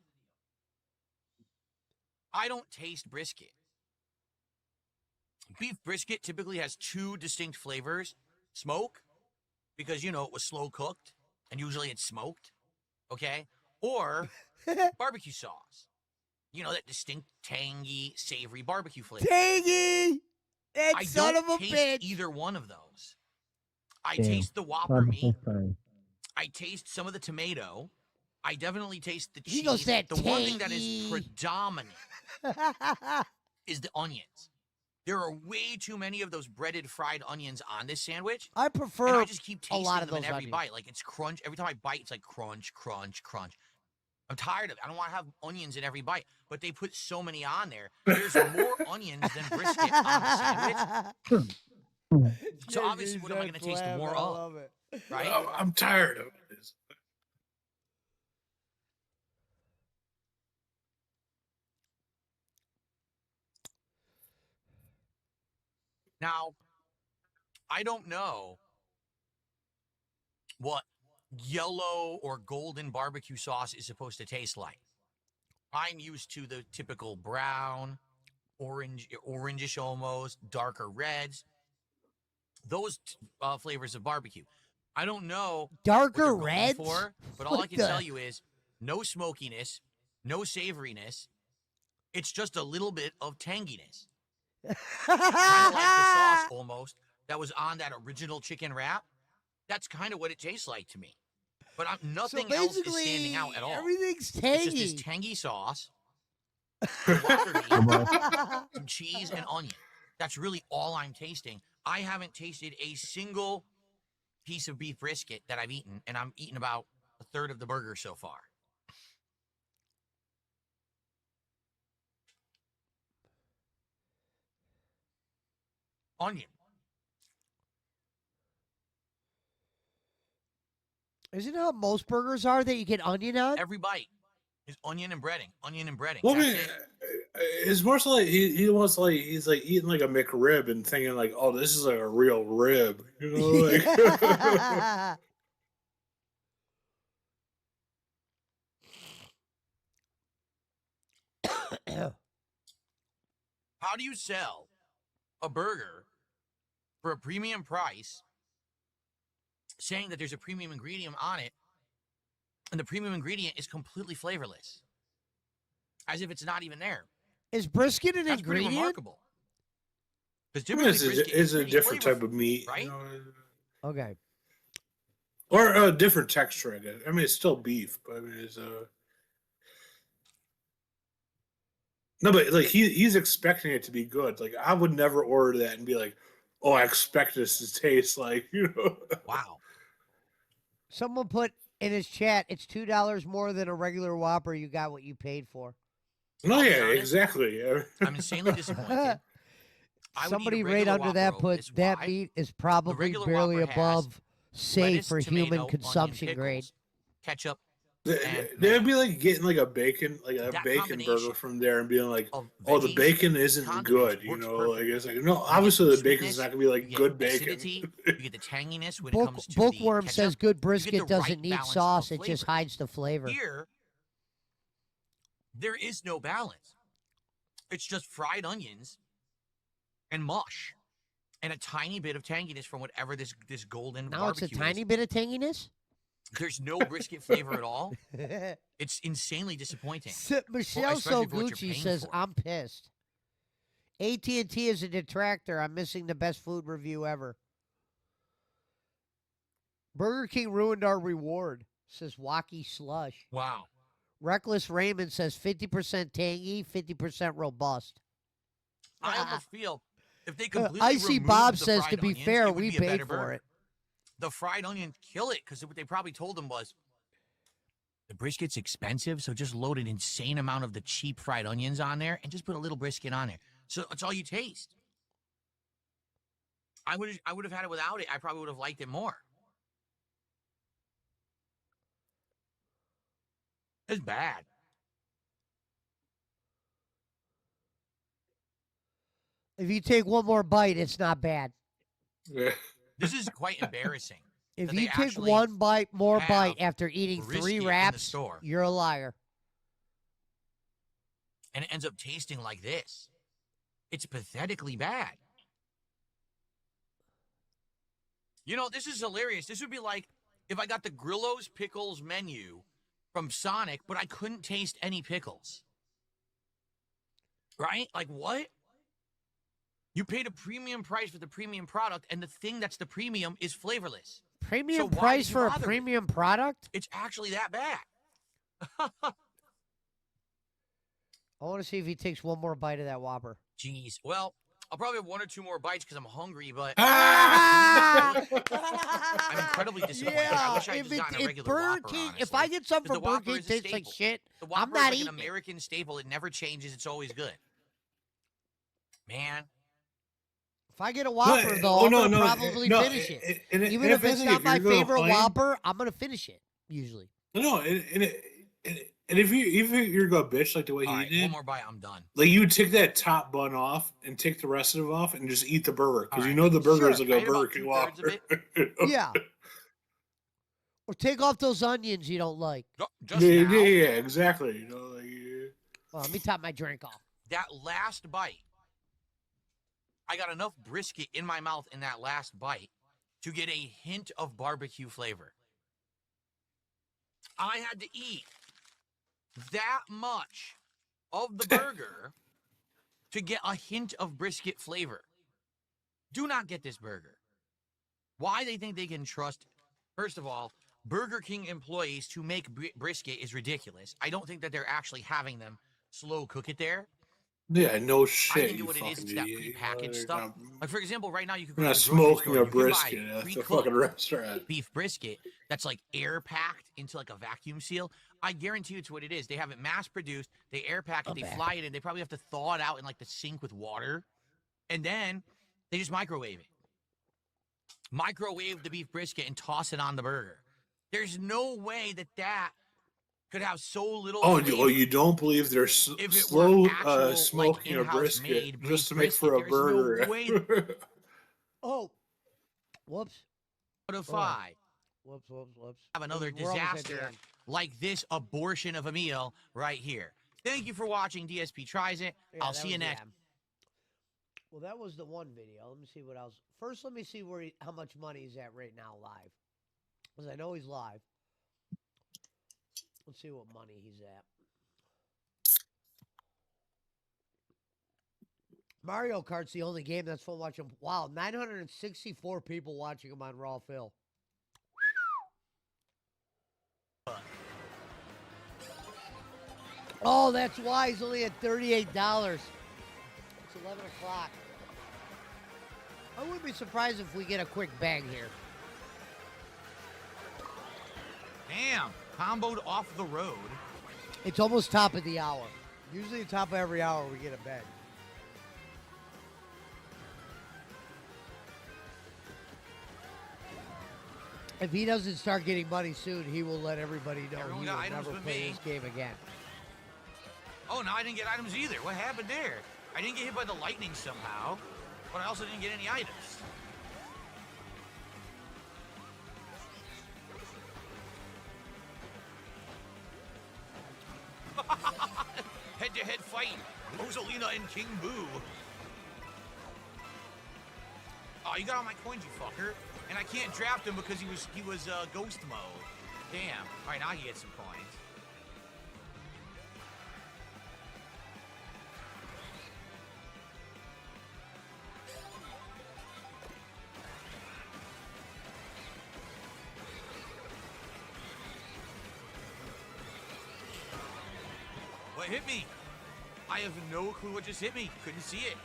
I don't taste brisket. Beef brisket typically has two distinct flavors. Smoke, because, you know, it was slow cooked, and usually it's smoked. Okay? Or barbecue sauce. You know, that distinct, tangy, savory barbecue flavor. Tangy! That I son don't of a taste bitch. either one of those. I Damn. taste the Whopper meat. I taste some of the tomato. I definitely taste the cheese. He goes that the one thing that is tangy. predominant is the onions. There are way too many of those breaded fried onions on this sandwich. I And prefer I just keep a tasting lot of them in those every onions. bite. Like it's crunch. Every time I bite, it's like crunch, crunch, crunch. I'm tired of it. I don't want to have onions in every bite. But they put so many on there. There's more onions than brisket on the sandwich. So obviously, what am I going to taste more of? Right? I'm tired of this. Now, I don't know what yellow or golden barbecue sauce is supposed to taste like. I'm used to the typical brown, orangish almost, darker reds. Those flavors of barbecue. I don't know what Darker they're going reds? for, but all I What can the- tell you is no smokiness, no savoriness. It's just a little bit of tanginess. Kind of like the sauce almost that was on that original chicken wrap. That's kind of what it tastes like to me. But nothing else is standing out at all. Everything's It's just this tangy. tangy sauce, some Walker beef, some cheese, and onion. That's really all I'm tasting. I haven't tasted a single piece of beef brisket that I've eaten, and I'm eating about a third of the burger so far. Onion. Isn't that how most burgers are that you get onion on? Every bite is onion and breading. Onion and breading. Well, I That's mean, it. it's more so like he's like eating like a McRib and thinking like, oh, this is like a real rib, you know? Like, How do you sell a burger for a premium price, saying that there's a premium ingredient on it, and the premium ingredient is completely flavorless, as if it's not even there? Is brisket an That's pretty ingredient? remarkable. Because I mean, typically brisket it's is a pretty different type flavorful, of meat, right? you know? Okay. Or a different texture, I guess. I mean, it's still beef, but I mean, it's no, but like he's expecting it to be good. Like I would never order that and be like, oh, I expect this to taste like, you know. Wow. Someone put in his chat, it's $2 more than a regular Whopper. You got what you paid for. No, I'll be yeah, honest, exactly. Yeah. I'm insanely disappointed. I would eat a Somebody right regular under that Whopper put this that wide. meat is probably regular barely Whopper has above safe Lettuce, for tomato, human onion, consumption grade. pickles, ketchup, and They'd mayo. be like getting like a bacon That burger combination from there and being like, of oh, the veggies, bacon isn't condiments good, you works know. Like perfectly. it's like no, You get obviously some the bacon's sweetness, not gonna be you like get good bacon. acidity, you get the tanginess when it comes to the Bookworm ketchup. says good You get brisket the doesn't right need balance sauce, of it just flavor. hides the flavor. Here, there is no balance. It's just fried onions and mush and a tiny bit of tanginess from whatever this golden Now it's barbecue a tiny is. bit of tanginess? There's no brisket flavor at all. It's insanely disappointing. Michelle especially for what you're Soguchi paying says, for. I'm pissed. AT&T is a detractor. I'm missing the best food review ever. Burger King ruined our reward, says Wacky Slush. Wow. Reckless Raymond says 50% tangy, 50% robust. I almost feel if they completely Icy removed Bob the says, fried to be onions, fair, it would we be a paid better for burger. it. The fried onions kill it because what they probably told them was the brisket's expensive, so just load an insane amount of the cheap fried onions on there and just put a little brisket on there. So that's all you taste. I would have had it without it. I probably would have liked it more. It's bad. If you take one more bite, it's not bad. Yeah. This is quite embarrassing. If that you they take actually one more bite have after eating brisket 3 in the wraps, store. you're a liar. And it ends up tasting like this. It's pathetically bad. You know, this is hilarious. This would be like if I got the Grillo's Pickles menu from Sonic, but I couldn't taste any pickles. Right? Like, what? You paid a premium price for the premium product, and the thing that's the premium is flavorless. Premium So why price did you for a bother with it? premium product? It's actually that bad. I want to see if he takes one more bite of that Whopper. Jeez. Well, I'll probably have 1 or 2 more bites because I'm hungry, but Ah! I'm incredibly disappointed. I wish I had just gotten a regular Burger Whopper, King, honestly. if I get something 'Cause from the Burger Whopper King is a tastes like staple. shit, The I'm Whopper not is like eating an it. American staple. It never changes. It's always good. Man, If I get a Whopper, though, I'm going to probably finish it. Even if it's not my favorite Whopper, I'm going to finish it, usually. No, and if you're gonna bitch like the way all he right, did, one more bite, I'm done. like you would take that top bun off and take the rest of it off and just eat the burger because All you right. know the burger is Sure. like I a ate Burger about King 2/3 of Whopper. it. Yeah. Or take off those onions you don't like. Just yeah, now, yeah, exactly. You know, like, Well, let me top my drink off. that last bite, I got enough brisket in my mouth in that last bite to get a hint of barbecue flavor. I had to eat that much of the burger to get a hint of brisket flavor. Do not get this burger. Why they think they can trust, first of all, Burger King employees to make brisket is ridiculous. I don't think that they're actually having them slow cook it there. Yeah, no I shit. think You what it is, fucking it's that idiot. prepackaged stuff. Like, for example, right now you can go You're to not the grocery smoking store, a you can buy brisket. That's a pre-cooked fucking restaurant. beef brisket that's like air packed into like a vacuum seal. I guarantee you it's what it is. They have it mass produced, they air pack it, they fly it in, they probably have to thaw it out in like the sink with water, and then they just microwave it. Microwave the beef brisket and toss it on the burger. There's no way that that could have so little flavor. You don't believe they're If it slow were actual, smoking like, a in-house brisket made just to beef make for a brisket, there's no burger? way Oh, whoops. out of 5 Whoops. have another We're almost at the disaster end. like this abortion of a meal right here. Thank you for watching. DSP Tries It. Yeah, I'll that see you was the next. end. Well, that was the one video. Let me see what else. First, let me see how much money he's at right now live. Because I know he's live. Let's see what money he's at. Mario Kart's the only game that's fun watching. Wow, 964 people watching him on Raw Phil. Oh, that's why he's only at $38. It's 11 o'clock. I wouldn't be surprised if we get a quick bang here. Damn. Comboed off the road. It's almost top of the hour. Usually top of every hour we get a bang. If he doesn't start getting money soon, he will let everybody know Everyone he got will items never but play me. this game again. Oh, no, I didn't get items either. What happened there? I didn't get hit by the lightning somehow, but I also didn't get any items. Head-to-head fight. Rosalina and King Boo. Oh, you got all my coins, you fucker. And I can't draft him because he was ghost mode. Damn. All right, now you get some coins. What hit me? I have no clue what just hit me. Couldn't see it.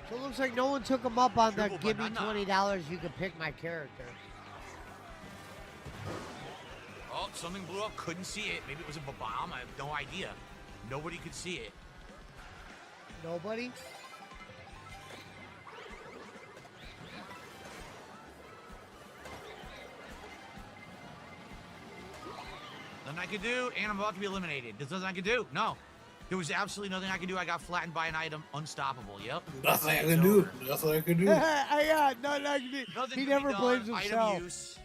So it looks like no one took him up on the Triple give me banana. $20, you can pick my character. Oh, something blew up. Couldn't see it. Maybe it was a bomb. I have no idea. Nobody could see it. Nobody? Nothing I could do, and I'm about to be eliminated. There's nothing I could do. No. There was absolutely nothing I could do. I got flattened by an item. Unstoppable. Yep. Nothing I It's can do. over. Nothing I can do. I got nothing I can do. Nothing He could be never done. blames Item himself. use.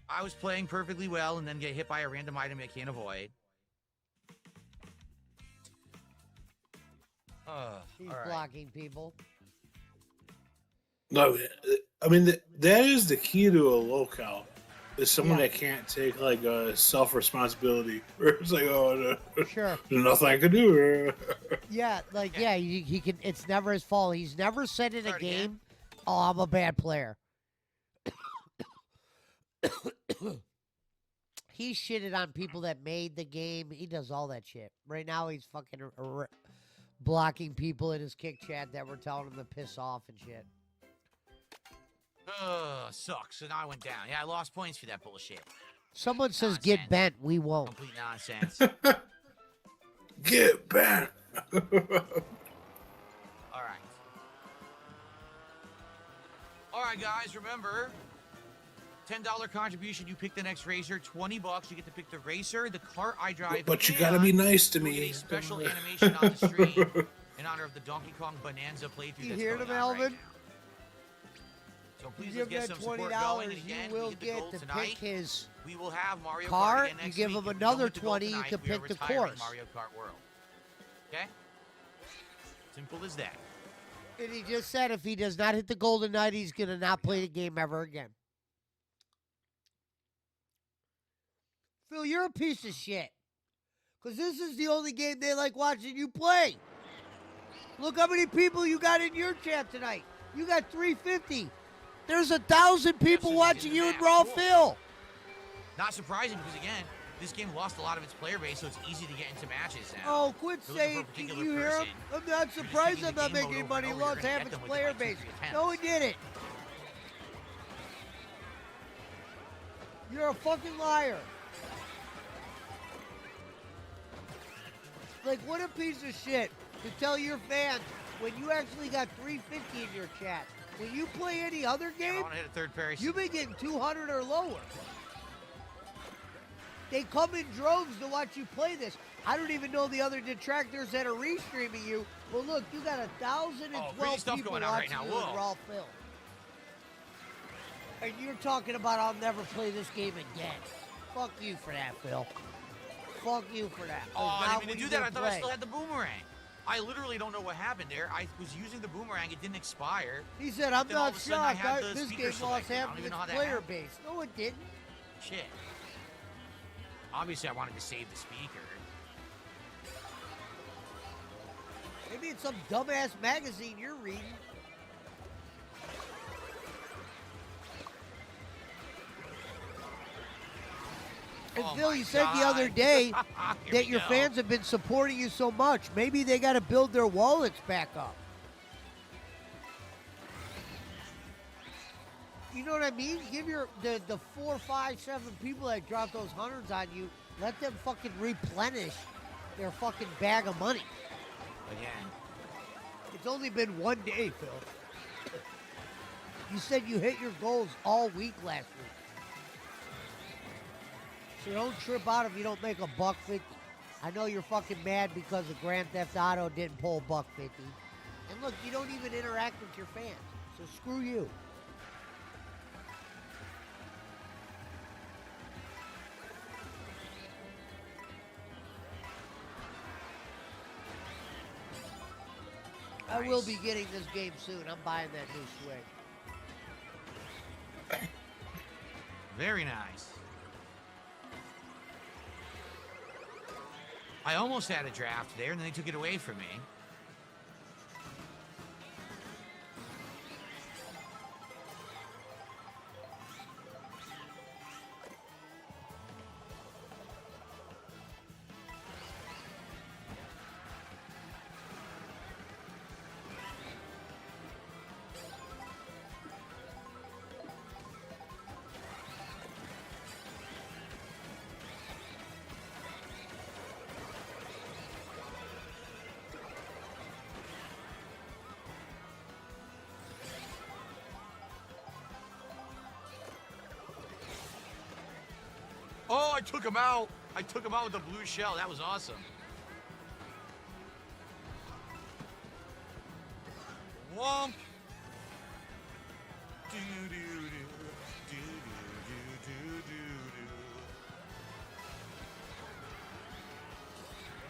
I was playing perfectly well and then get hit by a random item I can't avoid. He's all right. blocking people. No, I mean that is the key to a locale. Is someone Yeah. that can't take like a self responsibility, or it's like, oh, no, Sure. there's nothing I can do. Yeah, like yeah, he can. It's never his fault. He's never said in a Start again. game, "Oh, I'm a bad player." He shitted on people that made the game. He does all that shit. Right now, he's fucking blocking people in his kick chat that were telling him to piss off and shit. Sucks. So now I went down. Yeah, I lost points for that bullshit. Someone says, Nonsense. "Get bent." We won't. Complete nonsense. Get back. All right. All right, guys. Remember, $10 contribution. You pick the next racer. $20. You get to pick the racer, the cart I drive. But you gotta be and nice to you'll me. get a special animation on the stream in honor of the Donkey Kong Bonanza playthrough. You that's hear going them, on right Alvin? now. So You please give let's get that some support going. And $20, again, you we will hit the get goal to tonight. pick his We will have Mario car. Kart again You next give week. him If we don't another hit the goal 20, you tonight, can we are pick the retiring course. Mario Kart World. Okay? Simple as that. And he just said if he does not hit the Golden Knight, he's going to not play the game ever again. Phil, you're a piece of shit. Because this is the only game they like watching you play. Look how many people you got in your chat tonight. You got 350. There's 1,000 people Yes, watching in you the and match. Raw Cool. Phil. Not surprising because, again, this game lost a lot of its player base, so it's easy to get into matches now. Oh, quit You're looking for a saying, particular you hear him? person. I'm not You're just surprised taking I'm the not game mode making over money. and over. Lost You're gonna half get its them within, player like, 2-3 base. attempts. No, he didn't. You're a fucking liar. Like, what a piece of shit to tell your fans when you actually got 350 in your chat. When you play any other I game, want to hit a third parry. you've been getting 200 or lower. They come in droves to watch you play this. I don't even know the other detractors that are restreaming you. Well, look, you got 1,012 crazy stuff people going on right watching now. you with Whoa. Raw Phil. And you're talking about I'll never play this game again. Fuck you for that, Phil. Fuck you for that. Oh, I Not didn't mean what to do you that. I gonna thought I play. still had the boomerang. I literally don't know what happened there. I was using the boomerang. It didn't expire. He said, I'm Then all not of a sudden I shocked. had the This speaker game lost selected. I half don't of even its know how that player happened. base. No, it didn't. Shit. Obviously, I wanted to save the speaker. Maybe it's some dumbass magazine you're reading. And Oh Phil, my you said the other God. day Here that we your go. fans have been supporting you so much. Maybe they got to build their wallets back up. You know what I mean? Give the 4, 5, 7 people that dropped those hundreds on you, let them fucking replenish their fucking bag of money. Again. It's only been one day, Phil. You said you hit your goals all week last week. So don't trip out if you don't make $150. I know you're fucking mad because the Grand Theft Auto didn't pull $150. And look, you don't even interact with your fans. So screw you. I will be getting this game soon. I'm buying that new Switch. Very nice. I almost had a draft there, and then they took it away from me. Oh, I took him out. I took him out with the blue shell. That was awesome. Womp.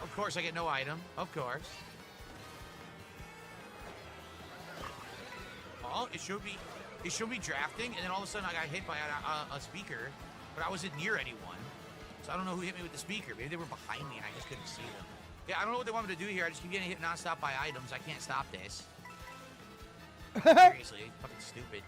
Of course, I get no item. Of course. Oh, it showed me drafting, and then all of a sudden I got hit by a speaker, but I wasn't near anyone. So I don't know who hit me with the speaker. Maybe they were behind me and I just couldn't see them. Yeah, I don't know what they want me to do here. I just keep getting hit nonstop by items. I can't stop this. Seriously, it's fucking stupid.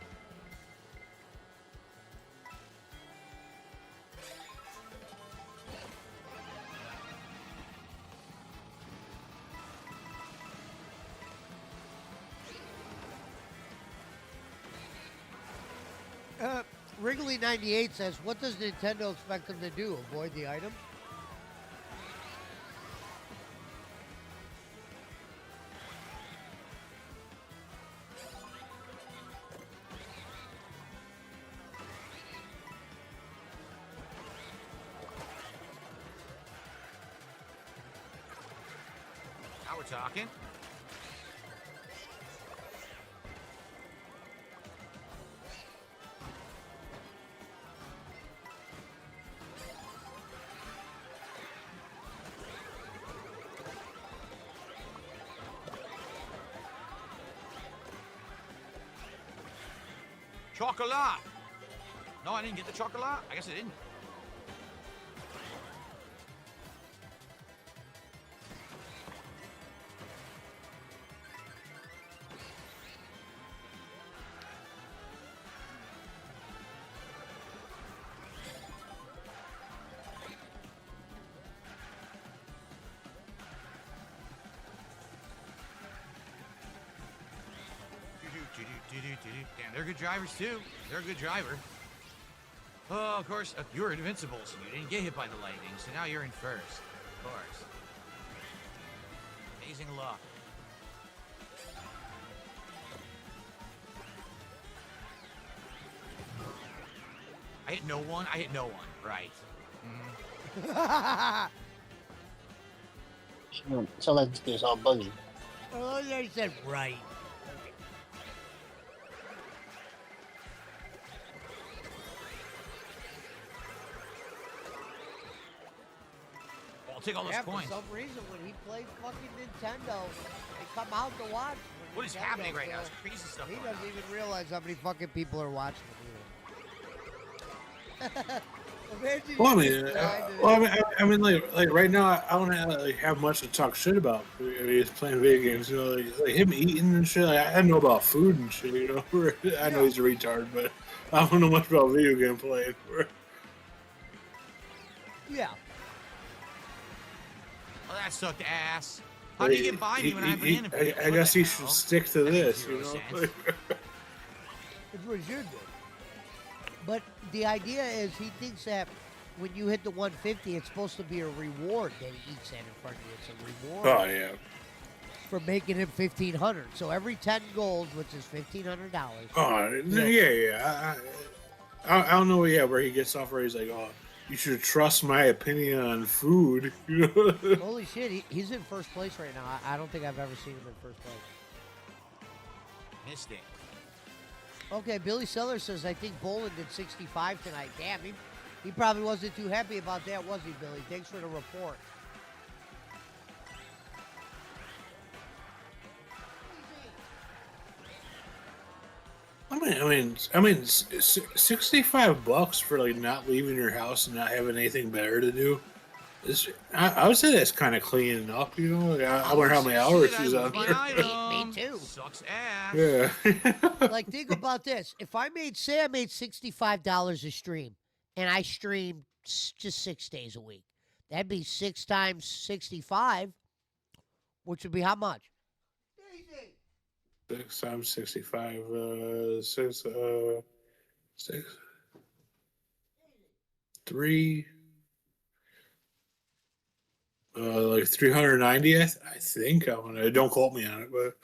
Wrigley98 says, what does Nintendo expect them to do? Avoid the item? Now we're talking. Chocolate. No, I didn't get the chocolate. I guess I didn't. Damn, they're good drivers too. They're a good driver. Oh, of course, you're invincible, so you didn't get hit by the lightning, so now you're in first. Of course. Amazing luck. I hit no one. I hit no one. Right. So let's do this all buggy. Oh, they said right. I'll take all those Yeah, coins. for some reason, when he plays fucking Nintendo, they come out to watch. What is Nintendo, happening right now? so It's crazy stuff He going doesn't on. even realize how many fucking people are watching him. Imagine Well, you just died to I mean, like right now, I don't have much to talk shit about. He's playing video games, you know, like him eating and shit. Like, I know about food and shit, you know. I know he's a retard, but I don't know much about video game playing. Yeah. Well, that sucked ass. How do you get by me when I have banana peel? I What guess the he hell? should stick to That makes this, zero you know. sense. That's what he should do. But the idea is he thinks that when you hit the 150, it's supposed to be a reward that he eats that in front of you. It's a reward Oh yeah. for making him 1,500. So every 10 goals, which is $1,500. Oh yeah. I don't know. Yeah, where he gets off where he's like, oh, you should trust my opinion on food. You know? Holy shit, he's in first place right now. I don't think I've ever seen him in first place. Missed it. Okay, Billy Sellers says, I think Bolin did 65 tonight. Damn, he probably wasn't too happy about that, was he, Billy? Thanks for the report. I mean, $65 for like not leaving your house and not having anything better to do. I would say that's kind of cleaning up, you know. Like, I wonder how many hours Shit, I she's lose on my there. item. Me too. Sucks ass. Yeah. Like, think about this. If I made $65 a stream, and I streamed just 6 days a week, that'd be 6 times 65, which would be how much? 6 times 65, 3, like 390. I think. Don't quote me on it, but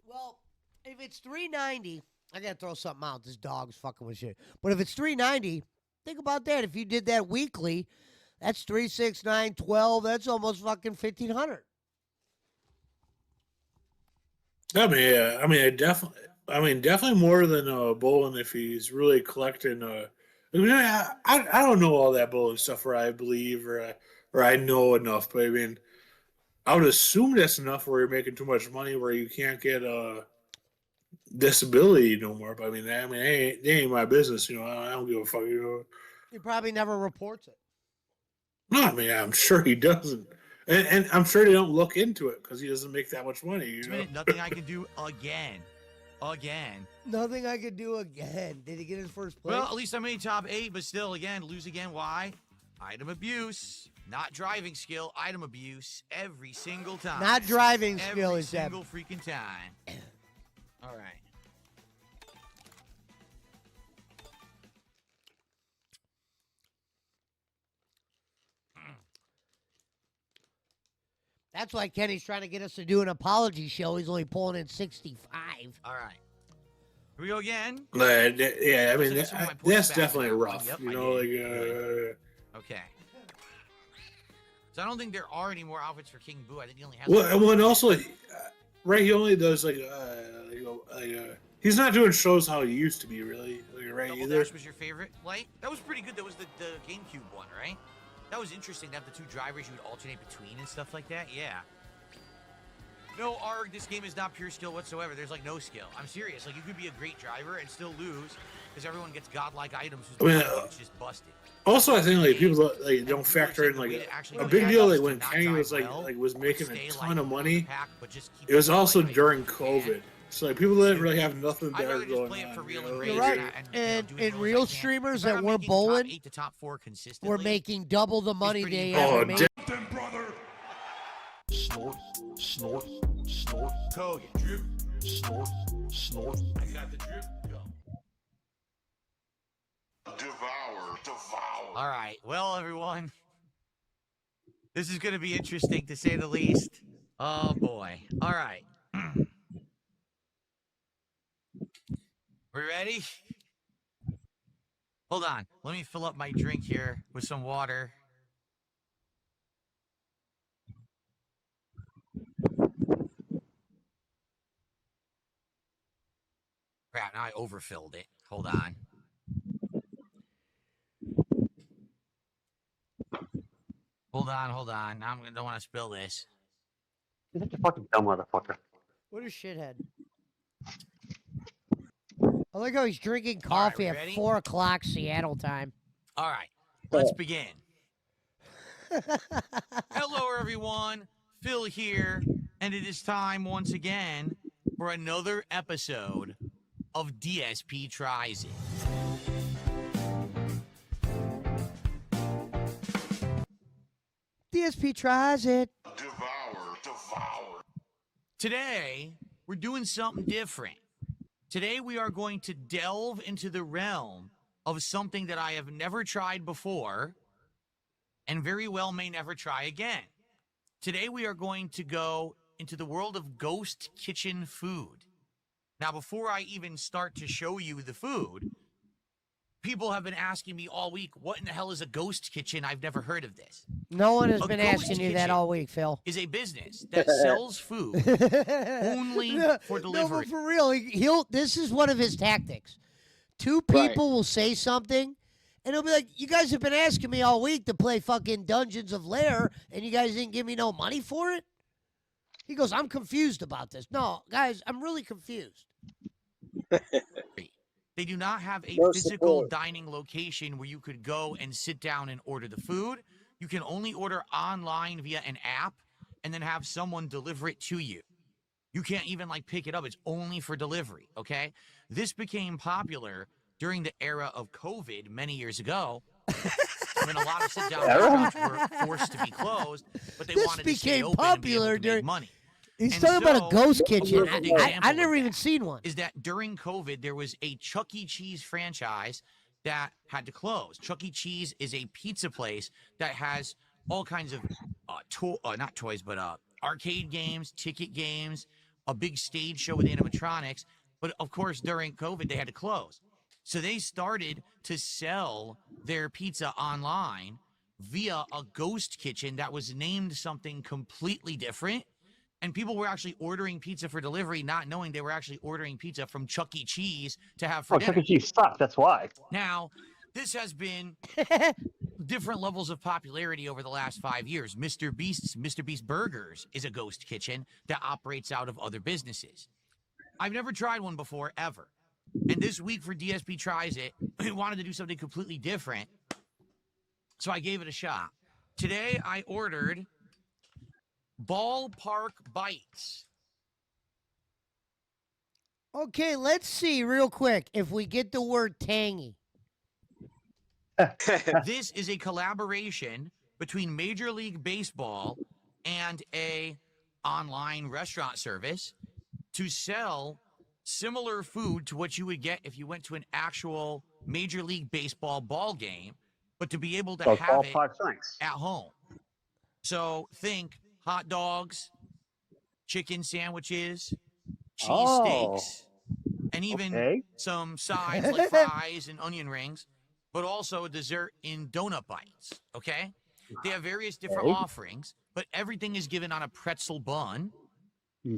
Well, if it's 390, I gotta throw something out. This dog's fucking with shit. But if it's 390, think about that. If you did that weekly, that's 3, 6, 9, 12. That's almost fucking 1,500. I mean, yeah, definitely more than Bolin if he's really collecting. I don't know all that Bolin stuff where I believe or I know enough, but I mean, I would assume that's enough where you're making too much money where you can't get disability no more. But they ain't my business, you know. I don't give a fuck, you know. He probably never reports it. No, I mean, I'm sure he doesn't. And I'm sure they don't look into it because he doesn't make that much money. You know? Nothing I can do again. Again. Nothing I could do again. Did he get his first place? Well, at least I made top 8, but still, again, lose again. Why? Item abuse. Not driving skill. Item abuse. Every single time. Not driving skill, Every he said. single freaking time. All right. That's why Kenny's trying to get us to do an apology show. He's only pulling in 65. All right. Here we go again. But, yeah, I mean, So this one, my points that's back definitely now. rough. Yep, You I know, did. like. Okay. So I don't think there are any more outfits for King Boo. I think he only has. Well, and also, right? He only does he's not doing shows how he used to be, really. Like, right? Double Either. Dash was your favorite light? That was pretty good. That was the GameCube one, right? That was interesting to have the two drivers you would alternate between and stuff like that. Yeah. No, Arg, this game is not pure skill whatsoever. There's like no skill. I'm serious. Like you could be a great driver and still lose because everyone gets godlike items. I mean, It's just busted. Also, I think like people like don't factor in like a big deal. Like when Kenny was like was making a ton of money, it was also during COVID. So like people didn't really have nothing better going on. You're right. And real streamers that were bowling were making double the money they ever made. Brother. Snort, snort, snort. Kogan. Drip. Snort, snort. I got the drip. Go. Devour, devour. All right. Well, everyone, this is going to be interesting to say the least. Oh, boy. All right. We ready? Hold on. Let me fill up my drink here with some water. Crap, now I overfilled it. Hold on. Hold on. Now I don't want to spill this. You're such a fucking dumb motherfucker. What a shithead. I like how he's drinking coffee at 4 o'clock Seattle time. All right, let's begin. Hello, everyone. Phil here, and it is time once again for another episode of DSP Tries It. DSP tries it. Devour, devour. Today, we're doing something different. Today, we are going to delve into the realm of something that I have never tried before and very well may never try again. Today, we are going to go into the world of ghost kitchen food. Now, before I even start to show you the food, people have been asking me all week, what in the hell is a ghost kitchen? I've never heard of this. No one has A been ghost asking you that kitchen all week, Phil. Is a business that sells food only for delivery. No, but for real, this is one of his tactics. Two people will say something, and he'll be like, you guys have been asking me all week to play fucking Dungeons of Lair, and you guys didn't give me no money for it? He goes, I'm confused about this. No, guys, I'm really confused. They do not have a physical dining location where you could go and sit down and order the food. You can only order online via an app and then have someone deliver it to you. You can't even like pick it up. It's only for delivery, okay? This became popular during the era of COVID many years ago when a lot of sit-down restaurants were forced to be closed, but they wanted to stay open popular and be able to make money. He's talking about a ghost kitchen. I never even that seen one. Is that during COVID, there was a Chuck E. Cheese franchise that had to close. Chuck E. Cheese is a pizza place that has all kinds of, not toys, but arcade games, ticket games, a big stage show with animatronics. But of course, during COVID, they had to close. So they started to sell their pizza online via a ghost kitchen that was named something completely different. And people were actually ordering pizza for delivery, not knowing they were actually ordering pizza from Chuck E. Cheese to have for dinner. Chuck E. Cheese sucks, that's why. Now, this has been different levels of popularity over the last 5 years. Mr. Beast Burgers is a ghost kitchen that operates out of other businesses. I've never tried one before, ever. And this week for DSP Tries It, we wanted to do something completely different. So I gave it a shot. Today, I ordered Ballpark Bites. Okay, let's see real quick if we get the word tangy. This is a collaboration between Major League Baseball and a online restaurant service to sell similar food to what you would get if you went to an actual Major League Baseball ball game, but to be able to have it at home. So think hot dogs, chicken sandwiches, cheese steaks, and even some sides like fries and onion rings, but also a dessert in donut bites, okay? They have various different offerings, but everything is given on a pretzel bun,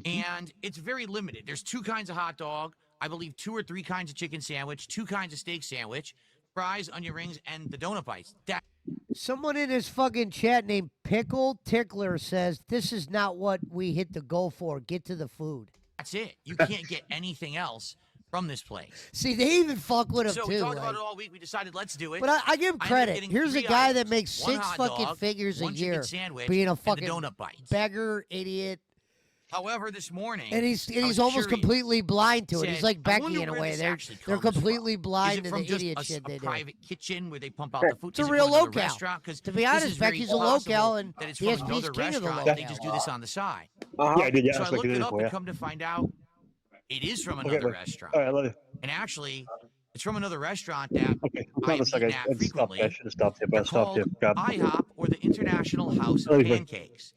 and it's very limited. There's 2 kinds of hot dog, I believe 2 or 3 kinds of chicken sandwich, 2 kinds of steak sandwich, fries, onion rings, and the donut bites. Someone in this fucking chat named Pickle Tickler says this is not what we hit the goal for. Get to the food. That's it. You can't get anything else from this place. See, they even fuck with him So too. we talked like- about it all week. We decided let's do it. But I give him I ended up credit. getting Here's a 3 guy that items, makes 1 six hot fucking dog, figures a 1 chicken year, sandwich, being a and the fucking donut bites. beggar idiot, However, this morning, and he's I was almost curious. completely blind to it. He's Said, like "I Becky wonder in a where way. this They're actually they're comes completely from. blind Is it to from the just idiot a shit they do. private kitchen where they pump out the food? It's a Is it real from another locale. restaurant? 'Cause To be this honest, is very Becky's a possible locale, and that it's the from SB's another king of the restaurant. They locale. just do this on the side. Yeah, I did. Yeah, So I that's like looked it it is up for and you. come to find out it is from Okay, another wait. restaurant. All right, I love you. And actually, it's from another restaurant that Okay, I've hold on a second. eaten I at just stopped. frequently. I should have stopped here, but They're I stopped called here. God. IHOP, or the International House of Oh, he's right. Pancakes.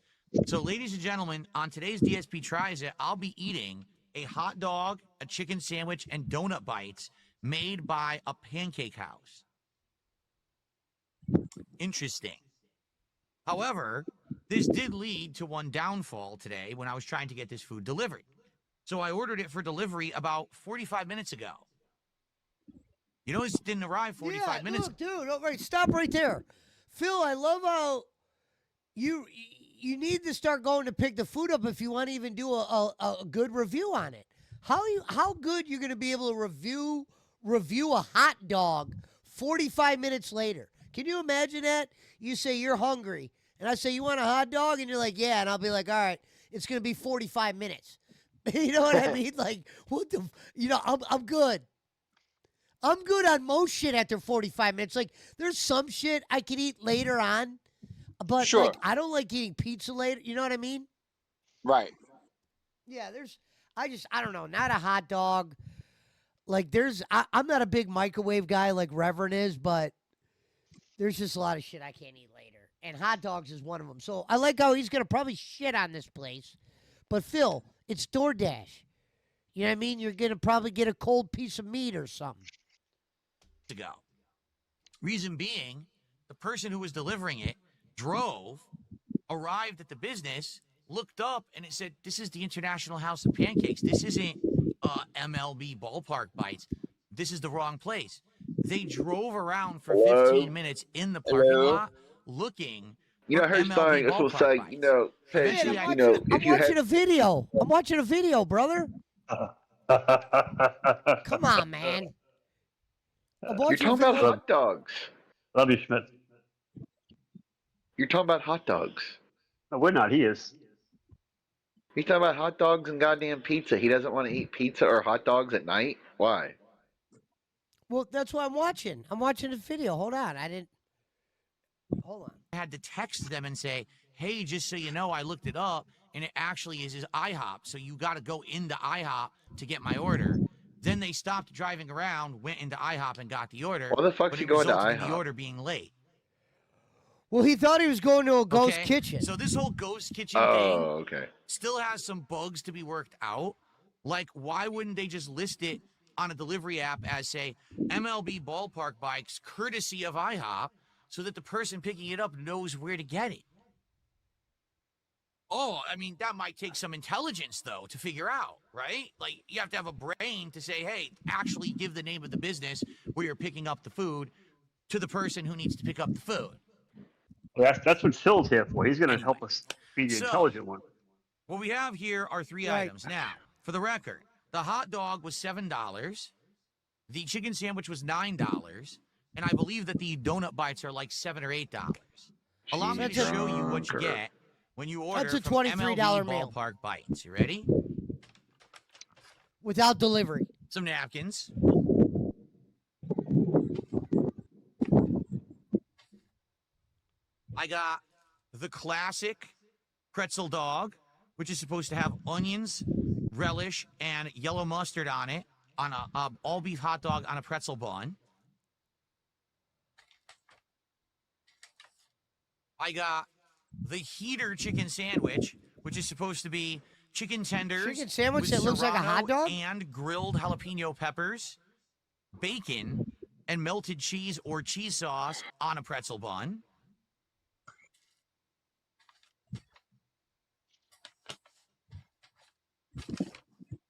So, ladies and gentlemen, on today's DSP Tries It, I'll be eating a hot dog, a chicken sandwich, and donut bites made by a pancake house. Interesting. However, this did lead to one downfall today when I was trying to get this food delivered. So I ordered it for delivery about 45 minutes ago. You know, this didn't arrive 45 minutes look, dude. All right, stop right there, Phil. I love how you need to start going to pick the food up if you want to even do a good review on it. How good you're going to be able to review a hot dog 45 minutes later? Can you imagine that? You say you're hungry, and I say you want a hot dog, and you're like, yeah, and I'll be like, all right, it's going to be 45 minutes. You know what I mean? Like, what the? I'm good. I'm good on most shit after 45 minutes. Like, there's some shit I can eat later on, but Sure. like, I don't like eating pizza later. You know what I mean? Right. Yeah, I don't know, not a hot dog. Like, I'm not a big microwave guy like Reverend is, but there's just a lot of shit I can't eat later. And hot dogs is one of them. So I like how he's going to probably shit on this place. But Phil, it's DoorDash. You know what I mean? You're going to probably get a cold piece of meat or something. ago. Reason being, the person who was delivering it drove, arrived at the business, looked up, and it said, "This is the International House of Pancakes. This isn't MLB Ballpark Bites. This is the wrong place." They drove around for 15 minutes in the parking lot looking. You know, I heard something this will say, you know, Man, Pesci, I'm you know, watching, I'm if you watching had, a video. I'm watching a video, brother. Come on, man. I'm you're watching a talking about video. hot dogs. Love you, Schmidt. You're talking about hot dogs. No, we're not. He is. He's talking about hot dogs and goddamn pizza. He doesn't want to eat pizza or hot dogs at night. Why? Well, that's what I'm watching. I'm watching a video. Hold on. Hold on. I had to text them and say, "Hey, just so you know, I looked it up, and it actually is IHOP. So you got to go into IHOP to get my order." Then they stopped driving around, went into IHOP, and got the order. Why the fuck's but he it going to resulted in the IHOP? order being late. Well, he thought he was going to a ghost Okay? kitchen. So this whole ghost kitchen Oh, thing okay. still has some bugs to be worked out. Like, why wouldn't they just list it on a delivery app as, say, MLB Ballpark Bikes, courtesy of IHOP, so that the person picking it up knows where to get it? Oh, I mean, that might take some intelligence, though, to figure out, right? Like, you have to have a brain to say, hey, actually give the name of the business where you're picking up the food to the person who needs to pick up the food. Well, that's what Phil's here for. He's going to Anyway, help us be the so- intelligent one. What we have here are three Right. items. Now, for the record, the hot dog was $7, the chicken sandwich was $9, and I believe that the donut bites are like $7 or $8. Allow me to That's a- show you what you get when you order That's a from $23 MLB meal. Ballpark Bites. You ready? Without delivery. Some napkins. I got the classic pretzel dog, which is supposed to have onions, relish, and yellow mustard on it, on a all beef hot dog on a pretzel bun. I got the heater chicken sandwich, which is supposed to be chicken tenders, Chicken sandwich with that looks like a hot serrano dog? and grilled jalapeno peppers, bacon, and melted cheese or cheese sauce on a pretzel bun.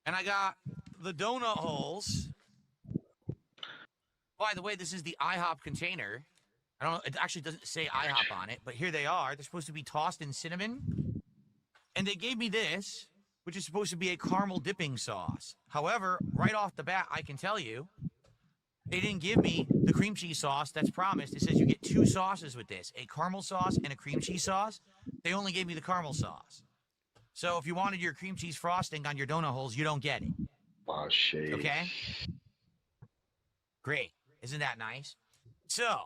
And I got the donut holes. By the way, this is the IHOP container. I don't know. It actually doesn't say IHOP on it, but here they are. They're supposed to be tossed in cinnamon. And they gave me this, which is supposed to be a caramel dipping sauce. However, right off the bat, I can tell you, they didn't give me the cream cheese sauce that's promised. It says you get 2 sauces with this, a caramel sauce and a cream cheese sauce. They only gave me the caramel sauce. So if you wanted your cream cheese frosting on your donut holes, you don't get it. Oh, shit. Okay? Great. Isn't that nice? So,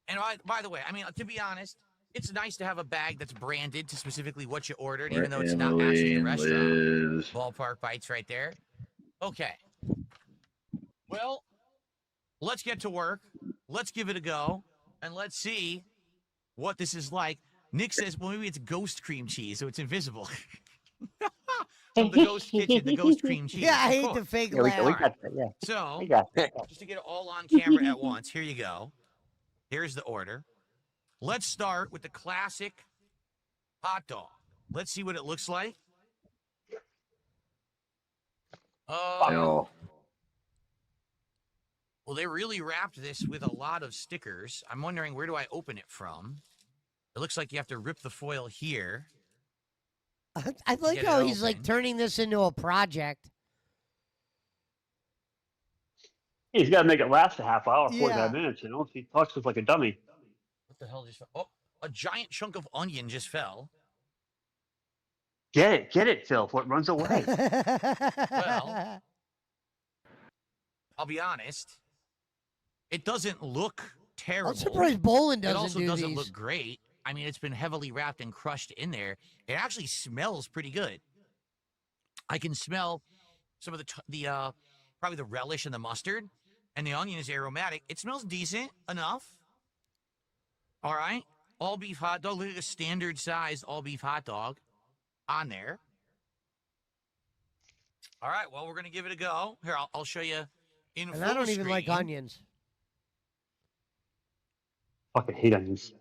and by the way, I mean, to be honest, it's nice to have a bag that's branded to specifically what you ordered, even though it's not actually a restaurant. Ballpark Bites right there. Okay. Well, let's get to work. Let's give it a go, and let's see what this is like. Nick says, well, maybe it's ghost cream cheese, so it's invisible. From the ghost kitchen, the ghost cream cheese. Yeah, I of hate course. the fake Yeah, we laugh. got that. Yeah, So, we got that. just to get it all on camera at once, here you go. Here's the order. Let's start with the classic hot dog. Let's see what it looks like. No. Well, they really wrapped this with a lot of stickers. I'm wondering, where do I open it from? It looks like you have to rip the foil here. I like Get how it he's like open. turning this into a project. He's got to make it last a half hour, 45 Yeah. minutes. You know, if he talks just like a dummy. What the hell just fell? Oh, a giant chunk of onion just fell. Get it, Phil. Before it runs away. Well, I'll be honest. It doesn't look terrible. I'm surprised Bolin It doesn't also do doesn't these. look great. I mean, it's been heavily wrapped and crushed in there. It actually smells pretty good. I can smell some of the probably the relish and the mustard, and the onion is aromatic. It smells decent enough. All right, all beef hot dog. Look at a standard sized all beef hot dog on there. All right, well, we're gonna give it a go. Here, I'll show you in And full I don't even like screen. onions. Fucking hate onions.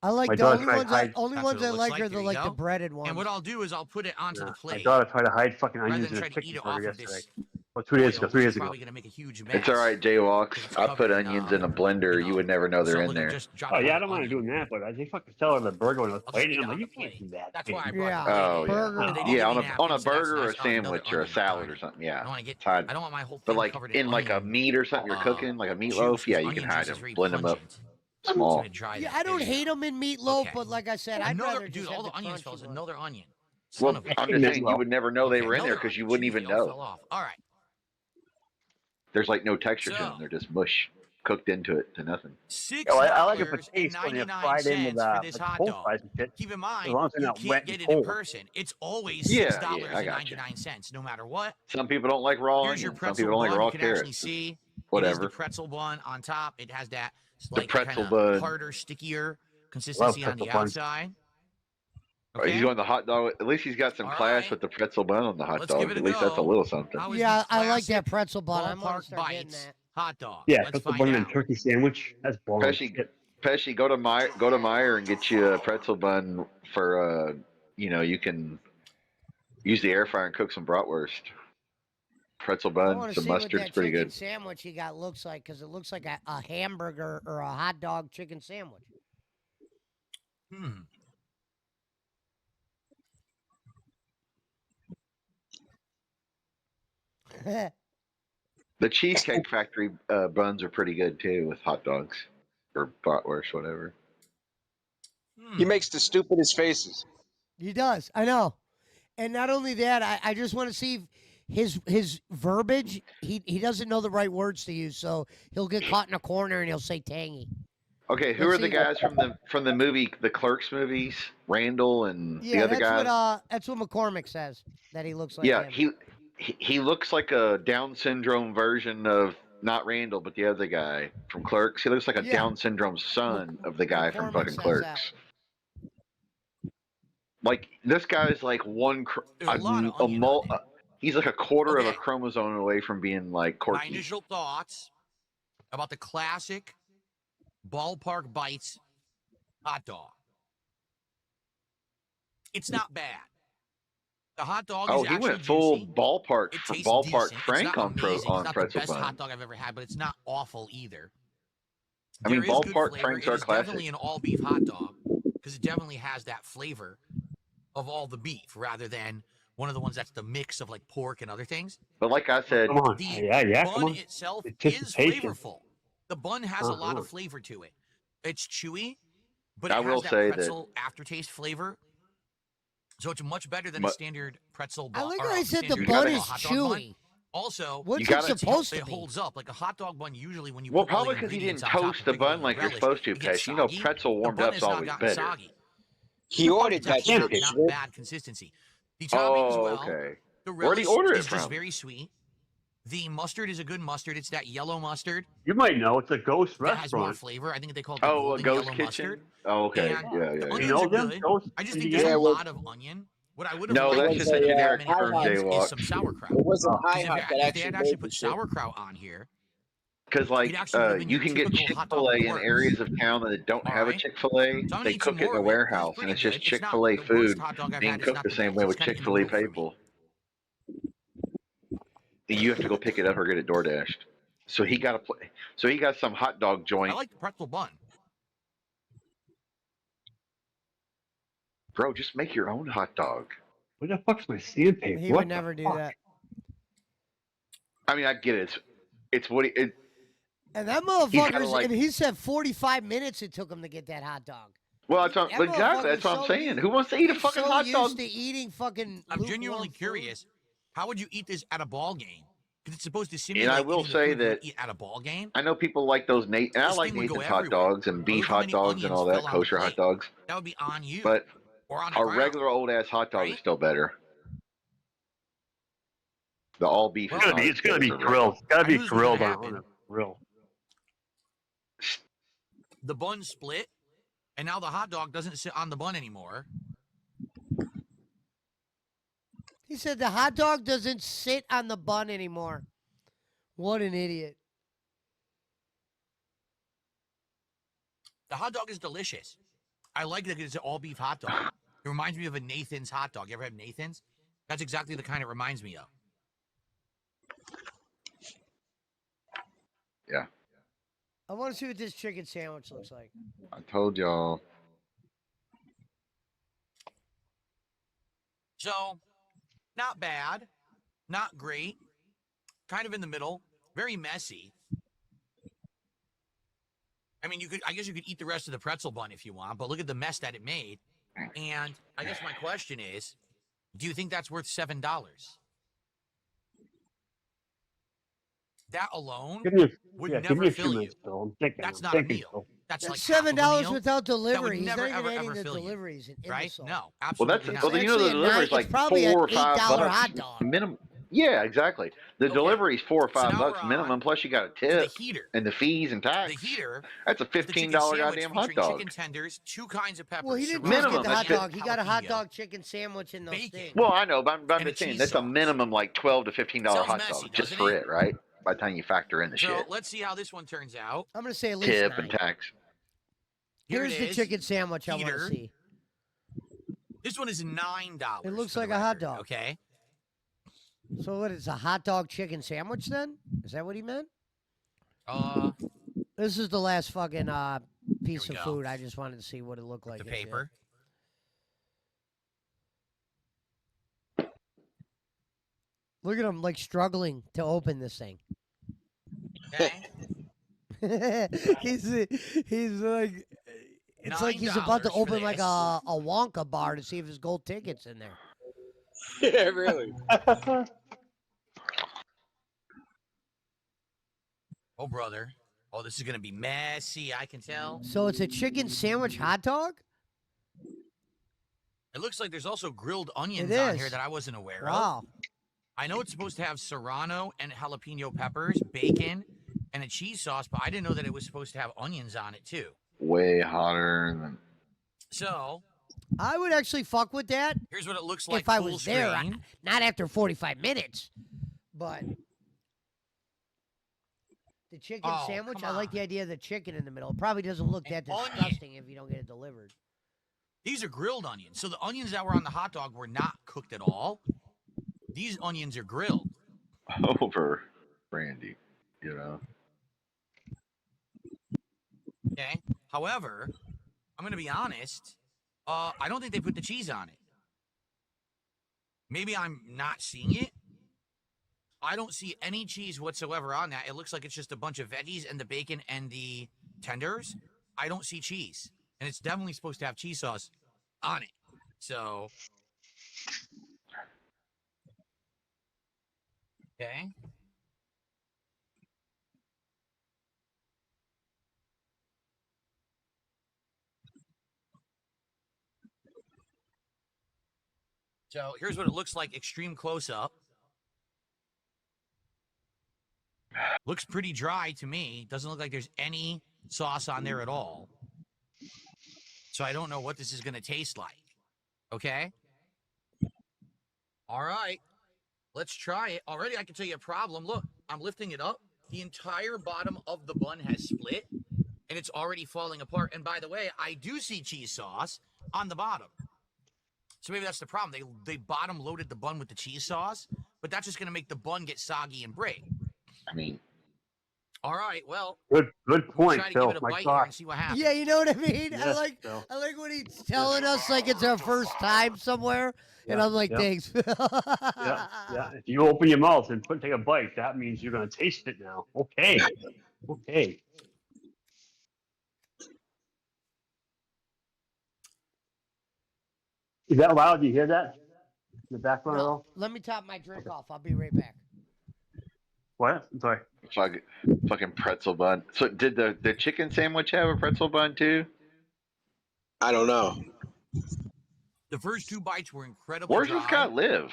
I like My the daughter only tried ones. hide- Only That's ones what it I looks like like. are There the you like the go. breaded ones. And what I'll do is I'll put it onto the My plate. daughter tried to hide fucking Rather onions than in a try to eat chicken it burger off of yesterday. this Well, 2 days ago, oil, 3 which days is ago. probably going to make a huge mess. It's all right, Jaywalks. It's I put covered in, onions in a blender. You would never know they're in there. Just drop Oh, it yeah, on I don't the mind onion. doing that, but they fucking sell it on the burger when I was I'll just plating. eat I'm it like, on you the can't plate. do that. That's why I kid. brought Yeah. the plate Oh, in. yeah. Burger. And they didn't Yeah, give on me a napkins, so that burger or a says, another sandwich or a onion. salad Darn or it. something. Yeah, I don't want to get. it's hard. I don't want my whole But thing like covered in like a onion meat or something you're cooking, like a meatloaf, juice, yeah, 'cause you can onion hide juice is them, very blend them up pungent. small. So I'm gonna try Yeah, that. I don't There you hate go. them in meatloaf, Okay. but like I said, I'd Another rather dude, just all have the the onions crunchy fell. one. Another onion. Son Well, of a. I'm just saying you would never know they Okay, were in there another because you onion. wouldn't Jeez, even they all know. fell off. All right. There's like no texture to them. So They're just mush cooked into it to nothing. Yeah, well, I like it for $6 taste and when they're 99 fried in with cents for this like hot cold dog. fries and shit. Keep in As mind, long as they're you not can't wet get and it in cold. person. It's always Yeah, $6 yeah, I and got you. 99 cents, no matter what. Some people don't like raw Here's your onions. Some pretzel people don't like bun. raw You can actually carrots. see it is the Whatever. pretzel bun on top. It has that The like kind pretzel of bun. harder, stickier Love consistency on pretzel the buns. outside. He's Okay. going the hot dog. At least he's got some All class right. with the pretzel bun on the hot Let's give dog. it a At least that's a go. little something. How is Yeah, the I like that classic pretzel bun. I'm gonna Ballpark start getting Bites that. hot dog? Yeah, Let's pretzel find bun and out. turkey sandwich. That's boring. Pesci, go to Meyer and get you a pretzel bun for you can use the air fryer and cook some bratwurst. Pretzel I bun, want to some see what mustard's that pretty chicken good. sandwich you got looks like, because it looks like a hamburger or a hot dog chicken sandwich. Hmm. The Cheesecake Factory buns are pretty good too with hot dogs or bratwurst, whatever. Hmm. He makes the stupidest faces. He does. I know. And not only that, I just want to see his verbiage. He doesn't know the right words to use, so he'll get caught in a corner and he'll say tangy. Okay, who Let's are the see. guys from the movie, the Clerks movies? Randall and the Yeah, other guys. that's what McCormick says, that he looks like Yeah, him. he looks like a Down syndrome version of not Randall, but the other guy from Clerks. He looks like a Yeah. Down syndrome son of the guy from McCormick fucking says Clerks. Like this guy's like There's a lot of onion on it. he's like a quarter of a Okay. chromosome away from being like My Corky. initial thoughts about the classic Ballpark Bites hot dog. It's not bad. The hot dog Oh, is he actually went full juicy. ballpark It for tastes ballpark decent. Frank it's not on amazing. on It's not pretzel the best bun. hot dog I've ever had, but it's not awful either. I mean, There is good ballpark flavor. franks It are is definitely classic. an all beef hot dog because it definitely has that flavor of all the beef rather than one of the ones that's the mix of like pork and other things. But like I Oh, said, come on. The Yeah, come bun on. itself is Anticipation. flavorful. The bun has a lot of flavor to it. It's chewy, but it I will has that say that pretzel aftertaste flavor. So it's much better than a but standard pretzel I bun like or how a I said the standard bun gotta- is hot dog bun. chewy. Also, What's You it gotta- supposed to it be? holds up like a hot dog bun. Usually, when you well, put all the probably because he ingredients didn't on top toast of the regular bun like you're relish, supposed to, it gets Pesci. You know, soggy. pretzel The warmed bun up's has not always gotten better. soggy. He ordered It's that actually shit. not bad consistency. The toppings, Oh, well, okay. the Where'd he relish order it is just from? very sweet. The mustard is a good mustard. It's that yellow mustard You might know it's a ghost that has more restaurant. flavor. I think they call it the Oh, a golden ghost yellow kitchen. mustard. Oh, okay. And Yeah, the yeah, You yeah. onions know are them? good. Ghost I just think Indiana? there's a Yeah, well, lot of onion. What I would have No, liked that's was just a instead of that generic many term, IHOP. onions is J-Walk. some sauerkraut. It was an Because IHOP that if they actually had made actually the put shit. sauerkraut on here, Because, it like, actually would have been you your can get typical hot dog Chick-fil-A in works. areas of town that don't All have a right. Chick-fil-A. So I'm gonna They eat some cook it in more a of it because it's warehouse, and pretty it's just good. It's not Chick-fil-A the worst food hot dog I've being had. It's cooked not the the same best. way It's with kind of in the Chick-fil-A middle for me. people. You have to go pick it up or get it door dashed. So he got a play. So he got some hot dog I joint. like the pretzel bun. Bro, just make your own hot dog. Where the fuck's my sandpaper? He What would the never do fuck? that. I mean, I get it. It's what he. And that gotta, motherfucker's, like- and he said 45 minutes it took him to get that hot dog. Well, that's That what, exactly. That's motherfucker's what I'm so saying. used- Who wants to eat a he's fucking so hot used dog? to eating fucking I'm lukewarm genuinely food. curious. How would you eat this at a ball game? Because it's supposed to And simulate I will eating the say food you would that eat at a ball game. I know people like those Nate, and I This like thing would go Nathan's hot everywhere. dogs and But beef look how hot many dogs and onions all fell that, on the kosher hot plate. dogs. That would be on you But or on the a ground. regular old ass hot dog is right? still better. The all beef. It's gonna be, it's gonna be grilled. grilled. It's gotta I be knew this was gonna grilled on happen. a grill. The bun split, and now the hot dog doesn't sit on the bun anymore. He said the hot dog doesn't sit on the bun anymore. What an idiot. The hot dog is delicious. I like that it's an all beef hot dog. It reminds me of a Nathan's hot dog. You ever had Nathan's? That's exactly the kind it reminds me of. Yeah, I want to see what this chicken sandwich looks like. I told y'all. So, not bad, not great, kind of in the middle, very messy. I mean, I guess you could eat the rest of the pretzel bun if you want, but look at the mess that it made. And I guess my question is, do you think that's worth $7? That alone Give me a, would yeah, give never me a few fill you. minutes, Phil. I'm thinking. That's I'm not a thinking, meal. Phil. That's like That's half of a $7 meal. without delivery. He's never, not even ever, adding ever the fill you, deliveries in right? the salt. No, Well, absolutely that's not. well, you know, the actually a delivery is it's like probably $4 an or $5 $8 hot dog. minimum. Yeah, exactly. The Okay. delivery is $4 or So $5 now we're minimum. on Plus, you got a to the tip heater. and the fees and The tax. heater That's a is the chicken $15 sandwich goddamn hot featuring dog. chicken tenders, 2 kinds of peppers. Well, he didn't serrano, just get the hot Minimum, dog. He got a hot jalapeno, dog chicken sandwich in those bacon. things. Well, I know, but I'm and a just saying cheese that's a sauce. minimum like $12 to $15 Sounds hot messy, dog just doesn't for it? it, right? By the time you factor in the So shit, let's see how this one turns out. I'm going to say at least tip 9. and tax. Here Here's it the is. chicken sandwich I want Heater. to see. This one is $9. It looks for like the a hot record, dog. Okay. So what, it's a hot dog chicken sandwich then? Is that what he meant? This is the last fucking piece we of go. food. I just wanted to see what it looked like. The and shit. paper. Look at him like struggling to open this thing. Okay. he's like it's like he's about to $9 for open like this. a Wonka bar to see if his gold ticket's in there. Yeah, really. Oh, brother. Oh, this is going to be messy, I can tell. So it's a chicken sandwich hot dog? It looks like there's also grilled onions It on is. here that I wasn't aware of. Wow. I know it's supposed to have serrano and jalapeno peppers, bacon, and a cheese sauce, but I didn't know that it was supposed to have onions on it, too. Way hotter than. So, I would actually fuck with that here's what it looks like if I full was there. screen. Not after 45 minutes. But the chicken Oh, sandwich, come I like on. the idea of the chicken in the middle. It probably doesn't look that An onion. disgusting if you don't get it delivered. These are grilled onions. So the onions that were on the hot dog were not cooked at all. These onions are grilled. Over brandy, you know. Okay. However, I'm gonna be honest. I don't think they put the cheese on it. Maybe I'm not seeing it. I don't see any cheese whatsoever on that. It looks like it's just a bunch of veggies and the bacon and the tenders. I don't see cheese, and it's definitely supposed to have cheese sauce on it. So, okay. So here's what it looks like extreme close up. Looks pretty dry to me. Doesn't look like there's any sauce on there at all. So I don't know what this is going to taste like. Okay. All right. Let's try it. Already I can tell you a problem. Look, I'm lifting it up. The entire bottom of the bun has split and it's already falling apart. And by the way, I do see cheese sauce on the bottom. So maybe that's the problem. They bottom loaded the bun with the cheese sauce, but that's just going to make the bun get soggy and break. I mean, all right, well, Good we'll point, try to Phil. give it a My bite God. here and see what happens. Yeah, you know what I mean? I Yes, like Phil. when he's telling us like it's our first time somewhere, and I'm like, thanks, Phil. Yeah. If you open your mouth and take a bite, that means you're gonna taste it now. Okay. Okay. Is that loud? Do you hear that in the background at No, all? let me top my drink off. I'll be right back. What? I'm sorry. fucking pretzel bun. So did the chicken sandwich have a pretzel bun too? I don't know. The first two bites were incredibly Where's dry. this guy live?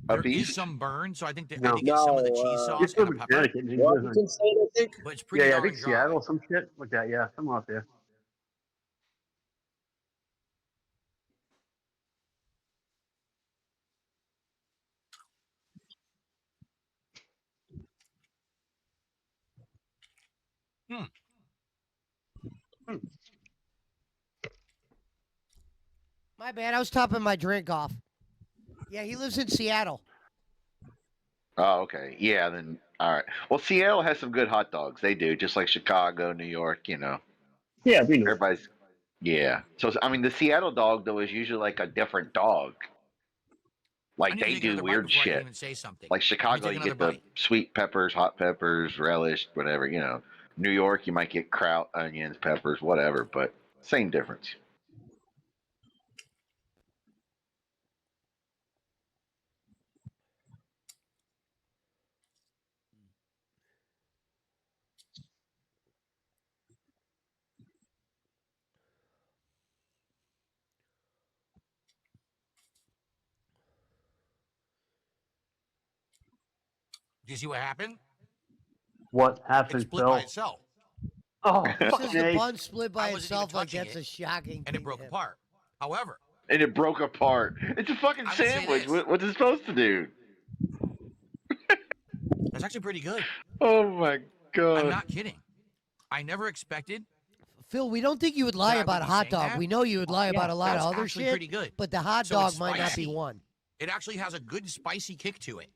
There Up is east? some burn, so I think that No. I think it's some of the cheese He's sauce and a from pepper. Connecticut. and he lives in- Washington State, I think. But it's pretty Yeah, I darn think dry. Seattle, some shit like that. Yeah, somewhere out there. My bad. I was topping my drink off. Yeah, he lives in Seattle. Oh, okay. Yeah, then all right. Well, Seattle has some good hot dogs. They do, just like Chicago, New York. You know, Yeah, we know. everybody's. Yeah. So I mean, the Seattle dog though is usually like a different dog. I Like need to they take do another bite weird before I can shit. even say something. Like Let me Chicago, take you another get the bite. sweet peppers, hot peppers, relish, whatever. You know, New York, you might get kraut, onions, peppers, whatever, but same difference. Do you see what happened? What It happened, split by Phil? itself. Oh, He says fucking the A. bun split by I wasn't even itself like touching that's it, a shocking and it thing broke to him. apart. However, And it broke apart. It's a fucking I will say sandwich. this. What's it supposed to do? that's actually pretty good. Oh my god. I'm not kidding. I never expected Phil, we don't think you would lie that I about would a be hot saying dog. that. We know you would lie about a lot That's of other actually shit, pretty good. but the hot So dog it's might not be spicy. one. It actually has a good spicy kick to it.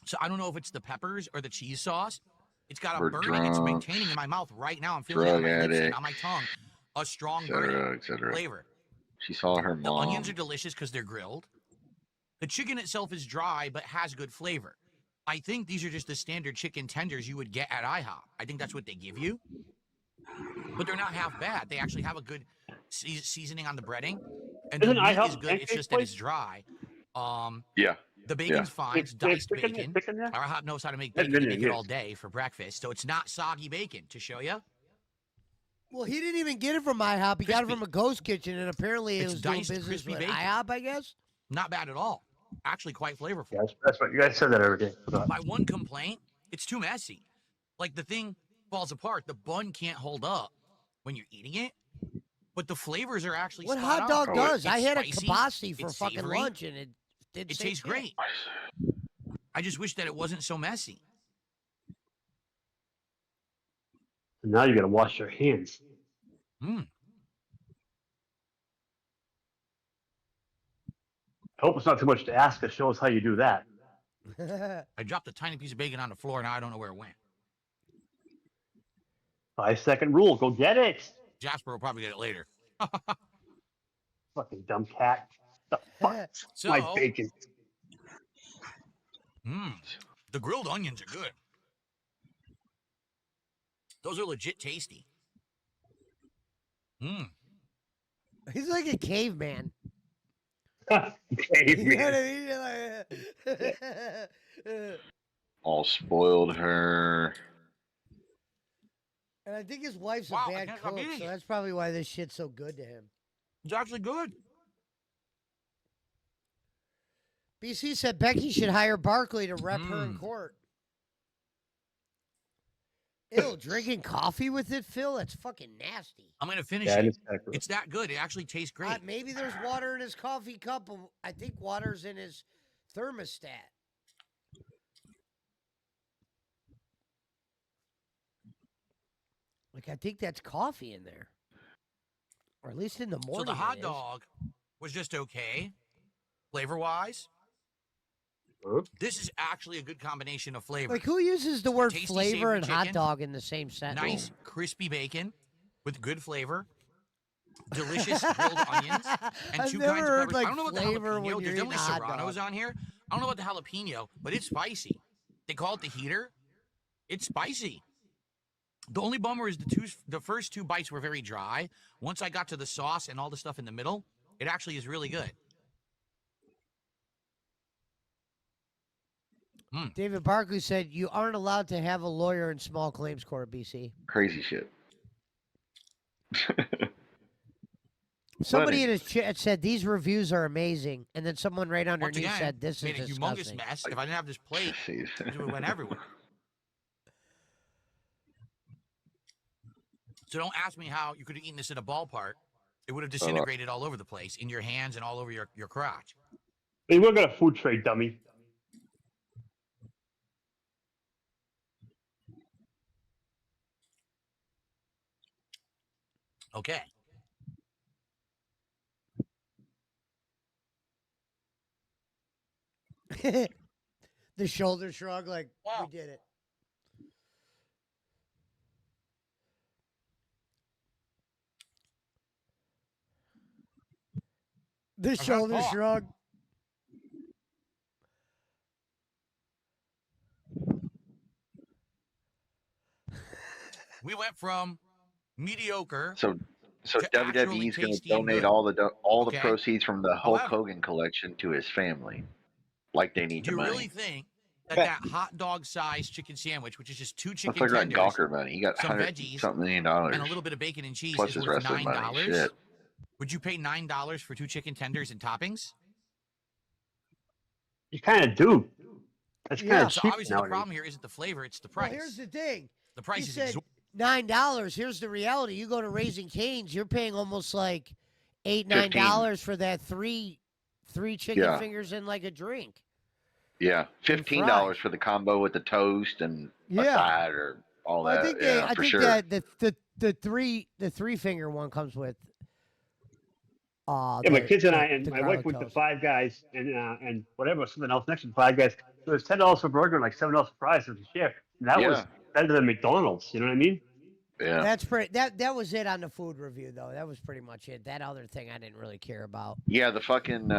So I don't know if it's the peppers or the cheese sauce. It's got a We're burning. It's drunk, maintaining in my mouth right now. I'm feeling it on drug my lips and addict, on my tongue. A strong etc., burning etc. flavor. She saw her The onions mom. are delicious because they're grilled. The chicken itself is dry but has good flavor. I think these are just the standard chicken tenders you would get at IHOP. I think that's what they give you. But they're not half bad. They actually have a good seasoning on the breading. And the Isn't meat IHOP is a good. It's pancake just that place? it's dry. Yeah, The bacon's fine. It's They have diced chicken, bacon. chicken there? IHOP knows how to make Haven't bacon. They been there make it yet. all day for breakfast. So it's not soggy bacon, to show you. Well, he didn't even get it from IHOP. He got it Crispy. from a ghost kitchen, and apparently it It's was doing diced business crispy with bacon. IHOP, I guess. Not bad at all. Actually quite flavorful. Yeah, that's right. You guys said that every day. Forgot. My one complaint, it's too messy. Like the thing falls apart. The bun can't hold up when you're eating it. But the flavors are actually What spot hot on. dog does? It's I had spicy, a kibasi for it's fucking savory, lunch, and it did. It tastes great. I just wish that it wasn't so messy. And now you got to wash your hands. Mm. I hope it's not too much to ask to show us how you do that. I dropped a tiny piece of bacon on the floor, and now I don't know where it went. 5-second rule. Go get it. Jasper will probably get it later. Fucking dumb cat. The fuck? So, My bacon. the grilled onions are good. Those are legit tasty. He's like a caveman. Caveman. You know what I mean? All spoiled her. And I think his wife's Wow, a I bad can't stop cook, eating so it. that's probably why this shit's so good to him. It's actually good. BC said Becky should hire Barkley to rep her in court. Ew, drinking coffee with it, Phil? That's fucking nasty. I'm going to finish Yeah, it. it's kinda gross. It's that good. It actually tastes great. Maybe there's water in his coffee cup. I think water's in his thermostat. Like, I think that's coffee in there. Or at least in the morning. So the hot it is. dog was just okay, flavor-wise. This is actually a good combination of flavor. Like, who uses the word Tasty, flavor savory and hot chicken. dog in the same sentence? Nice, crispy bacon with good flavor. Delicious grilled onions and I've two never kinds of heard, peppers. like, I don't know about the flavor when jalapeno. you're There's eating definitely a hot serranos dog. on here. I don't know about the jalapeno, but it's spicy. They call it the heater. It's spicy. The only bummer is the first two bites were very dry. Once I got to the sauce and all the stuff in the middle, it actually is really good. David Barkley said, you aren't allowed to have a lawyer in small claims court, BC. Crazy shit. Somebody in his chat said, these reviews are amazing. And then someone right Once underneath again, said, this is made a disgusting. humongous mess. If I didn't have this plate, it went everywhere. So don't ask me how you could have eaten this in a ballpark. It would have disintegrated all over the place, in your hands and all over your crotch. Hey, we're gonna food trade, dummy. Okay. The shoulder shrug, like, we did it. The shoulder shrug. We went from mediocre. So to actually WWE's going to tasty and donate good. all the Okay. proceeds from the Hulk However- Hogan collection to his family, like they need Do the you money. really think that hot dog sized chicken sandwich, which is just two Let's chicken look like tenders, Gawker money. He got some $100 veggies, something million and a little bit of bacon and cheese plus is his worth wrestling money. $9? Shit. Would you pay $9 for two chicken tenders and toppings? You kind of do. That's kind Yeah. of So cheap obviously nowadays. the problem here isn't the flavor, it's the Well, price. here's the thing. The price He is said exorbitant. $9. Here's the reality. You go to Raising Cane's, you're paying almost like $8-9 for that three chicken Yeah. fingers and like a drink. Yeah, $15 for the combo with the toast and a Yeah. side or all Well, that. I think sure. that the three finger one comes with. Yeah, my kids and I and the my wife garlic went to toast. Five Guys and whatever something else next to Five Guys. It was $10 for a burger and like $7 for fries for the share. And that was Yeah. better than McDonald's. You know what I mean? Yeah. That's pretty. That was it on the food review, though. That was pretty much it. That other thing I didn't really care about. Yeah, the fucking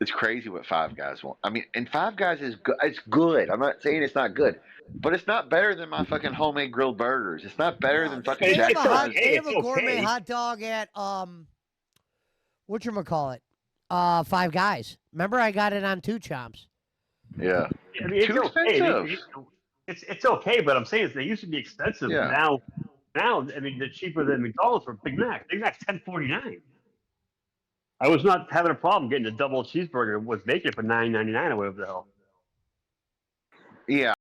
it's crazy what Five Guys want. I mean, and Five Guys is good. It's good. I'm not saying it's not good, but it's not better than my fucking homemade grilled burgers. It's not better than fucking They Jack have a, hot, Frost. they have a It's gourmet okay. hot dog at whatchamacallit? Five Guys. Remember, I got it on Two Chomps. Yeah. I mean, it's Too okay. expensive. It's okay, but I'm saying they used to be expensive. Yeah. Now, I mean, they're cheaper than McDonald's for Big Mac. Big Mac's $10.49. I was not having a problem getting a double cheeseburger with bacon for $9.99 or whatever the hell. Yeah.